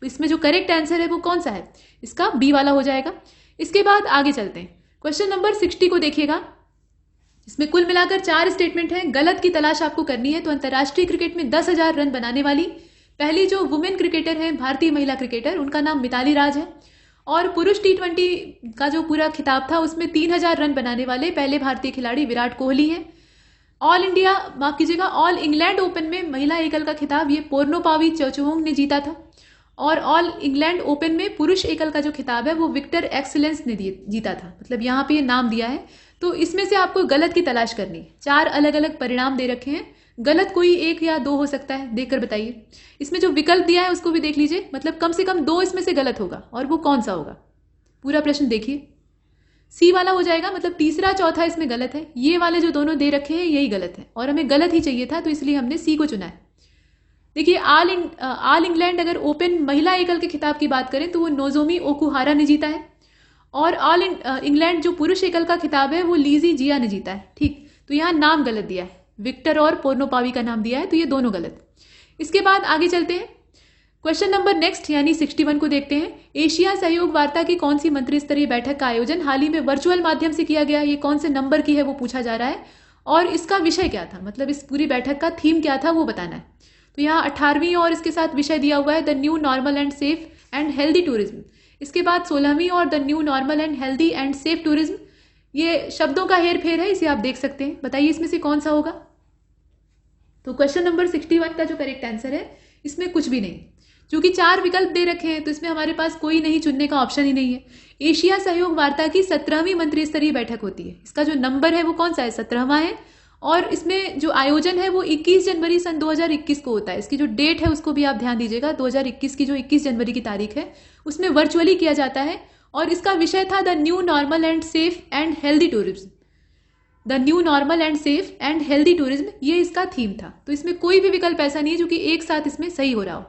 इसमें जो करेक्ट आंसर है वो कौन सा है, इसका बी वाला हो जाएगा। इसके बाद आगे चलते हैं। क्वेश्चन नंबर 60 को देखिएगा। इसमें कुल मिलाकर 4 स्टेटमेंट हैं, गलत की तलाश आपको करनी है। तो अंतर्राष्ट्रीय क्रिकेट में 10,000 रन बनाने वाली पहली जो वुमेन क्रिकेटर है, भारतीय महिला क्रिकेटर, उनका नाम मिताली राज है। और पुरुष T20 का जो पूरा खिताब था उसमें 3,000 रन बनाने वाले पहले भारतीय खिलाड़ी विराट कोहली हैं। ऑल इंग्लैंड ओपन में महिला एकल का खिताब ये पोर्नोपावी चौचुहोंग ने जीता था। और ऑल इंग्लैंड ओपन में पुरुष एकल का जो खिताब है वो विक्टर एक्सीलेंस ने जीता था, मतलब यहाँ पे ये नाम दिया है। तो इसमें से आपको गलत की तलाश करनी है। 4 अलग अलग परिणाम दे रखे हैं, गलत कोई 1 या 2 हो सकता है, देखकर बताइए। इसमें जो विकल्प दिया है उसको भी देख लीजिए, मतलब कम से कम 2 इसमें से गलत होगा, और वो कौन सा होगा। पूरा प्रश्न देखिए। सी वाला हो जाएगा, मतलब तीसरा चौथा इसमें गलत है। ये वाले जो दोनों दे रखे हैं यही गलत है, और हमें गलत ही चाहिए था, तो इसलिए हमने सी को चुना है। देखिए, ऑल इंग्लैंड अगर ओपन महिला एकल के खिताब की बात करें तो वो नोजोमी ओकुहारा ने जीता है, और ऑल इंग्लैंड जो पुरुष एकल का खिताब है वो लीजी जिया ने जीता है। ठीक, तो यहाँ नाम गलत दिया है, विक्टर और पोर्नोपावी का नाम दिया है, तो ये दोनों गलत। इसके बाद आगे चलते हैं। क्वेश्चन नंबर नेक्स्ट यानी 61 को देखते हैं। एशिया सहयोग वार्ता की कौन सी मंत्री स्तरीय बैठक का आयोजन हाल ही में वर्चुअल माध्यम से किया गया, ये कौन से नंबर की है वो पूछा जा रहा है, और इसका विषय क्या था, मतलब इस पूरी बैठक का थीम क्या था वो बताना है। तो यहाँ 18वीं और इसके साथ विषय दिया हुआ है the new normal and safe and healthy tourism. इसके बाद 16वीं और the new normal and healthy and safe tourism. ये शब्दों का हेर फेर है, इसे आप देख सकते हैं। बताइए इसमें से कौन सा होगा। तो क्वेश्चन नंबर 61 का जो करेक्ट आंसर है इसमें कुछ भी नहीं, क्योंकि 4 विकल्प दे रखे हैं तो इसमें हमारे पास कोई नहीं चुनने का ऑप्शन ही नहीं है। एशिया सहयोग वार्ता की 17वीं मंत्री स्तरीय बैठक होती है, इसका जो नंबर है वो कौन सा है, 17वां है। और इसमें जो आयोजन है वो 21 जनवरी सन 2021 को होता है। इसकी जो डेट है उसको भी आप ध्यान दीजिएगा, 2021 की जो 21 जनवरी की तारीख है उसमें वर्चुअली किया जाता है, और इसका विषय था the new normal and safe and healthy tourism. The new normal and safe and healthy tourism, ये इसका थीम था। तो इसमें कोई भी विकल्प ऐसा नहीं है जो कि एक साथ इसमें सही हो रहा हो,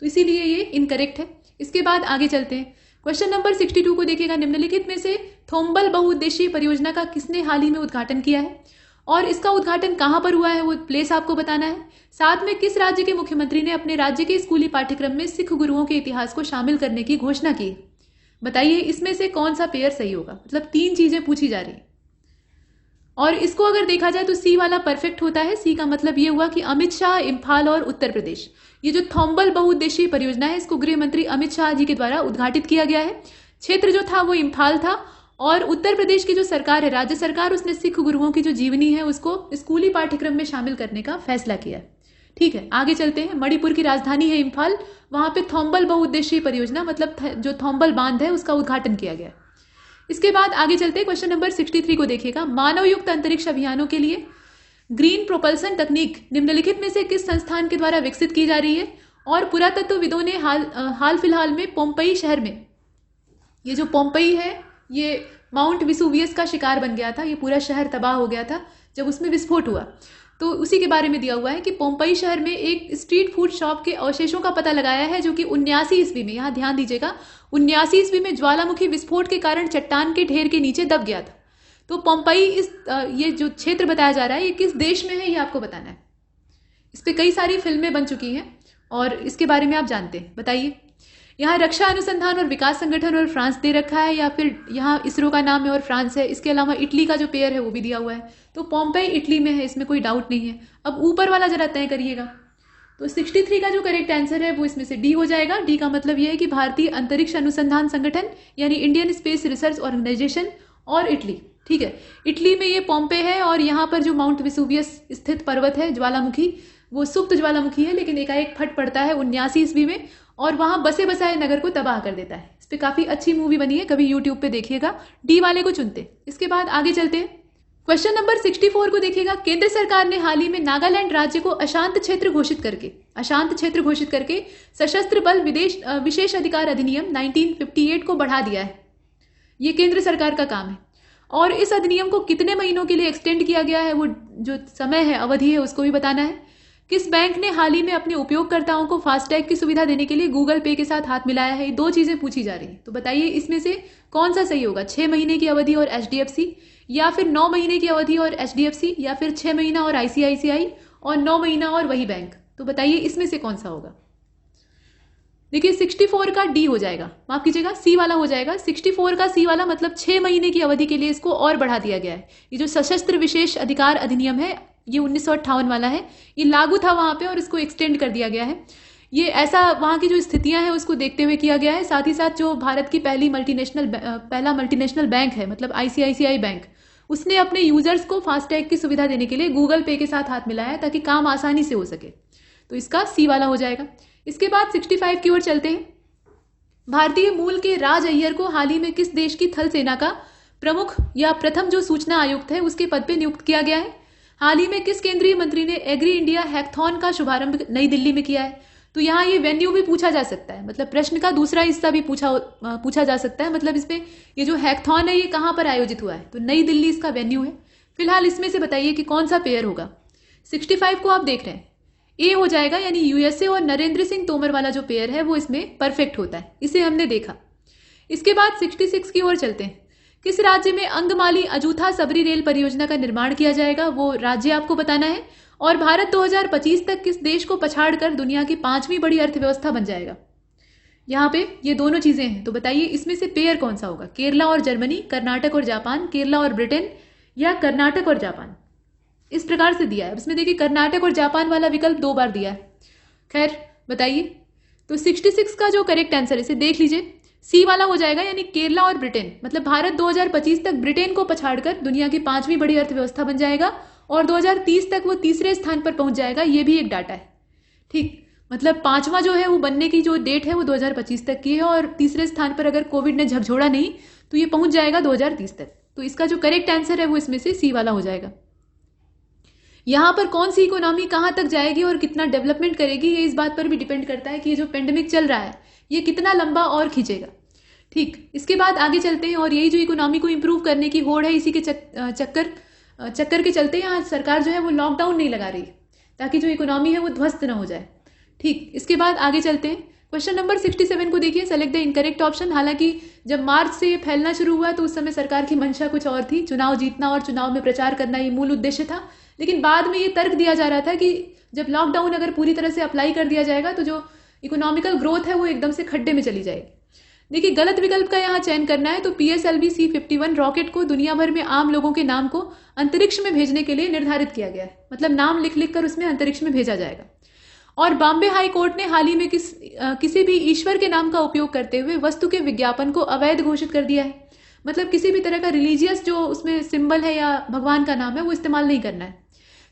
तो इसीलिए ये इनकरेक्ट है। इसके बाद आगे चलते हैं। क्वेश्चन नंबर 62 को देखिएगा। निम्नलिखित में से थोम्बल बहुउद्देशीय परियोजना का किसने हाल ही में उद्घाटन किया है, और इसका उद्घाटन कहां पर हुआ है वो प्लेस आपको बताना है। साथ में किस राज्य के मुख्यमंत्री ने अपने राज्य के स्कूली पाठ्यक्रम में सिख गुरुओं के इतिहास को शामिल करने की घोषणा की। बताइए इसमें से कौन सा पेयर सही होगा। मतलब 3 चीजें पूछी जा रही है, और इसको अगर देखा जाए तो सी वाला परफेक्ट होता है। सी का मतलब ये हुआ कि अमित शाह, इम्फाल और उत्तर प्रदेश, ये जो थोम्बल बहुउद्देशीय परियोजना है इसको गृह मंत्री अमित शाह जी के द्वारा उद्घाटित किया गया है। क्षेत्र जो था वो इम्फाल था, और उत्तर प्रदेश की जो सरकार है, राज्य सरकार, उसने सिख गुरुओं की जो जीवनी है उसको स्कूली पाठ्यक्रम में शामिल करने का फैसला किया है। ठीक है, आगे चलते हैं। मणिपुर की राजधानी है इम्फाल, वहां पे थोम्बल बहुउद्देशीय परियोजना मतलब जो थोम्बल बांध है उसका उद्घाटन किया गया। इसके बाद आगे चलते हैं, क्वेश्चन नंबर 63 को देखिएगा। मानवयुक्त अंतरिक्ष अभियानों के लिए ग्रीन प्रोपल्सन तकनीक निम्नलिखित में से किस संस्थान के द्वारा विकसित की जा रही है? और पुरातत्वविदों ने हाल फिलहाल में पोम्पई शहर में, ये जो पोम्पई है ये माउंट विसुवियस का शिकार बन गया था, ये पूरा शहर तबाह हो गया था जब उसमें विस्फोट हुआ, तो उसी के बारे में दिया हुआ है कि पोम्पई शहर में एक स्ट्रीट फूड शॉप के अवशेषों का पता लगाया है जो कि 79 ईस्वी में, यहाँ ध्यान दीजिएगा, 79 ईस्वी में ज्वालामुखी विस्फोट के कारण चट्टान के ढेर के नीचे दब गया था। तो पोम्पई ये जो क्षेत्र बताया जा रहा है ये किस देश में है ये आपको बताना है। इस पे कई सारी फिल्में बन चुकी हैं और इसके बारे में आप जानते हैं, बताइए। यहाँ रक्षा अनुसंधान और विकास संगठन और फ्रांस दे रखा है, या फिर यहाँ इसरो का नाम है और फ्रांस है। इसके अलावा इटली का जो पेयर है वो भी दिया हुआ है, तो पोम्पई इटली में है, इसमें कोई डाउट नहीं है। अब ऊपर वाला जरा तय करिएगा। तो 63 का जो करेक्ट आंसर है वो इसमें से डी हो जाएगा। डी का मतलब ये है कि भारतीय अंतरिक्ष अनुसंधान संगठन यानी इंडियन स्पेस रिसर्च ऑर्गेनाइजेशन और इटली। ठीक है, इटली में ये पोम्पे है और यहाँ पर जो माउंट विसुवियस स्थित पर्वत है ज्वालामुखी, वो सुप्त ज्वालामुखी है, लेकिन एकाएक फट पड़ता है 79 ईस्वी में और वहां बसे बसाए नगर को तबाह कर देता है। इस पे काफी अच्छी मूवी बनी है, कभी यूट्यूब पे देखिएगा। डी वाले को चुनते। इसके बाद आगे चलते हैं, क्वेश्चन नंबर 64 को देखिएगा। केंद्र सरकार ने हाल ही में नागालैंड राज्य को अशांत क्षेत्र घोषित करके सशस्त्र बल विशेष अधिकार अधिनियम 1958 को बढ़ा दिया है। ये केंद्र सरकार का काम है और इस अधिनियम को कितने महीनों के लिए एक्सटेंड किया गया है, वो जो समय है, अवधि है, उसको भी बताना है। किस बैंक ने हाल ही में अपने उपयोगकर्ताओं को फास्टैग की सुविधा देने के लिए गूगल पे के साथ हाथ मिलाया है? ये दो चीजें पूछी जा रही है, तो बताइए इसमें से कौन सा सही होगा? 6 महीने की अवधि और HDFC, या फिर 9 महीने की अवधि और HDFC, या फिर 6 महीना और ICICI और 9 महीना और वही बैंक? तो बताइए इसमें से कौन सा होगा? देखिए 64 का डी हो जाएगा, माफ कीजिएगा सी वाला हो जाएगा। 64 का सी वाला मतलब 6 महीने की अवधि के लिए इसको और बढ़ा दिया गया है। ये जो सशस्त्र विशेष अधिकार अधिनियम है ये 1958 वाला है, ये लागू था वहां पे और इसको एक्सटेंड कर दिया गया है। ये ऐसा वहां की जो स्थितियां हैं उसको देखते हुए किया गया है। साथ ही साथ जो भारत की पहला मल्टीनेशनल बैंक है मतलब ICICI बैंक, उसने अपने यूजर्स को फास्टैग की सुविधा देने के लिए गूगल पे के साथ हाथ मिलाया है ताकि काम आसानी से हो सके, तो इसका सी वाला हो जाएगा। इसके बाद 65 की ओर चलते हैं। भारतीय मूल के राज अय्यर को हाल ही में किस देश की थल सेना का प्रमुख या प्रथम जो सूचना आयुक्त है उसके पद पे नियुक्त किया गया है? हाल ही में किस केंद्रीय मंत्री ने एग्री इंडिया हैकथॉन का शुभारंभ नई दिल्ली में किया है? तो यहाँ ये वेन्यू भी पूछा जा सकता है, मतलब प्रश्न का दूसरा हिस्सा भी पूछा जा सकता है। मतलब इसमें ये जो हैकथॉन है ये कहाँ पर आयोजित हुआ है? तो नई दिल्ली इसका वेन्यू है। फिलहाल इसमें से बताइए कि कौन सा पेयर होगा। 65 को आप देख रहे हैं, ए हो जाएगा, यानी USA और नरेंद्र सिंह तोमर वाला जो पेयर है वो इसमें परफेक्ट होता है, इसे हमने देखा। इसके बाद 66 की ओर चलते हैं। किस राज्य में अंगमाली अजूथा सबरी रेल परियोजना का निर्माण किया जाएगा? वो राज्य आपको बताना है। और भारत 2025 तक किस देश को पछाड़कर दुनिया की 5वीं बड़ी अर्थव्यवस्था बन जाएगा? यहाँ पे ये दोनों चीजें हैं, तो बताइए इसमें से पेयर कौन सा होगा? केरला और जर्मनी, कर्नाटक और जापान, केरला और ब्रिटेन, या कर्नाटक और जापान? इस प्रकार से दिया है। इसमें देखिए कर्नाटक और जापान वाला विकल्प 2 बार दिया है। खैर बताइए, तो 66 का जो करेक्ट आंसर, इसे देख लीजिए, सी वाला हो जाएगा, यानी केरला और ब्रिटेन। मतलब भारत 2025 तक ब्रिटेन को पछाड़कर दुनिया की 5वीं बड़ी अर्थव्यवस्था बन जाएगा और 2030 तक वो तीसरे स्थान पर पहुंच जाएगा। ये भी एक डाटा है, ठीक। मतलब 5वां जो है वो बनने की जो डेट है वो 2025 तक की है और तीसरे स्थान पर अगर कोविड ने झकझोड़ा नहीं तो ये पहुंच जाएगा 2030 तक। तो इसका जो करेक्ट आंसर है वो इसमें से सी वाला हो जाएगा। यहाँ पर कौन सी इकोनॉमी कहाँ तक जाएगी और कितना डेवलपमेंट करेगी ये इस बात पर भी डिपेंड करता है कि ये जो पेंडेमिक चल रहा है ये कितना लंबा और खींचेगा, ठीक। इसके बाद आगे चलते हैं और यही जो इकोनॉमी को इंप्रूव करने की होड़ है, इसी के चक्कर के चलते यहाँ सरकार जो है वो लॉकडाउन नहीं लगा रही ताकि जो इकोनॉमी है वो ध्वस्त ना हो जाए, ठीक। इसके बाद आगे चलते हैं। क्वेश्चन नंबर 67 को देखिए, सेलेक्ट द इनकरेक्ट ऑप्शन। हालांकि जब मार्च से ये फैलना शुरू हुआ तो उस समय सरकार की मंशा कुछ और थी, चुनाव जीतना और चुनाव में प्रचार करना ये मूल उद्देश्य था। लेकिन बाद में ये तर्क दिया जा रहा था कि जब लॉकडाउन अगर पूरी तरह से अप्लाई कर दिया जाएगा तो जो इकोनॉमिकल ग्रोथ है वो एकदम से खड्डे में चली जाएगी। देखिए गलत विकल्प का यहाँ चयन करना है, तो PSLV C-51 रॉकेट को दुनिया भर में आम लोगों के नाम को अंतरिक्ष में भेजने के लिए निर्धारित किया गया है। मतलब नाम लिख लिख कर उसमें अंतरिक्ष में भेजा जाएगा। और बॉम्बे हाई कोर्ट ने हाल ही में किसी भी ईश्वर के नाम का उपयोग करते हुए वस्तु के विज्ञापन को अवैध घोषित कर दिया है। मतलब किसी भी तरह का रिलीजियस जो उसमें सिंबल है या भगवान का नाम है वो इस्तेमाल नहीं करना है।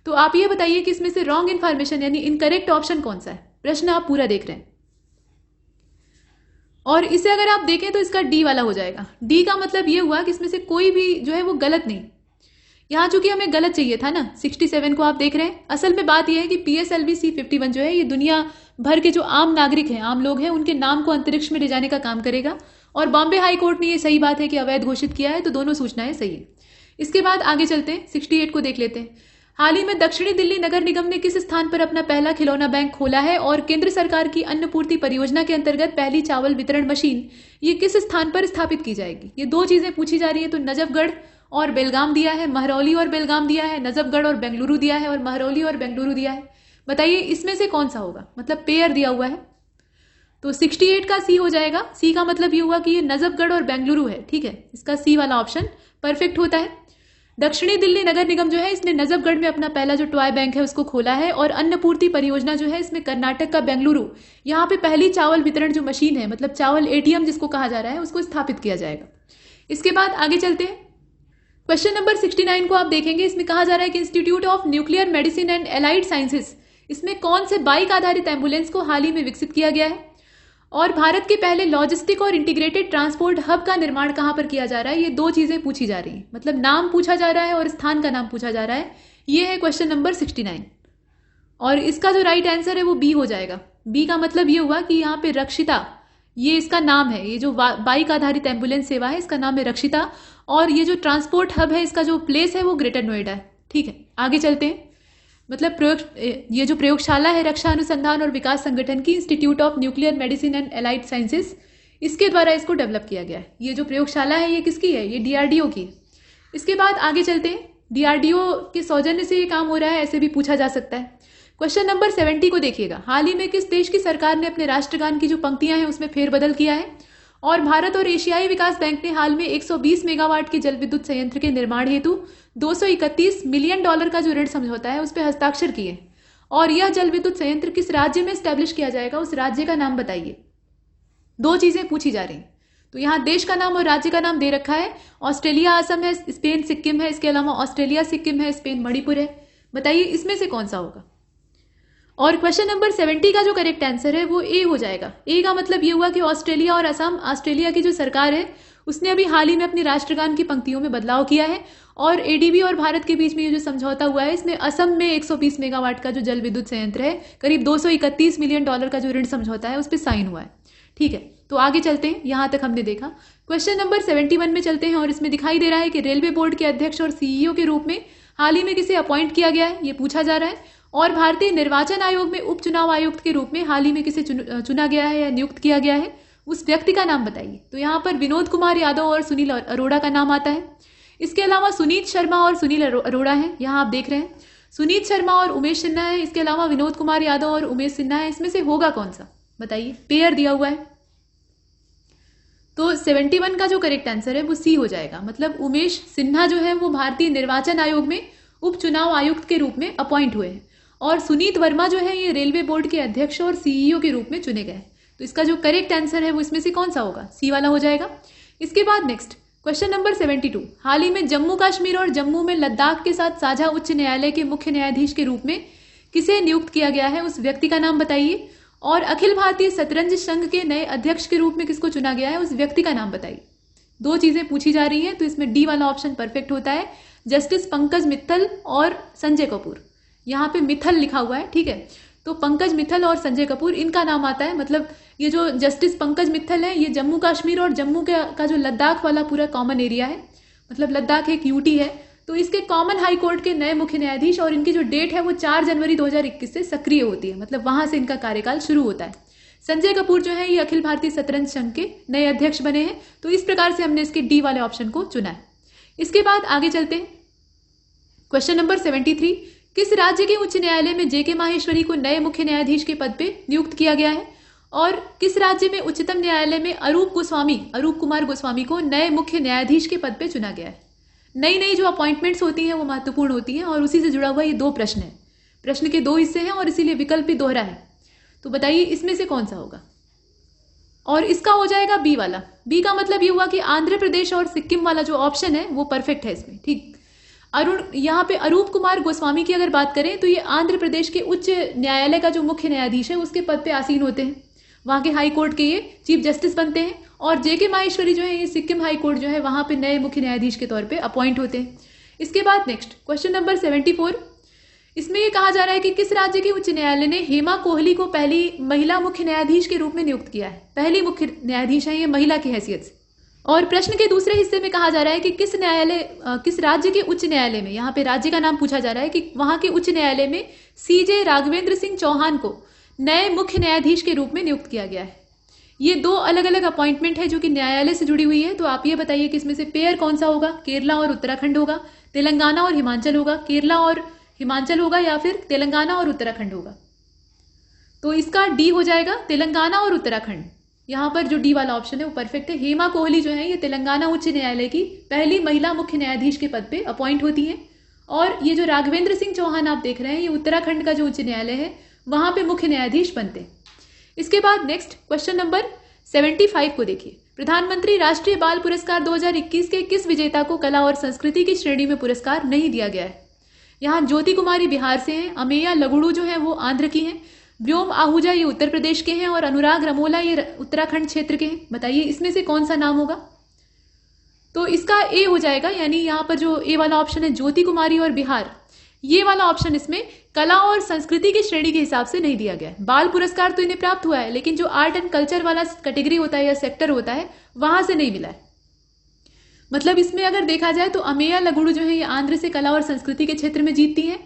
तो आप ये बताइए कि इसमें से रॉन्ग इन्फॉर्मेशन यानी इनकरेक्ट ऑप्शन कौन सा है। प्रश्न आप पूरा देख रहे हैं और इसे अगर आप देखें तो इसका डी वाला हो जाएगा। डी का मतलब ये हुआ कि इसमें से कोई भी जो है वो गलत नहीं। यहाँ चूंकि हमें गलत चाहिए था ना, 67 को आप देख रहे हैं। असल में बात यह है कि PSLV C51 जो है ये दुनिया भर के जो आम नागरिक हैं, आम लोग हैं, उनके नाम को अंतरिक्ष में ले जाने का काम करेगा। और बॉम्बे हाई कोर्ट ने ये सही बात है कि अवैध घोषित किया है, तो दोनों सूचनाएं सही है। इसके बाद आगे चलते हैं, 68 को देख लेते हैं। हाल ही में दक्षिणी दिल्ली नगर निगम ने किस स्थान पर अपना पहला खिलौना बैंक खोला है और केंद्र सरकार की अन्नपूर्ति परियोजना के अंतर्गत पहली चावल वितरण मशीन ये किस स्थान पर स्थापित की जाएगी। ये दो चीजें पूछी जा रही है। तो नजफगढ़ और बेलगाम दिया है, महरौली और बेलगाम दिया है, नजफगढ़ और बेंगलुरु दिया है और महरौली और बेंगलुरु दिया है। बताइए इसमें से कौन सा होगा, मतलब पेयर दिया हुआ है। तो 68 का सी हो जाएगा। सी का मतलब ये हुआ कि ये नजफगढ़ और बेंगलुरु है, ठीक है। इसका सी वाला ऑप्शन परफेक्ट होता है। दक्षिणी दिल्ली नगर निगम जो है इसने नजफगढ़ में अपना पहला जो टॉय बैंक है उसको खोला है और अन्नपूर्ति परियोजना जो है इसमें कर्नाटक का बेंगलुरु, यहाँ पे पहली चावल वितरण जो मशीन है, मतलब चावल ATM जिसको कहा जा रहा है, उसको स्थापित किया जाएगा। इसके बाद आगे चलते हैं। क्वेश्चन नंबर 69 को आप देखेंगे। इसमें कहा जा रहा है कि institute of nuclear medicine and allied sciences, इसमें कौन से बाइक आधारित एम्बुलेंस को हाल ही में विकसित किया गया है और भारत के पहले लॉजिस्टिक और इंटीग्रेटेड ट्रांसपोर्ट हब का निर्माण कहां पर किया जा रहा है। ये दो चीजें पूछी जा रही हैं, मतलब नाम पूछा जा रहा है और स्थान का नाम पूछा जा रहा है। ये है क्वेश्चन नंबर 69 और इसका जो राइट आंसर है वो बी हो जाएगा। बी का मतलब ये हुआ कि यहाँ पे रक्षिता, ये इसका नाम है। ये जो बाइक आधारित एम्बुलेंस सेवा है इसका नाम है रक्षिता और ये जो ट्रांसपोर्ट हब है इसका जो प्लेस है वो ग्रेटर नोएडा है, ठीक है। आगे चलते हैं। मतलब ये जो प्रयोगशाला है रक्षा अनुसंधान और विकास संगठन की, institute of nuclear medicine and allied sciences, इसके द्वारा इसको डेवलप किया गया है। ये जो प्रयोगशाला है ये किसकी है, ये DRDO की है। इसके बाद आगे चलते हैं। DRDO के सौजन्य से ये काम हो रहा है, ऐसे भी पूछा जा सकता है। क्वेश्चन नंबर 70 को देखिएगा। हाल ही में किस देश की सरकार ने अपने राष्ट्रगान की जो पंक्तियां हैं उसमें फेरबदल किया है और भारत और एशियाई विकास बैंक ने हाल में 120 मेगावाट के जल विद्युत संयंत्र के निर्माण हेतु $231 मिलियन का जो ऋण समझौता है उस पर हस्ताक्षर किए। और यह जल विद्युत संयंत्र किस राज्य में स्टैब्लिश किया जाएगा, उस राज्य का नाम बताइए। दो चीजें पूछी जा रही हैं। तो यहाँ देश का नाम और राज्य का नाम दे रखा है। ऑस्ट्रेलिया असम है, स्पेन सिक्किम है, इसके अलावा ऑस्ट्रेलिया सिक्किम है, स्पेन मणिपुर है। बताइए इसमें से कौन सा होगा। और क्वेश्चन नंबर 70 का जो करेक्ट आंसर है वो ए हो जाएगा। ए का मतलब ये हुआ कि ऑस्ट्रेलिया और असम, ऑस्ट्रेलिया की जो सरकार है उसने अभी हाल ही में अपनी राष्ट्रगान की पंक्तियों में बदलाव किया है और ADB और भारत के बीच में ये जो समझौता हुआ है इसमें असम में 120 मेगावाट का जो जल विद्युत संयंत्र है, करीब $231 मिलियन का जो ऋण समझौता है उस पर साइन हुआ है, ठीक है। तो आगे चलते हैं। यहां तक हमने देखा। क्वेश्चन नंबर 71 में चलते हैं और इसमें दिखाई दे रहा है कि रेलवे बोर्ड के अध्यक्ष और CEO के रूप में हाल ही में किसे अपॉइंट किया गया है, ये पूछा जा रहा है। और भारतीय निर्वाचन आयोग में उपचुनाव आयुक्त के रूप में हाल ही में किसे चुना गया है या नियुक्त किया गया है, उस व्यक्ति का नाम बताइए। तो यहाँ पर विनोद कुमार यादव और सुनील अरोड़ा का नाम आता है। इसके अलावा सुनीत शर्मा और सुनील अरोड़ा हैं, यहाँ आप देख रहे हैं। सुनीत शर्मा और उमेश सिन्हा है, इसके अलावा विनोद कुमार यादव और उमेश सिन्हा है। इसमें से होगा कौन सा, बताइए। पेयर दिया हुआ है। तो 71 का जो करेक्ट आंसर है वो सी हो जाएगा। मतलब उमेश सिन्हा जो है वो भारतीय निर्वाचन आयोग में उपचुनाव आयुक्त के रूप में अपॉइंट हुए हैं और सुनीत वर्मा जो है ये रेलवे बोर्ड के अध्यक्ष और CEO के रूप में चुने गए। तो इसका जो करेक्ट आंसर है वो इसमें से कौन सा होगा, सी वाला हो जाएगा। इसके बाद नेक्स्ट क्वेश्चन नंबर 72। हाल ही में जम्मू कश्मीर और जम्मू में लद्दाख के साथ साझा उच्च न्यायालय के मुख्य न्यायाधीश के रूप में किसे नियुक्त किया गया है, उस व्यक्ति का नाम बताइए। और अखिल भारतीय शतरंज संघ के नए अध्यक्ष के रूप में किसको चुना गया है, उस व्यक्ति का नाम बताइए। दो चीजें पूछी जा रही हैं, तो इसमें डी वाला ऑप्शन परफेक्ट होता है। जस्टिस पंकज मित्तल और संजय कपूर, यहाँ पे मित्तल लिखा हुआ है, ठीक है। तो पंकज मित्तल और संजय कपूर इनका नाम आता है। मतलब ये जो जस्टिस पंकज मित्तल है ये जम्मू कश्मीर और जम्मू का जो लद्दाख वाला पूरा कॉमन एरिया है, मतलब लद्दाख एक यूटी है, तो इसके कॉमन हाई कोर्ट के नए मुख्य न्यायाधीश और इनकी जो डेट है वो 4 जनवरी 2021 से सक्रिय होती है, मतलब वहां से इनका कार्यकाल शुरू होता है। संजय कपूर जो है ये अखिल भारतीय शतरंज संघ के नए अध्यक्ष बने हैं। तो इस प्रकार से हमने इसके डी वाले ऑप्शन को चुना है। इसके बाद आगे चलते हैं। Question number 73। किस राज्य के उच्च न्यायालय में JK माहेश्वरी को नए मुख्य न्यायाधीश के पद पे नियुक्त किया गया है और किस राज्य में उच्चतम न्यायालय में अरूप कुमार गोस्वामी को नए मुख्य न्यायाधीश के पद पे चुना गया है। नई जो अपॉइंटमेंट्स होती हैं वो महत्वपूर्ण होती हैं और उसी से जुड़ा हुआ ये दो प्रश्न है। प्रश्न के दो हिस्से हैं और इसीलिए विकल्प भी दोहरा है। तो बताइए इसमें से कौन सा होगा। और इसका हो जाएगा बी वाला। बी का मतलब ये हुआ कि आंध्र प्रदेश और सिक्किम वाला जो ऑप्शन है वो परफेक्ट है इसमें, ठीक। यहाँ पे अरूप कुमार गोस्वामी की अगर बात करें तो ये आंध्र प्रदेश के उच्च न्यायालय का जो मुख्य न्यायाधीश है उसके पद पे आसीन होते हैं, वहां के हाई कोर्ट के ये चीफ जस्टिस बनते हैं। और जेके माहेश्वरी जो है ये सिक्किम हाई कोर्ट जो है वहां पे नए मुख्य न्यायाधीश के तौर पे अपॉइंट होते हैं। इसके बाद नेक्स्ट क्वेश्चन नंबर 74, इसमें ये कहा जा रहा है कि किस राज्य के उच्च न्यायालय ने हेमा कोहली को पहली महिला मुख्य न्यायाधीश के रूप में नियुक्त किया है। पहली मुख्य न्यायाधीश है ये महिला की हैसियत से। और प्रश्न के दूसरे हिस्से में कहा जा रहा है कि किस राज्य के उच्च न्यायालय में, यहाँ पे राज्य का नाम पूछा जा रहा है कि वहां के उच्च न्यायालय में सीजे राघवेंद्र सिंह चौहान को नए मुख्य न्यायाधीश के रूप में नियुक्त किया गया है। ये दो अलग अलग अपॉइंटमेंट है जो कि न्यायालय से जुड़ी हुई है। तो आप ये बताइए कि इसमें से पेयर कौन सा होगा, केरला और उत्तराखंड होगा, तेलंगाना और हिमाचल होगा, केरला और हिमाचल होगा, या फिर तेलंगाना और उत्तराखंड होगा। तो इसका डी हो जाएगा, तेलंगाना और उत्तराखंड। यहाँ पर जो डी वाला ऑप्शन है वो परफेक्ट है। हेमा कोहली जो है ये तेलंगाना उच्च न्यायालय की पहली महिला मुख्य न्यायाधीश के पद पे अपॉइंट होती है। और ये जो राघवेंद्र सिंह चौहान आप देख रहे हैं ये उत्तराखंड का जो उच्च न्यायालय है वहां पे मुख्य न्यायाधीश बनते हैं। इसके बाद नेक्स्ट क्वेश्चन नंबर 75 को देखिए। प्रधानमंत्री राष्ट्रीय बाल पुरस्कार 2021 के किस विजेता को कला और संस्कृति की श्रेणी में पुरस्कार नहीं दिया गया है। यहाँ ज्योति कुमारी बिहार से हैं, अमेया लगुड़ू जो है वो आंध्र की हैं, व्योम आहूजा ये उत्तर प्रदेश के हैं और अनुराग रमोला ये उत्तराखंड क्षेत्र के हैं। बताइए इसमें से कौन सा नाम होगा। तो इसका ए हो जाएगा, यानी यहाँ पर जो ए वाला ऑप्शन है ज्योति कुमारी और बिहार, ये वाला ऑप्शन इसमें कला और संस्कृति की श्रेणी के हिसाब से नहीं दिया गया है। बाल पुरस्कार तो इन्हें प्राप्त हुआ है लेकिन जो आर्ट एंड कल्चर वाला कैटेगरी होता है या सेक्टर होता है वहां से नहीं मिला है। मतलब इसमें अगर देखा जाए तो अमेया लगुड़ू जो है ये आंध्र से कला और संस्कृति के क्षेत्र में जीतती हैं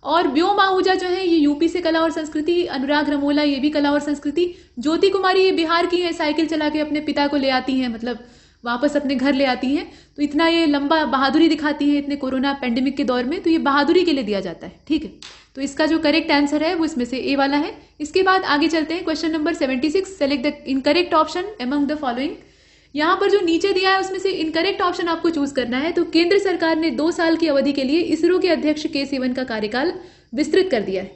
और व्योम आहूजा जो है ये यूपी से कला और संस्कृति, अनुराग रमोला ये भी कला और संस्कृति, ज्योति कुमारी ये बिहार की है, साइकिल चला के अपने पिता को ले आती हैं, मतलब वापस अपने घर ले आती हैं। तो इतना ये लंबा बहादुरी दिखाती है इतने कोरोना पेंडेमिक के दौर में, तो ये बहादुरी के लिए दिया जाता है, ठीक है। तो इसका जो करेक्ट आंसर है वो इसमें से ए वाला है। इसके बाद आगे चलते हैं question number 76, select the incorrect option among the following. यहाँ पर जो नीचे दिया है उसमें से इनकरेक्ट ऑप्शन आपको चूज करना है। तो केंद्र सरकार ने 2 साल की अवधि के लिए इसरो के अध्यक्ष के सिवन का कार्यकाल विस्तृत कर दिया है।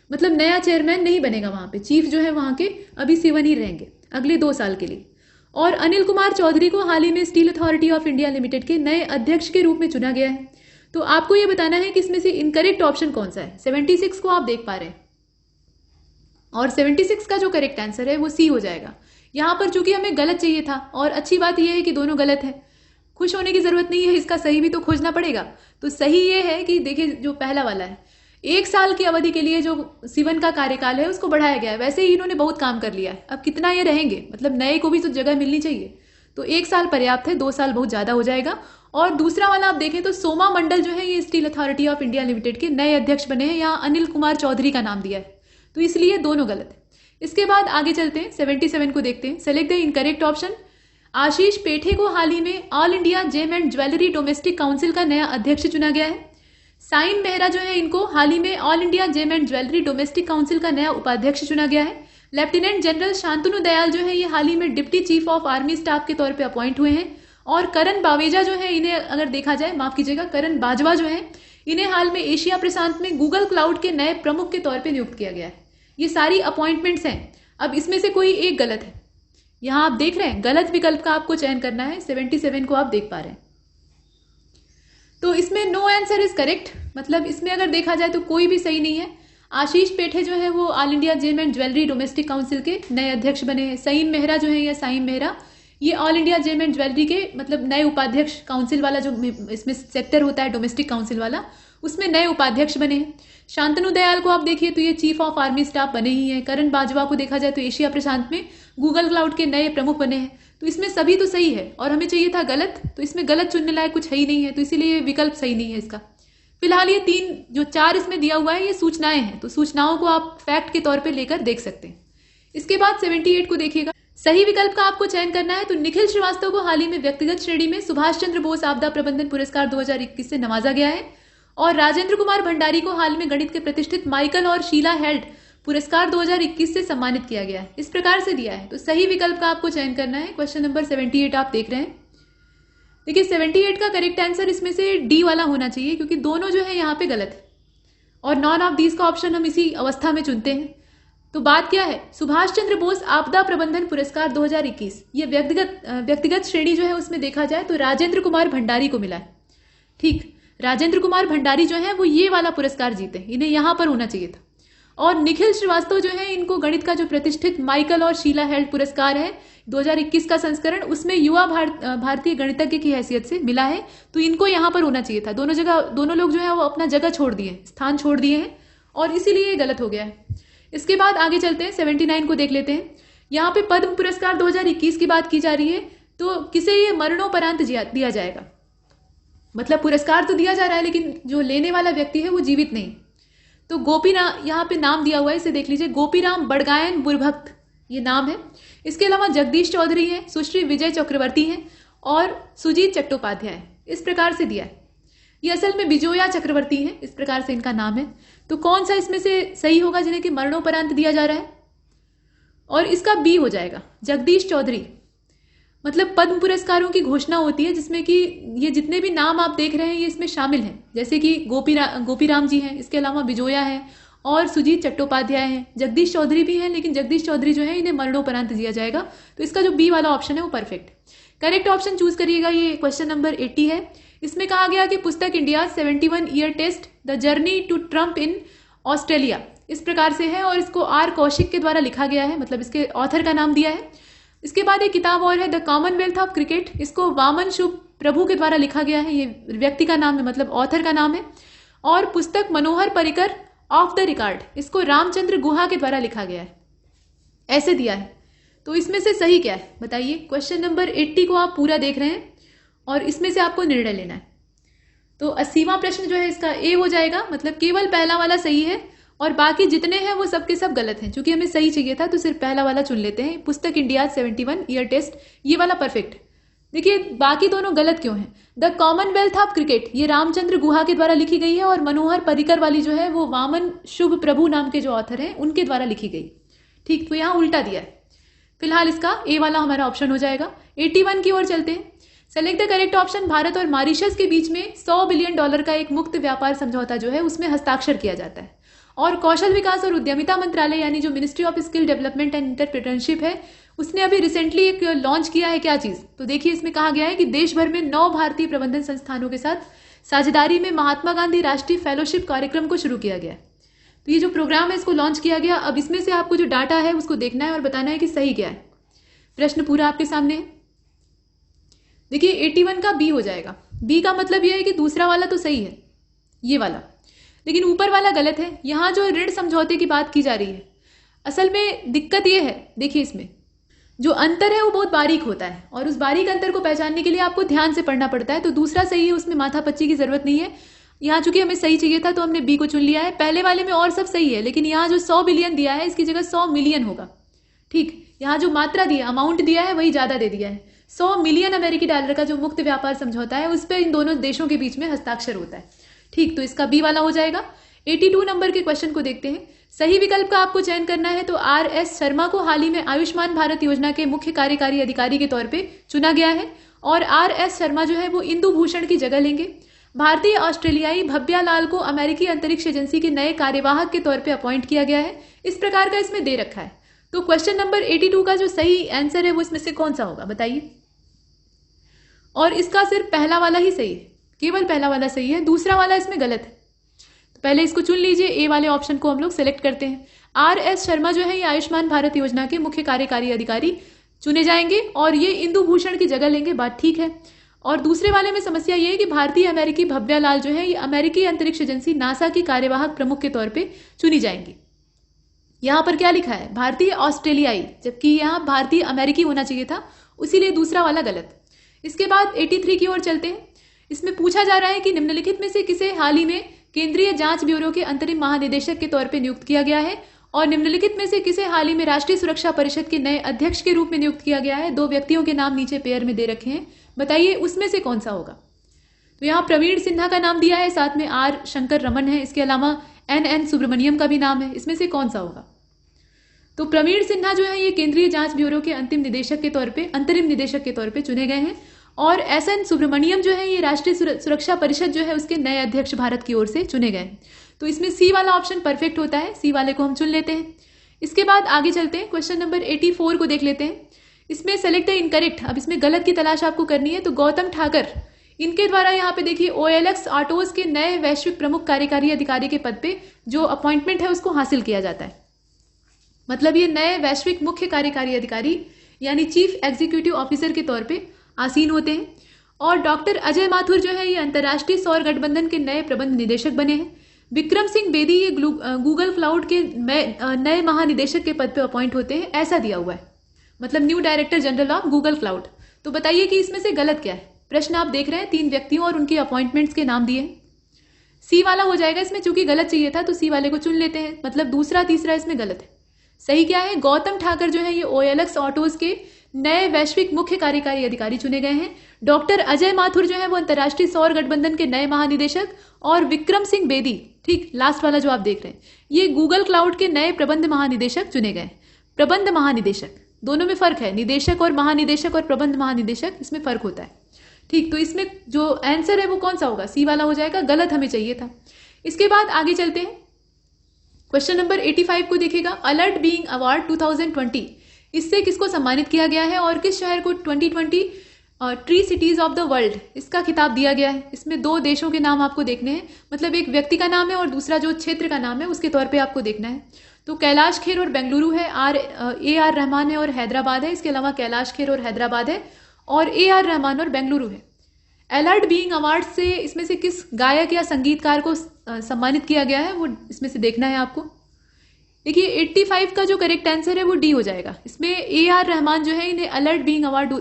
मतलब नया चेयरमैन नहीं बनेगा वहां पे, चीफ जो है वहां के अभी सिवन ही रहेंगे अगले 2 साल के लिए। और अनिल कुमार चौधरी को हाल ही में steel authority of India limited के नए अध्यक्ष के रूप में चुना गया है। तो आपको यह बताना है कि इसमें से इनकरेक्ट ऑप्शन कौन सा है। 76 को आप देख पा रहे हैं और 76 का जो करेक्ट आंसर है वो सी हो जाएगा। यहां पर चूंकि हमें गलत चाहिए था और अच्छी बात यह है कि दोनों गलत है, खुश होने की जरूरत नहीं है, इसका सही भी तो खोजना पड़ेगा। तो सही ये है कि देखिए जो पहला वाला है 1 साल की अवधि के लिए जो सिवन का कार्यकाल है उसको बढ़ाया गया है। वैसे ही इन्होंने बहुत काम कर लिया है, अब कितना ये रहेंगे, मतलब नए को भी तो जगह मिलनी चाहिए। तो 1 साल पर्याप्त है, 2 साल बहुत ज्यादा हो जाएगा। और दूसरा वाला आप देखें तो सोमा मंडल जो है ये steel authority of India limited के नए अध्यक्ष बने हैं, यहाँ अनिल कुमार चौधरी का नाम दिया है, तो इसलिए दोनों गलत है। इसके बाद आगे चलते हैं 77 को देखते हैं। Select the incorrect option. Ashish Pethe को हाल ही में All India Gem and Jewellery Domestic Council का नया अध्यक्ष चुना गया है। साइम मेहरा जो है इनको हाल ही में All India Gem and Jewellery Domestic Council का नया उपाध्यक्ष चुना गया है। लेफ्टिनेंट जनरल शांतनु दयाल जो है ये हाल ही में deputy chief of army staff के तौर पे अपॉइंट हुए हैं। और करण बावेजा जो है इन्हें अगर देखा जाए, माफ कीजिएगा करण बाजवा जो है इन्हें हाल में एशिया प्रशांत में गूगल क्लाउड के नए प्रमुख के तौर पे नियुक्त किया गया है। ये सारी अपॉइंटमेंट्स हैं। अब इसमें से कोई एक गलत है, यहां आप देख रहे हैं गलत विकल्प का आपको चयन करना है। 77 को आप देख पा रहे हैं। तो इसमें नो आंसर इज करेक्ट, मतलब इसमें अगर देखा जाए तो कोई भी सही नहीं है। आशीष पेठे जो है वो All India Gem and Jewellery Domestic Council के नए अध्यक्ष बने हैं। सईम मेहरा जो है या साइम मेहरा ये All India Gem and Jewellery के मतलब नए उपाध्यक्ष, काउंसिल वाला जो इसमें सेक्टर होता है डोमेस्टिक काउंसिल वाला, उसमें नए उपाध्यक्ष बने हैं। शांतनु दयाल को आप देखिए तो ये चीफ ऑफ आर्मी स्टाफ बने ही हैं। करण बाजवा को देखा जाए तो एशिया प्रशांत में गूगल क्लाउड के नए प्रमुख बने हैं। तो इसमें सभी तो सही है और हमें चाहिए था गलत, तो इसमें गलत चुनने लायक कुछ है ही नहीं है, तो इसीलिए विकल्प सही नहीं है इसका। फिलहाल ये 4 इसमें दिया हुआ है ये सूचनाएं हैं, तो सूचनाओं को आप फैक्ट के तौर पे लेकर देख सकते हैं। इसके बाद 78 को देखिएगा। सही विकल्प का आपको चयन करना है। तो निखिल श्रीवास्तव को हाल ही में व्यक्तिगत श्रेणी में सुभाष चंद्र बोस आपदा प्रबंधन पुरस्कार 2021 से नवाजा गया है और राजेंद्र कुमार भंडारी को हाल में गणित के प्रतिष्ठित माइकल और शीला हेल्ड पुरस्कार 2021 से सम्मानित किया गया है। इस प्रकार से दिया है, तो सही विकल्प का आपको चयन करना है। क्वेश्चन नंबर 78 आप देख रहे हैं। देखिए 78 का करेक्ट आंसर इसमें से डी वाला होना चाहिए क्योंकि दोनों जो है यहाँ पे गलत है और नॉन ऑफ दीज का ऑप्शन हम इसी अवस्था में चुनते हैं। तो बात क्या है, सुभाष चंद्र बोस आपदा प्रबंधन पुरस्कार 2021, ये व्यक्तिगत श्रेणी जो है उसमें देखा जाए तो राजेंद्र कुमार भंडारी को मिला है। ठीक, राजेंद्र कुमार भंडारी जो है वो ये वाला पुरस्कार जीते, इन्हें यहां पर होना चाहिए था। और निखिल श्रीवास्तव जो है इनको गणित का जो प्रतिष्ठित माइकल और शीला हेल्ड पुरस्कार है 2021 का संस्करण, उसमें युवा भारतीय गणितज्ञ की हैसियत से मिला है, तो इनको यहां पर होना चाहिए था। दोनों लोग जो है वो अपना जगह छोड़ दिए, स्थान छोड़ दिए हैं, और इसीलिए ये गलत हो गया है। इसके बाद आगे चलते हैं, 79 को देख लेते हैं। यहाँ पे पद्म पुरस्कार 2021 की बात की जा रही है, तो किसे ये मरणोपरांत दिया जाएगा, मतलब पुरस्कार तो दिया जा रहा है लेकिन जो लेने वाला व्यक्ति है वो जीवित नहीं। तो यहाँ पे नाम दिया हुआ है, इसे देख लीजिए, गोपीराम बड़गायन बुरभक्त ये नाम है। इसके अलावा जगदीश चौधरी हैं, सुश्री विजय चक्रवर्ती हैं और सुजीत चट्टोपाध्याय, इस प्रकार से दिया है। ये असल में बिजोया चक्रवर्ती हैं, इस प्रकार से इनका नाम है। तो कौन सा इसमें से सही होगा जिन्हें कि मरणोपरांत दिया जा रहा है, और इसका बी हो जाएगा, जगदीश चौधरी। मतलब पद्म पुरस्कारों की घोषणा होती है जिसमें कि ये जितने भी नाम आप देख रहे हैं ये इसमें शामिल हैं, जैसे कि गोपीराम जी हैं, इसके अलावा बिजोया है और सुजीत चट्टोपाध्याय हैं, जगदीश चौधरी भी हैं, लेकिन जगदीश चौधरी जो है इन्हें मरणोपरांत दिया जाएगा। तो इसका जो बी वाला ऑप्शन है वो परफेक्ट। करेक्ट ऑप्शन चूज करिएगा, ये क्वेश्चन नंबर 80 है। इसमें कहा गया कि पुस्तक India 71 year test the journey to triumph in Australia, इस प्रकार से है, और इसको आर कौशिक के द्वारा लिखा गया है, मतलब इसके ऑथर का नाम दिया है। इसके बाद एक किताब और है, द कॉमनवेल्थ ऑफ क्रिकेट, इसको वामन शुभ प्रभु के द्वारा लिखा गया है, ये व्यक्ति का नाम है, मतलब ऑथर का नाम है। और पुस्तक Manohar Parrikar of the record, इसको रामचंद्र गुहा के द्वारा लिखा गया है, ऐसे दिया है। तो इसमें से सही क्या है बताइए। क्वेश्चन नंबर 80 को आप पूरा देख रहे हैं और इसमें से आपको निर्णय लेना है। तो 80वां प्रश्न जो है इसका ए हो जाएगा, मतलब केवल पहला वाला सही है और बाकी जितने हैं वो सबके सब गलत हैं। चूंकि हमें सही चाहिए था तो सिर्फ पहला वाला चुन लेते हैं, पुस्तक इंडिया 71 ईयर टेस्ट, ये वाला परफेक्ट। देखिए बाकी दोनों गलत क्यों हैं। द कॉमनवेल्थ ऑफ क्रिकेट ये रामचंद्र गुहा के द्वारा लिखी गई है, और मनोहर पर्रिकर वाली जो है वो वामन शुभ प्रभु नाम के जो ऑथर हैं उनके द्वारा लिखी गई। ठीक, तो यहाँ उल्टा दिया है। फिलहाल इसका ए वाला हमारा ऑप्शन हो जाएगा। 81 की ओर चलते हैं। Select the correct option. Bharat और मॉरिशस के बीच में $100 बिलियन का एक मुक्त व्यापार समझौता जो है उसमें हस्ताक्षर किया जाता है, और कौशल विकास और उद्यमिता मंत्रालय यानी जो ministry of skill development and entrepreneurship है उसने अभी रिसेंटली एक लॉन्च किया है। क्या चीज, तो देखिए इसमें कहा गया है कि देश भर में 9 भारतीय प्रबंधन संस्थानों के साथ साझेदारी में महात्मा गांधी राष्ट्रीय फेलोशिप कार्यक्रम को शुरू किया गया है। तो ये जो प्रोग्राम है इसको लॉन्च किया गया। अब इसमें से आपको जो डाटा है उसको देखना है और बताना है कि सही क्या है। प्रश्न पूरा आपके सामने है। देखिए 81 का बी हो जाएगा। बी का मतलब यह है कि दूसरा वाला तो सही है, ये वाला, लेकिन ऊपर वाला गलत है। यहां जो ऋण समझौते की बात की जा रही है, असल में दिक्कत यह है, देखिए इसमें जो अंतर है वो बहुत बारीक होता है, और उस बारीक अंतर को पहचानने के लिए आपको ध्यान से पढ़ना पड़ता है। तो दूसरा सही है, उसमें माथापच्ची की जरूरत नहीं है। यहाँ चूंकि हमें सही चाहिए था तो हमने बी को चुन लिया है। पहले वाले में और सब सही है, लेकिन यहाँ जो 100 बिलियन दिया है इसकी जगह 100 मिलियन होगा। ठीक, यहाँ जो मात्रा दिया, अमाउंट दिया है वही ज्यादा दे दिया है। 100 मिलियन अमेरिकी डॉलर का जो मुक्त व्यापार समझौता है उस पर इन दोनों देशों के बीच में हस्ताक्षर होता है। ठीक, तो इसका बी वाला हो जाएगा। 82 नंबर के क्वेश्चन को देखते हैं। सही विकल्प का आपको चयन करना है। तो RS शर्मा को हाल ही में आयुष्मान भारत योजना के मुख्य कार्यकारी अधिकारी के तौर पे चुना गया है, और RS शर्मा जो है वो इंदु भूषण की जगह लेंगे। भारतीय ऑस्ट्रेलियाई भव्या लाल को अमेरिकी अंतरिक्ष एजेंसी के नए कार्यवाहक के तौर पे अपॉइंट किया गया है, इस प्रकार का इसमें दे रखा है। तो क्वेश्चन नंबर 82 का जो सही आंसर है वो इसमें से कौन सा होगा बताइए। और इसका सिर्फ पहला वाला ही सही है, केवल पहला वाला सही है, दूसरा वाला इसमें गलत है। तो पहले इसको चुन लीजिए, ए वाले ऑप्शन को हम लोग सेलेक्ट करते हैं। RS शर्मा जो है ये आयुष्मान भारत योजना के मुख्य कार्यकारी अधिकारी चुने जाएंगे और ये इंदु भूषण की जगह लेंगे, बात ठीक है। और दूसरे वाले में समस्या ये है कि भारतीय अमेरिकी भव्या लाल जो है ये अमेरिकी अंतरिक्ष एजेंसी नासा की कार्यवाहक प्रमुख के तौर पर चुनी जाएंगी। यहां पर क्या लिखा है, भारतीय ऑस्ट्रेलियाई, जबकि यहां भारतीय अमेरिकी होना चाहिए था, इसीलिए दूसरा वाला गलत। इसके बाद 83 की ओर चलते हैं। इसमें पूछा जा रहा है कि निम्नलिखित में से किसे हाल ही में केंद्रीय जांच ब्यूरो के अंतरिम महानिदेशक के तौर पर नियुक्त किया गया है, और निम्नलिखित में से किसे हाल ही में राष्ट्रीय सुरक्षा परिषद के नए अध्यक्ष के रूप में नियुक्त किया गया है। 2 व्यक्तियों के नाम नीचे पेयर में दे रखे हैं, बताइए उसमें से कौन सा होगा। तो यहाँ प्रवीण सिन्हा का नाम दिया है, साथ में R शंकर रमन है, इसके अलावा NN सुब्रमण्यम का भी नाम है, इसमें से कौन सा होगा। तो प्रवीण सिन्हा जो है ये केंद्रीय जांच ब्यूरो के अंतरिम निदेशक के तौर पे चुने गए हैं, और SN सुब्रमण्यम जो है ये राष्ट्रीय सुरक्षा परिषद जो है उसके नए अध्यक्ष भारत की ओर से चुने गए। तो इसमें सी वाला ऑप्शन परफेक्ट होता है, सी वाले को हम चुन लेते हैं। इसके बाद आगे चलते हैं, क्वेश्चन नंबर 84 को देख लेते हैं। इसमें सेलेक्ट द इनकरेक्ट, अब इसमें गलत की तलाश आपको करनी है। तो गौतम ठाकर, इनके द्वारा यहाँ पे देखिए OLX ऑटोज के नए वैश्विक प्रमुख कार्यकारी अधिकारी के पद पे जो अपॉइंटमेंट है उसको हासिल किया जाता है। मतलब ये नए वैश्विक मुख्य कार्यकारी अधिकारी यानी चीफ एग्जीक्यूटिव ऑफिसर के तौर पे आसीन होते हैं। और डॉक्टर अजय माथुर जो है ये अंतर्राष्ट्रीय सौर गठबंधन के नए प्रबंध निदेशक बने हैं। विक्रम सिंह बेदी ये गूगल क्लाउड के नए महानिदेशक के पद पे अपॉइंट होते हैं, ऐसा दिया हुआ है, मतलब new director General of Google cloud. तो बताइए कि इसमें से गलत क्या है। प्रश्न आप देख रहे हैं, 3 व्यक्तियों और उनके अपॉइंटमेंट्स के नाम दिए हैं। सी वाला हो जाएगा इसमें, चूंकि गलत चाहिए था तो सी वाले को चुन लेते हैं, मतलब दूसरा तीसरा इसमें गलत है। सही क्या है, गौतम ठाकर जो है ये OLX ऑटोज के नए वैश्विक मुख्य कार्यकारी अधिकारी चुने गए हैं। डॉक्टर अजय माथुर जो है वो अंतर्राष्ट्रीय सौर गठबंधन के नए महानिदेशक, और विक्रम सिंह बेदी, ठीक लास्ट वाला जो आप देख रहे हैं, ये गूगल क्लाउड के नए प्रबंध महानिदेशक चुने गए। प्रबंध महानिदेशक, दोनों में फर्क है, निदेशक और महानिदेशक और प्रबंध महानिदेशक, इसमें फर्क होता है। ठीक, तो इसमें जो आंसर है वो कौन सा होगा, सी वाला हो जाएगा, गलत हमें चाहिए था। इसके बाद आगे चलते हैं, क्वेश्चन नंबर 85 को देखिएगा। अलर्ट बीइंग अवार्ड 2020, इससे किसको सम्मानित किया गया है और किस शहर को 2020 tree cities of the world इसका खिताब दिया गया है। इसमें 2 देशों के नाम आपको देखने हैं, मतलब एक व्यक्ति का नाम है और दूसरा जो क्षेत्र का नाम है उसके तौर पे आपको देखना है। तो कैलाश खेर और बेंगलुरु है, AR रहमान है और हैदराबाद है। इसके अलावा कैलाश खेर और हैदराबाद है, और AR रहमान और बेंगलुरु है। अलर्ट बीइंग अवार्ड से इसमें से किस गायक या संगीतकार को सम्मानित किया गया है वो इसमें से देखना है आपको। देखिए 85 का जो करेक्ट आंसर है वो डी हो जाएगा। इसमें AR रहमान जो है इन्हें अलर्ट बीइंग अवार्ड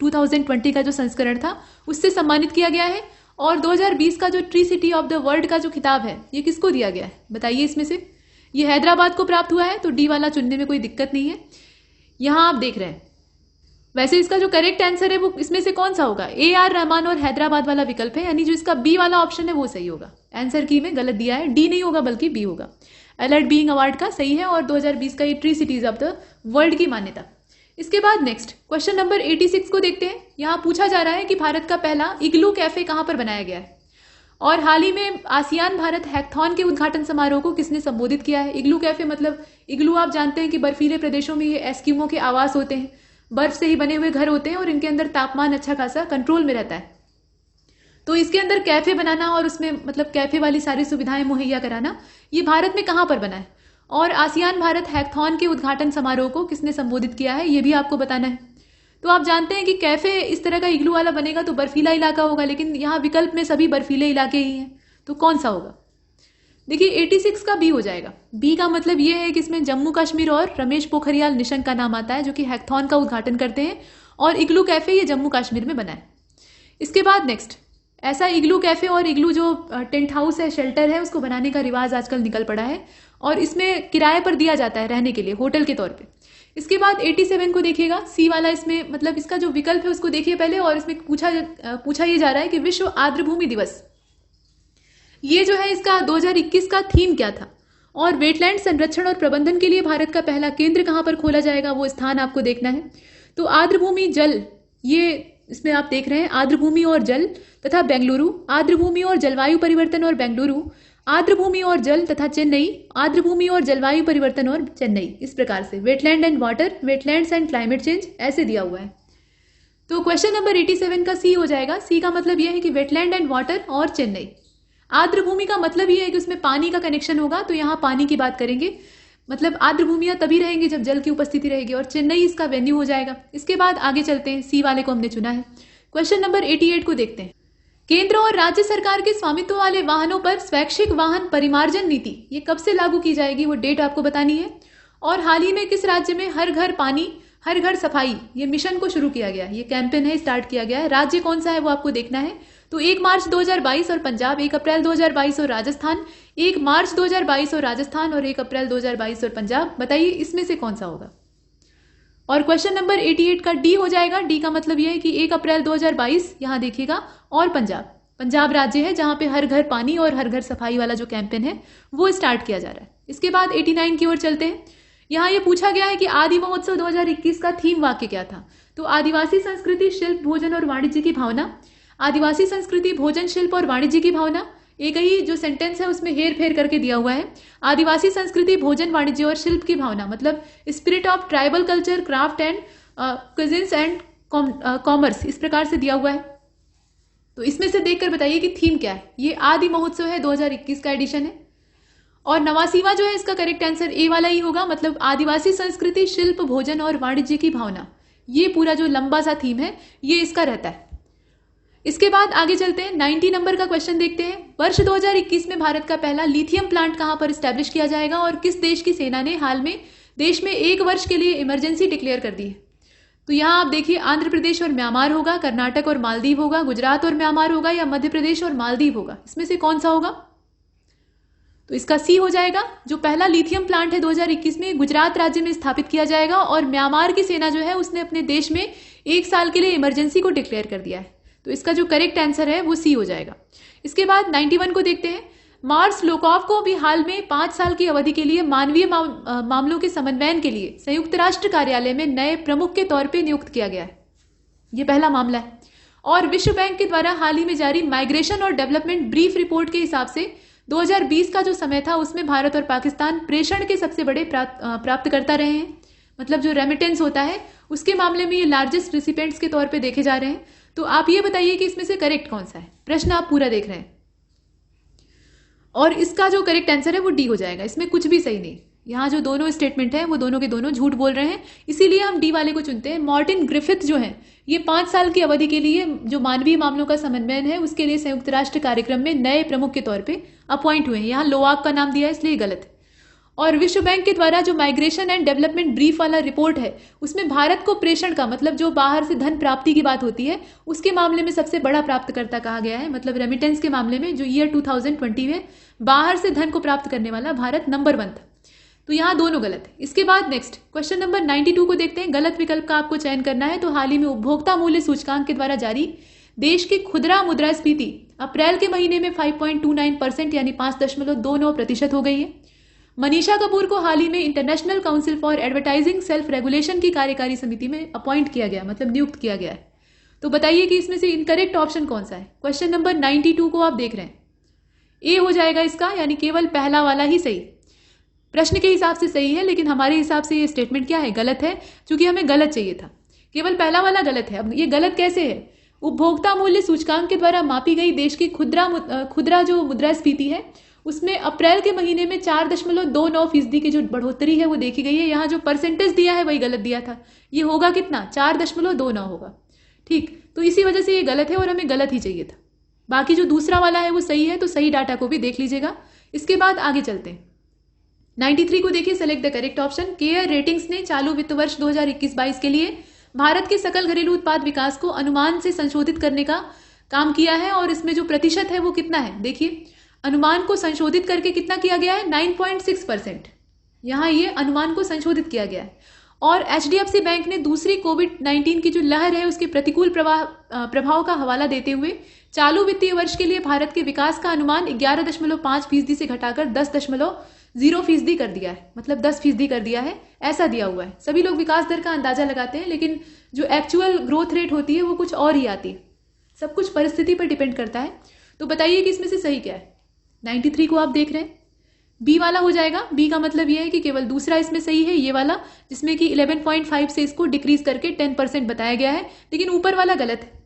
2020 का जो संस्करण था उससे सम्मानित किया गया है, और 2020 का जो tree city of the world का जो खिताब है ये किसको दिया गया है बताइए। इसमें से ये हैदराबाद को प्राप्त हुआ है, तो डी वाला चुनने में कोई दिक्कत नहीं है। यहां आप देख रहे हैं, वैसे इसका जो करेक्ट आंसर है वो इसमें से कौन सा होगा, AR रहमान और हैदराबाद वाला विकल्प है, यानी जो इसका बी वाला ऑप्शन है वो सही होगा। आंसर की में गलत दिया है, डी नहीं होगा बल्कि बी होगा। अलर्ट बीइंग अवार्ड का सही है, और 2020 का ये tree cities of the world की मान्यता। इसके बाद नेक्स्ट क्वेश्चन नंबर 86 को देखते हैं। यहां पूछा जा रहा है कि भारत का पहला इग्लू कैफे कहां पर बनाया गया है, और हाल ही में आसियान भारत हैकथॉन के उद्घाटन समारोह को किसने संबोधित किया है। इग्लू कैफे मतलब, इग्लू आप जानते हैं कि बर्फीले प्रदेशों में ये एस्किमो के आवास होते हैं, बर्फ से ही बने हुए घर होते हैं और इनके अंदर तापमान अच्छा खासा कंट्रोल में रहता है। तो इसके अंदर कैफे बनाना और उसमें मतलब कैफे वाली सारी सुविधाएं मुहैया कराना, ये भारत में कहां पर बना है, और आसियान भारत हैकथॉन के उद्घाटन समारोह को किसने संबोधित किया है ये भी आपको बताना है। तो आप जानते हैं कि कैफे इस तरह का इग्लू वाला बनेगा तो बर्फीला इलाका होगा, लेकिन यहाँ विकल्प में सभी बर्फीले इलाके ही हैं, तो कौन सा होगा। देखिए 86 का बी हो जाएगा। बी का मतलब ये है कि इसमें जम्मू कश्मीर और रमेश पोखरियाल निशंक का नाम आता है जो कि हैकथॉन का उद्घाटन करते हैं, और इग्लू कैफे ये जम्मू कश्मीर में बना है। इसके बाद नेक्स्ट, ऐसा इग्लू कैफे और इग्लू जो टेंट हाउस है, शेल्टर है, उसको बनाने का रिवाज आजकल निकल पड़ा है, और इसमें किराए पर दिया जाता है रहने के लिए, होटल के तौर पे। इसके बाद 87 को देखिएगा, सी वाला, इसमें मतलब इसका जो विकल्प है उसको देखिए पहले, और इसमें पूछा ये जा रहा है कि विश्व आर्द्रभूमि दिवस ये जो है इसका 2021 का थीम क्या था, और वेटलैंड संरक्षण और प्रबंधन के लिए भारत का पहला केंद्र कहां पर खोला जाएगा वो स्थान आपको देखना है। तो आर्द्रभूमि जल, ये इसमें आप देख रहे हैं आर्द्रभूमि और जल तथा बेंगलुरु, आर्द्रभूमि और जलवायु परिवर्तन और बेंगलुरु, आर्द्रभूमि और जल तथा चेन्नई, आर्द्रभूमि और जलवायु परिवर्तन और चेन्नई। इस प्रकार से wetland and water, wetlands and climate change ऐसे दिया हुआ है। तो क्वेश्चन नंबर 87 का सी हो जाएगा। सी का मतलब यह है कि वेटलैंड एंड वाटर और चेन्नई। आर्द्रभूमि का मतलब यह है कि उसमें पानी का कनेक्शन होगा, तो यहाँ पानी की बात करेंगे, मतलब आर्द्रभूमियां तभी रहेंगी जब जल की उपस्थिति रहेगी, और चेन्नई इसका वेन्यू हो जाएगा। इसके बाद आगे चलते हैं, सी वाले को हमने चुना है। क्वेश्चन नंबर 88 को देखते हैं। केंद्र और राज्य सरकार के स्वामित्व वाले वाहनों पर स्वैच्छिक वाहन परिमार्जन नीति ये कब से लागू की जाएगी, वो डेट आपको बतानी है। और हाल ही में किस राज्य में हर घर पानी हर घर सफाई ये मिशन को शुरू किया गया है, ये कैंपेन है, स्टार्ट किया गया है। राज्य कौन सा है वो आपको देखना है। तो 1 मार्च 2022 और पंजाब, 1 अप्रैल 2022 और राजस्थान, 1 मार्च 2022 और राजस्थान, और 1 अप्रैल 2022 और पंजाब। बताइए इसमें से कौन सा होगा। और क्वेश्चन नंबर 88 का डी हो जाएगा। डी का मतलब यह है कि 1 अप्रैल 2022 यहां देखिएगा, और पंजाब राज्य है जहां पे हर घर पानी और हर घर सफाई वाला जो कैंपेन है वो स्टार्ट किया जा रहा है। इसके बाद 89 की ओर चलते हैं। यहाँ ये पूछा गया है कि आदि महोत्सव 2021 का थीम वाक्य क्या था। तो आदिवासी संस्कृति, शिल्प, भोजन और वाणिज्य की भावना, आदिवासी संस्कृति, भोजन, शिल्प और वाणिज्य की भावना, एक ही जो सेंटेंस है उसमें हेर फेर करके दिया हुआ है। आदिवासी संस्कृति, भोजन, वाणिज्य और शिल्प की भावना, मतलब spirit of tribal culture, craft and cuisines and commerce, इस प्रकार से दिया हुआ है। तो इसमें से देखकर बताइए कि थीम क्या है। ये आदि महोत्सव है, 2021 का एडिशन है। और 89वां जो है इसका करेक्ट आंसर ए वाला ही होगा, मतलब आदिवासी संस्कृति, शिल्प, भोजन और वाणिज्य की भावना। ये पूरा जो लंबा सा थीम है ये इसका रहता है। इसके बाद आगे चलते हैं, 90 नंबर का क्वेश्चन देखते हैं। वर्ष 2021 में भारत का पहला लिथियम प्लांट कहां पर स्टैब्लिश किया जाएगा और किस देश की सेना ने हाल में देश में 1 वर्ष के लिए इमरजेंसी डिक्लेयर कर दी है। तो यहां आप देखिए, आंध्र प्रदेश और म्यांमार होगा, कर्नाटक और मालदीव होगा, गुजरात और म्यांमार होगा, या मध्य प्रदेश और मालदीव होगा। इसमें से कौन सा होगा? तो इसका सी हो जाएगा। जो पहला लिथियम प्लांट है 2021 में गुजरात राज्य में स्थापित किया जाएगा और म्यांमार की सेना जो है उसने अपने देश में 1 साल के लिए इमरजेंसी को डिक्लेयर कर दिया है। तो इसका जो करेक्ट आंसर है वो सी हो जाएगा। इसके बाद 91 को देखते हैं। मार्स लोकोव को भी हाल में 5 साल की अवधि के लिए मानवीय मामलों के समन्वयन के लिए संयुक्त राष्ट्र कार्यालय में नए प्रमुख के तौर पर नियुक्त किया गया है। यह पहला मामला है। और विश्व बैंक के द्वारा हाल ही में जारी माइग्रेशन और डेवलपमेंट ब्रीफ रिपोर्ट के हिसाब से 2020 का जो समय था उसमें भारत और पाकिस्तान प्रेषण के सबसे बड़े प्राप्तकर्ता रहे हैं। मतलब जो रेमिटेंस होता है उसके मामले में ये लार्जेस्ट रिसिपेंट्स के तौर पे देखे जा रहे हैं। तो आप ये बताइए कि इसमें से करेक्ट कौन सा है। प्रश्न आप पूरा देख रहे हैं और इसका जो करेक्ट आंसर है वो डी हो जाएगा। इसमें कुछ भी सही नहीं। यहाँ जो दोनों स्टेटमेंट है वो दोनों के दोनों झूठ बोल रहे हैं, इसीलिए हम डी वाले को चुनते हैं। मार्टिन ग्रिफिथ जो है ये 5 साल की अवधि के लिए जो मानवीय मामलों का समन्वयन है उसके लिए संयुक्त राष्ट्र कार्यक्रम में नए प्रमुख के तौर पे अपॉइंट हुए हैं। यहाँ लोआक का नाम दिया है इसलिए गलत है। और विश्व बैंक के द्वारा जो माइग्रेशन एंड डेवलपमेंट ब्रीफ वाला रिपोर्ट है उसमें भारत को प्रेषण का, मतलब जो बाहर से धन प्राप्ति की बात होती है उसके मामले में सबसे बड़ा प्राप्तकर्ता कहा गया है। मतलब रेमिटेंस के मामले में जो ईयर 2020 में बाहर से धन को प्राप्त करने वाला भारत नंबर 1 था। तो यहाँ दोनों गलत है। इसके बाद नेक्स्ट क्वेश्चन नंबर 92 को देखते हैं। गलत विकल्प का आपको चयन करना है। तो हाल ही में उपभोक्ता मूल्य सूचकांक के द्वारा जारी देश की खुदरा मुद्रास्फीति अप्रैल के महीने में 5.29% यानी 5.29% हो गई है। मनीषा कपूर को हाल ही में international council for advertising self regulation की कार्यकारी समिति में अपॉइंट किया गया, मतलब नियुक्त किया गया है। तो बताइए कि इसमें से इनकरेक्ट ऑप्शन कौन सा है। क्वेश्चन नंबर 92 को आप देख रहे हैं, ए हो जाएगा इसका, यानी केवल पहला वाला ही सही। प्रश्न के हिसाब से सही है लेकिन हमारे हिसाब से ये स्टेटमेंट क्या है, गलत है, क्योंकि हमें गलत चाहिए था। केवल पहला वाला गलत है। अब ये गलत कैसे है? उपभोक्ता मूल्य सूचकांक के द्वारा मापी गई देश की खुदरा जो मुद्रास्फीति है उसमें अप्रैल के महीने में 4.29% की जो बढ़ोतरी है वो देखी गई है। यहाँ जो परसेंटेज दिया है वही गलत दिया था। ये होगा कितना? 4.29 होगा। ठीक, तो इसी वजह से ये गलत है और हमें गलत ही चाहिए था। बाकी जो दूसरा वाला है वो सही है, तो सही डाटा को भी देख लीजिएगा। इसके बाद आगे चलते हैं। 93 को देखिए, select the correct option. Care ratings ने चालू वित्त वर्ष 2021-22 के लिए भारत के सकल घरेलू उत्पाद विकास को अनुमान से संशोधित करने का काम किया है और इसमें जो प्रतिशत है वो कितना है। देखिए, अनुमान को संशोधित करके कितना किया गया है? 9.6%। यहाँ ये अनुमान को संशोधित किया गया है। और HDFC बैंक ने दूसरी कोविड-19 की जो लहर है उसके प्रतिकूल प्रभाव का हवाला देते हुए चालू वित्तीय वर्ष के लिए भारत के विकास का अनुमान 11.5% से घटाकर 10.0% कर दिया है। मतलब 10% कर दिया है, ऐसा दिया हुआ है। सभी लोग विकास दर का अंदाजा लगाते हैं लेकिन जो एक्चुअल ग्रोथ रेट होती है वो कुछ और ही आती है। सब कुछ परिस्थिति पर डिपेंड करता है। तो बताइए कि इसमें से सही क्या है। 93 को आप देख रहे हैं, बी वाला हो जाएगा। बी का मतलब यह है कि केवल दूसरा इसमें सही है, ये वाला, जिसमें कि 11.5 से इसको डिक्रीज करके 10% बताया गया है, लेकिन ऊपर वाला गलत है।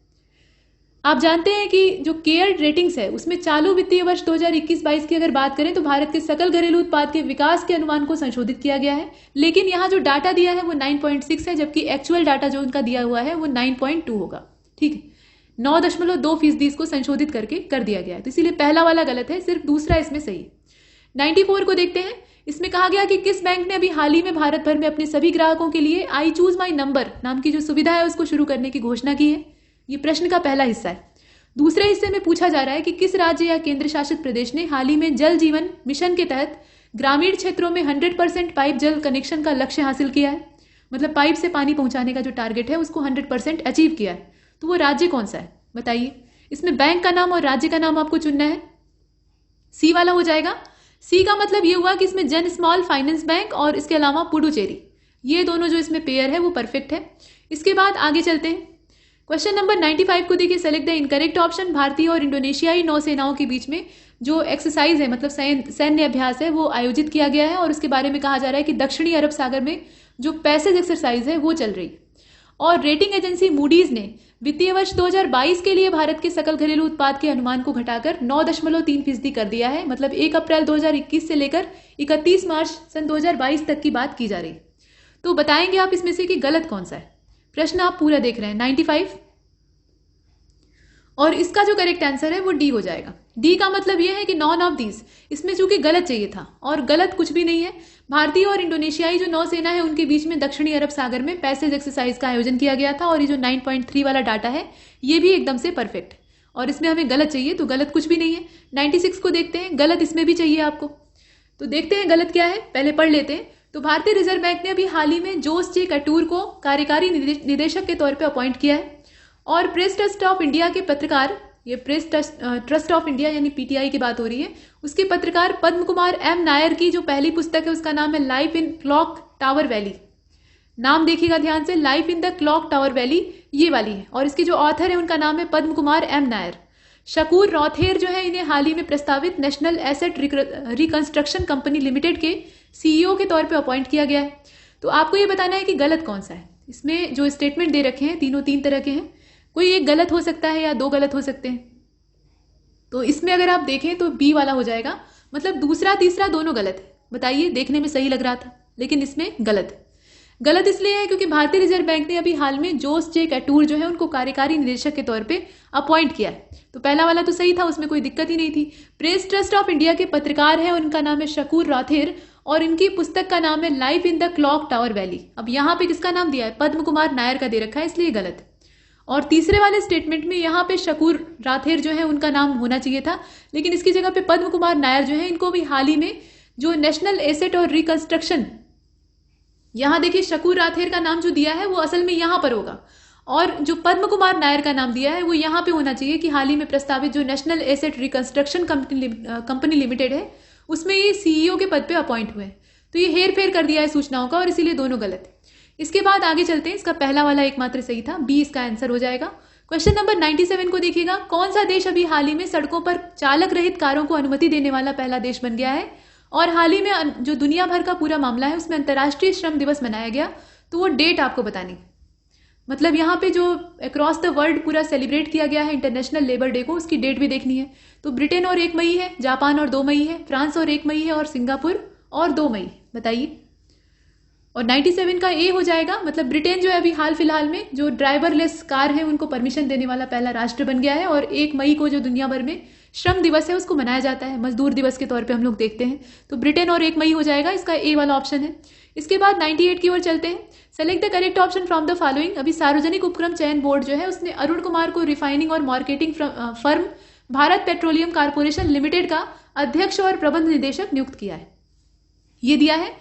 आप जानते हैं कि जो केयर रेटिंग्स है उसमें चालू वित्तीय वर्ष 2021-22 की अगर बात करें तो भारत के सकल घरेलू उत्पाद के विकास के अनुमान को संशोधित किया गया है, लेकिन यहाँ जो डाटा दिया है वो 9.6 है, जबकि एक्चुअल डाटा जो उनका दिया हुआ है वो 9.2 होगा। ठीक है, 9.2% इसको संशोधित करके कर दिया गया है। तो इसीलिए पहला वाला गलत है, सिर्फ दूसरा इसमें सही है। 94 को देखते हैं। इसमें कहा गया कि किस बैंक ने अभी हाल ही में भारत भर में अपने सभी ग्राहकों के लिए आई चूज माई नंबर नाम की जो सुविधा है उसको शुरू करने की घोषणा की है। ये प्रश्न का पहला हिस्सा है। दूसरे हिस्से में पूछा जा रहा है कि किस राज्य या केंद्र शासित प्रदेश ने हाल ही में जल जीवन मिशन के तहत ग्रामीण क्षेत्रों में 100% पाइप जल कनेक्शन का लक्ष्य हासिल किया है। मतलब पाइप से पानी पहुंचाने का जो टारगेट है उसको 100% अचीव किया है। तो वो राज्य कौन सा है बताइए। इसमें बैंक का नाम और राज्य का नाम आपको चुनना है। सी वाला हो जाएगा। सी का मतलब ये हुआ कि इसमें जन स्मॉल फाइनेंस बैंक और इसके अलावा पुडुचेरी, ये दोनों जो इसमें पेयर है वो परफेक्ट है। इसके बाद आगे चलते हैं। क्वेश्चन नंबर 95 को देखिए, सेलेक्ट द इनकरेक्ट ऑप्शन। भारतीय और इंडोनेशियाई नौसेनाओं के बीच में जो एक्सरसाइज है मतलब सैन्य अभ्यास है वो आयोजित किया गया है और उसके बारे में कहा जा रहा है कि दक्षिणी अरब सागर में जो पैसेज एक्सरसाइज है वो चल रही। और रेटिंग एजेंसी मूडीज ने वित्तीय वर्ष 2022 के लिए भारत के सकल घरेलू उत्पाद के अनुमान को घटाकर 9.3% कर दिया है। मतलब 1 अप्रैल 2021 से लेकर 31 मार्च सन 2022 तक की बात की जा रही। तो बताएंगे आप इसमें से कि गलत कौन सा है। प्रश्न आप पूरा देख रहे हैं 95, और इसका जो करेक्ट आंसर है वो डी हो जाएगा। डी का मतलब यह है कि नॉन ऑफ दीज, इसमें चूंकि गलत चाहिए था और गलत कुछ भी नहीं है। भारतीय और इंडोनेशियाई जो नौसेना है उनके बीच में दक्षिणी अरब सागर में पैसेज एक्सरसाइज का आयोजन किया गया था और ये जो 9.3 वाला डाटा है ये भी एकदम से परफेक्ट, और इसमें हमें गलत चाहिए तो गलत कुछ भी नहीं है। 96 को देखते हैं, गलत इसमें भी चाहिए आपको, तो देखते हैं गलत क्या है, पहले पढ़ लेते हैं। तो भारतीय रिजर्व बैंक ने अभी हाल ही में जोस जे कटूर को कार्यकारी निदेशक के तौर पर अपॉइंट किया है और प्रेस ट्रस्ट ऑफ इंडिया के पत्रकार, ये प्रेस ट्रस्ट ऑफ इंडिया यानी पीटीआई की बात हो रही है, उसके पत्रकार पद्म कुमार एम नायर की जो पहली पुस्तक है उसका नाम है life in clock tower valley. नाम देखिएगा ध्यान से, life in the clock tower valley ये वाली है, और इसके जो ऑथर है उनका नाम है पद्म कुमार एम नायर। शकूर रॉथेर जो है इन्हें हाल ही में प्रस्तावित national asset reconstruction company limited के सीईओ के तौर पर अपॉइंट किया गया है। तो आपको ये बताना है कि गलत कौन सा है। इसमें जो स्टेटमेंट दे रखे हैं तीनों 3 तरह के हैं, कोई एक गलत हो सकता है या 2 गलत हो सकते हैं। तो इसमें अगर आप देखें तो बी वाला हो जाएगा, मतलब दूसरा तीसरा दोनों गलत है। बताइए, देखने में सही लग रहा था लेकिन इसमें गलत है। गलत इसलिए है क्योंकि भारतीय रिजर्व बैंक ने अभी हाल में जोस जे कैटूर जो है उनको कार्यकारी निदेशक के तौर पे अपॉइंट किया है। तो पहला वाला तो सही था, उसमें कोई दिक्कत ही नहीं थी। प्रेस ट्रस्ट ऑफ इंडिया के पत्रकार हैं, उनका नाम है शकूर रॉथेर और इनकी पुस्तक का नाम है life in the clock tower valley. अब यहाँ पे किसका नाम दिया है, पद्म कुमार नायर का दे रखा है, इसलिए गलत है। और तीसरे वाले स्टेटमेंट में यहाँ पे शकूर राथेर जो है उनका नाम होना चाहिए था, लेकिन इसकी जगह पे पद्म कुमार नायर जो है इनको भी हाल ही में जो नेशनल एसेट और रिकंस्ट्रक्शन, यहाँ देखिए शकूर राथेर का नाम जो दिया है वो असल में यहाँ पर होगा, और जो पद्म कुमार नायर का नाम दिया है वो यहाँ पे होना चाहिए कि हाल ही में प्रस्तावित जो national asset reconstruction company limited है उसमें ये सीईओ के पद पे अपॉइंट हुए हैं। तो ये हेर फेर कर दिया है सूचनाओं का और इसीलिए दोनों गलत है। इसके बाद आगे चलते हैं, इसका पहला वाला एकमात्र सही था, बी इसका आंसर हो जाएगा। क्वेश्चन नंबर 97 को देखिएगा, कौन सा देश अभी हाल ही में सड़कों पर चालक रहित कारों को अनुमति देने वाला पहला देश बन गया है, और हाल ही में जो दुनिया भर का पूरा मामला है उसमें अंतर्राष्ट्रीय श्रम दिवस मनाया गया, तो वो डेट आपको बतानी। मतलब यहाँ पे जो अक्रॉस द वर्ल्ड पूरा सेलिब्रेट किया गया है इंटरनेशनल लेबर डे को, उसकी डेट भी देखनी है। तो ब्रिटेन और 1 मई है, जापान और 2 मई है, फ्रांस और 1 मई है, और सिंगापुर और 2 मई। बताइए। और 97 का ए हो जाएगा, मतलब ब्रिटेन जो है अभी हाल फिलहाल में जो ड्राइवरलेस कार है उनको परमिशन देने वाला पहला राष्ट्र बन गया है, और 1 मई को जो दुनिया भर में श्रम दिवस है उसको मनाया जाता है, मजदूर दिवस के तौर पे हम लोग देखते हैं। तो ब्रिटेन और 1 मई हो जाएगा, इसका ए वाला ऑप्शन है। इसके बाद 98 की ओर चलते हैं। Select the correct option from the following. अभी सार्वजनिक उपक्रम चयन बोर्ड जो है उसने अरुण कुमार को रिफाइनिंग और marketing firm Bharat petroleum corporation limited का अध्यक्ष और प्रबंध निदेशक नियुक्त किया है, ये दिया है।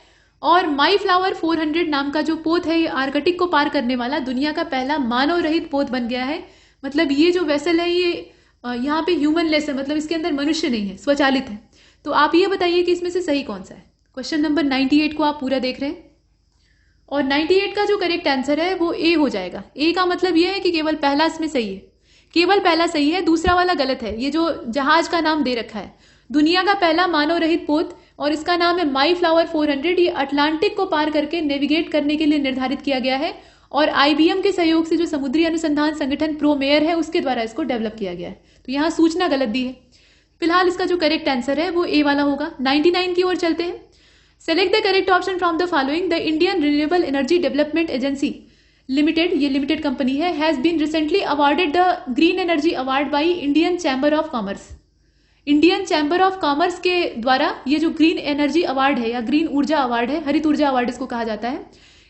और माई फ्लावर 400 नाम का जो पोत है ये आर्कटिक को पार करने वाला दुनिया का पहला मानव रहित पोत बन गया है। मतलब ये जो वेसल है ये यहाँ पे ह्यूमनलेस है, मतलब इसके अंदर मनुष्य नहीं है, स्वचालित है। तो आप ये बताइए कि इसमें से सही कौन सा है। क्वेश्चन नंबर 98 को आप पूरा देख रहे हैं, और 98 का जो करेक्ट आंसर है वो ए हो जाएगा। ए का मतलब ये है कि केवल पहला इसमें सही है, केवल पहला सही है, दूसरा वाला गलत है। ये जो जहाज का नाम दे रखा है दुनिया का पहला मानव रहित पोत, और इसका नाम है माई फ्लावर 400, ये अटलांटिक को पार करके नेविगेट करने के लिए निर्धारित किया गया है, और IBM के सहयोग से जो समुद्री अनुसंधान संगठन प्रोमेयर है उसके द्वारा इसको डेवलप किया गया है। तो यहाँ सूचना गलत दी है। फिलहाल इसका जो करेक्ट आंसर है वो ए वाला होगा। 99 की ओर चलते हैं। Select the correct option from the following. The Indian Renewable Energy Development Agency Limited, ये लिमिटेड कंपनी है, has been recently awarded the Green Energy Award by Indian Chamber of Commerce. Indian Chamber of Commerce के द्वारा ये जो green Energy award है या green ऊर्जा award है, हरित ऊर्जा अवार्ड इसको कहा जाता है,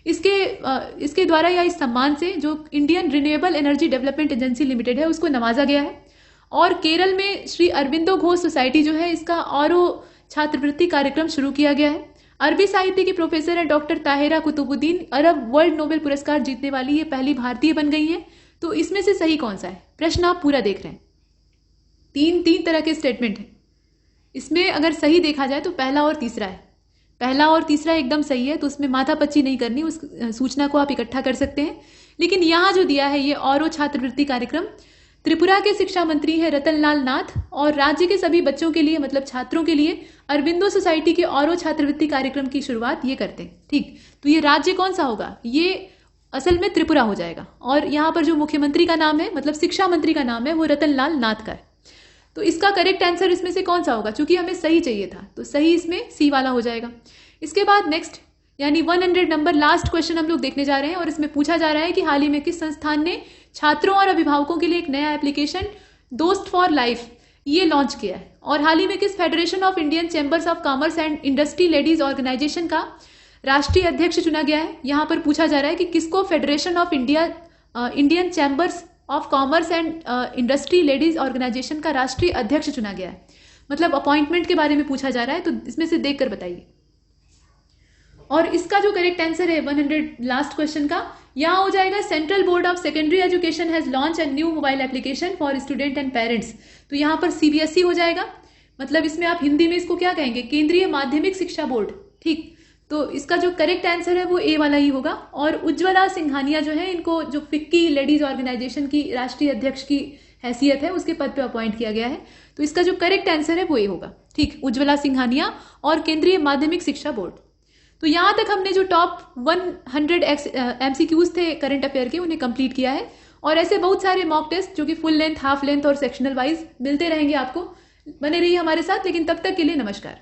इसके द्वारा या इस सम्मान से जो Indian Renewable Energy Development Agency limited है उसको नवाजा गया है। और केरल में श्री अरबिंदो घोष सोसाइटी जो है इसका औरो छात्रवृत्ति कार्यक्रम शुरू किया गया है। अरबी साहित्य की प्रोफेसर है doctor Tahera Qutbuddin, Arab world Nobel पुरस्कार जीतने वाली ये पहली भारतीय बन गई है। तो इसमें से सही कौन सा है। प्रश्न आप पूरा देख रहे हैं, तीन तरह के स्टेटमेंट है। इसमें अगर सही देखा जाए तो पहला और तीसरा है। पहला और तीसरा एकदम सही है, तो उसमें माथापच्ची नहीं करनी, उस सूचना को आप इकट्ठा कर सकते हैं। लेकिन यहाँ जो दिया है ये औरो छात्रवृत्ति कार्यक्रम, त्रिपुरा के शिक्षा मंत्री हैं रतनलाल नाथ और राज्य के सभी बच्चों के लिए मतलब छात्रों के लिए अरबिंदो सोसाइटी के औरो छात्रवृत्ति कार्यक्रम की शुरुआत ये करते हैं। ठीक, तो ये राज्य कौन सा होगा? ये असल में त्रिपुरा हो जाएगा और यहाँ पर जो मुख्यमंत्री का नाम है मतलब शिक्षा मंत्री का नाम है वो रतनलाल नाथ का है। तो इसका करेक्ट आंसर इसमें से कौन सा होगा? चूंकि हमें सही चाहिए था तो सही इसमें सी वाला हो जाएगा। इसके बाद नेक्स्ट यानी 100 नंबर लास्ट क्वेश्चन हम लोग देखने जा रहे हैं और इसमें पूछा जा रहा है कि हाल ही में किस संस्थान ने छात्रों और अभिभावकों के लिए एक नया एप्लीकेशन दोस्त फॉर लाइफ ये लॉन्च किया है और हाल ही में किस Federation of Indian Chambers of Commerce and Industry Ladies Organisation का राष्ट्रीय अध्यक्ष चुना गया है। यहाँ पर पूछा जा रहा है कि किसको Federation of Indian Chambers of Commerce and Industry Ladies Organisation का राष्ट्रीय अध्यक्ष चुना गया है, मतलब अपॉइंटमेंट के बारे में पूछा जा रहा है। तो इसमें से देखकर बताइए। और इसका जो करेक्ट आंसर है 100 लास्ट क्वेश्चन का यहाँ हो जाएगा central board of secondary education has launch a new mobile application for student and parents. तो यहाँ पर सीबीएसई हो जाएगा, मतलब इसमें आप हिंदी में इसको क्या कहेंगे? केंद्रीय माध्यमिक शिक्षा बोर्ड। ठीक, तो इसका जो करेक्ट आंसर है वो ए वाला ही होगा। और उज्ज्वला सिंघानिया जो है इनको जो फिक्की लेडीज ऑर्गेनाइजेशन की राष्ट्रीय अध्यक्ष की हैसियत है उसके पद पे अपॉइंट किया गया है। तो इसका जो करेक्ट आंसर है वो ए होगा। ठीक, उज्ज्वला सिंघानिया और केंद्रीय माध्यमिक शिक्षा बोर्ड। तो यहाँ तक हमने जो टॉप 100 एमसीक्यूज थे करंट अफेयर के उन्हें कंप्लीट किया है और ऐसे बहुत सारे मॉक टेस्ट जो कि फुल लेंथ, हाफ लेंथ और सेक्शनल वाइज मिलते रहेंगे आपको। बने रहिए हमारे साथ, लेकिन तब तक के लिए नमस्कार।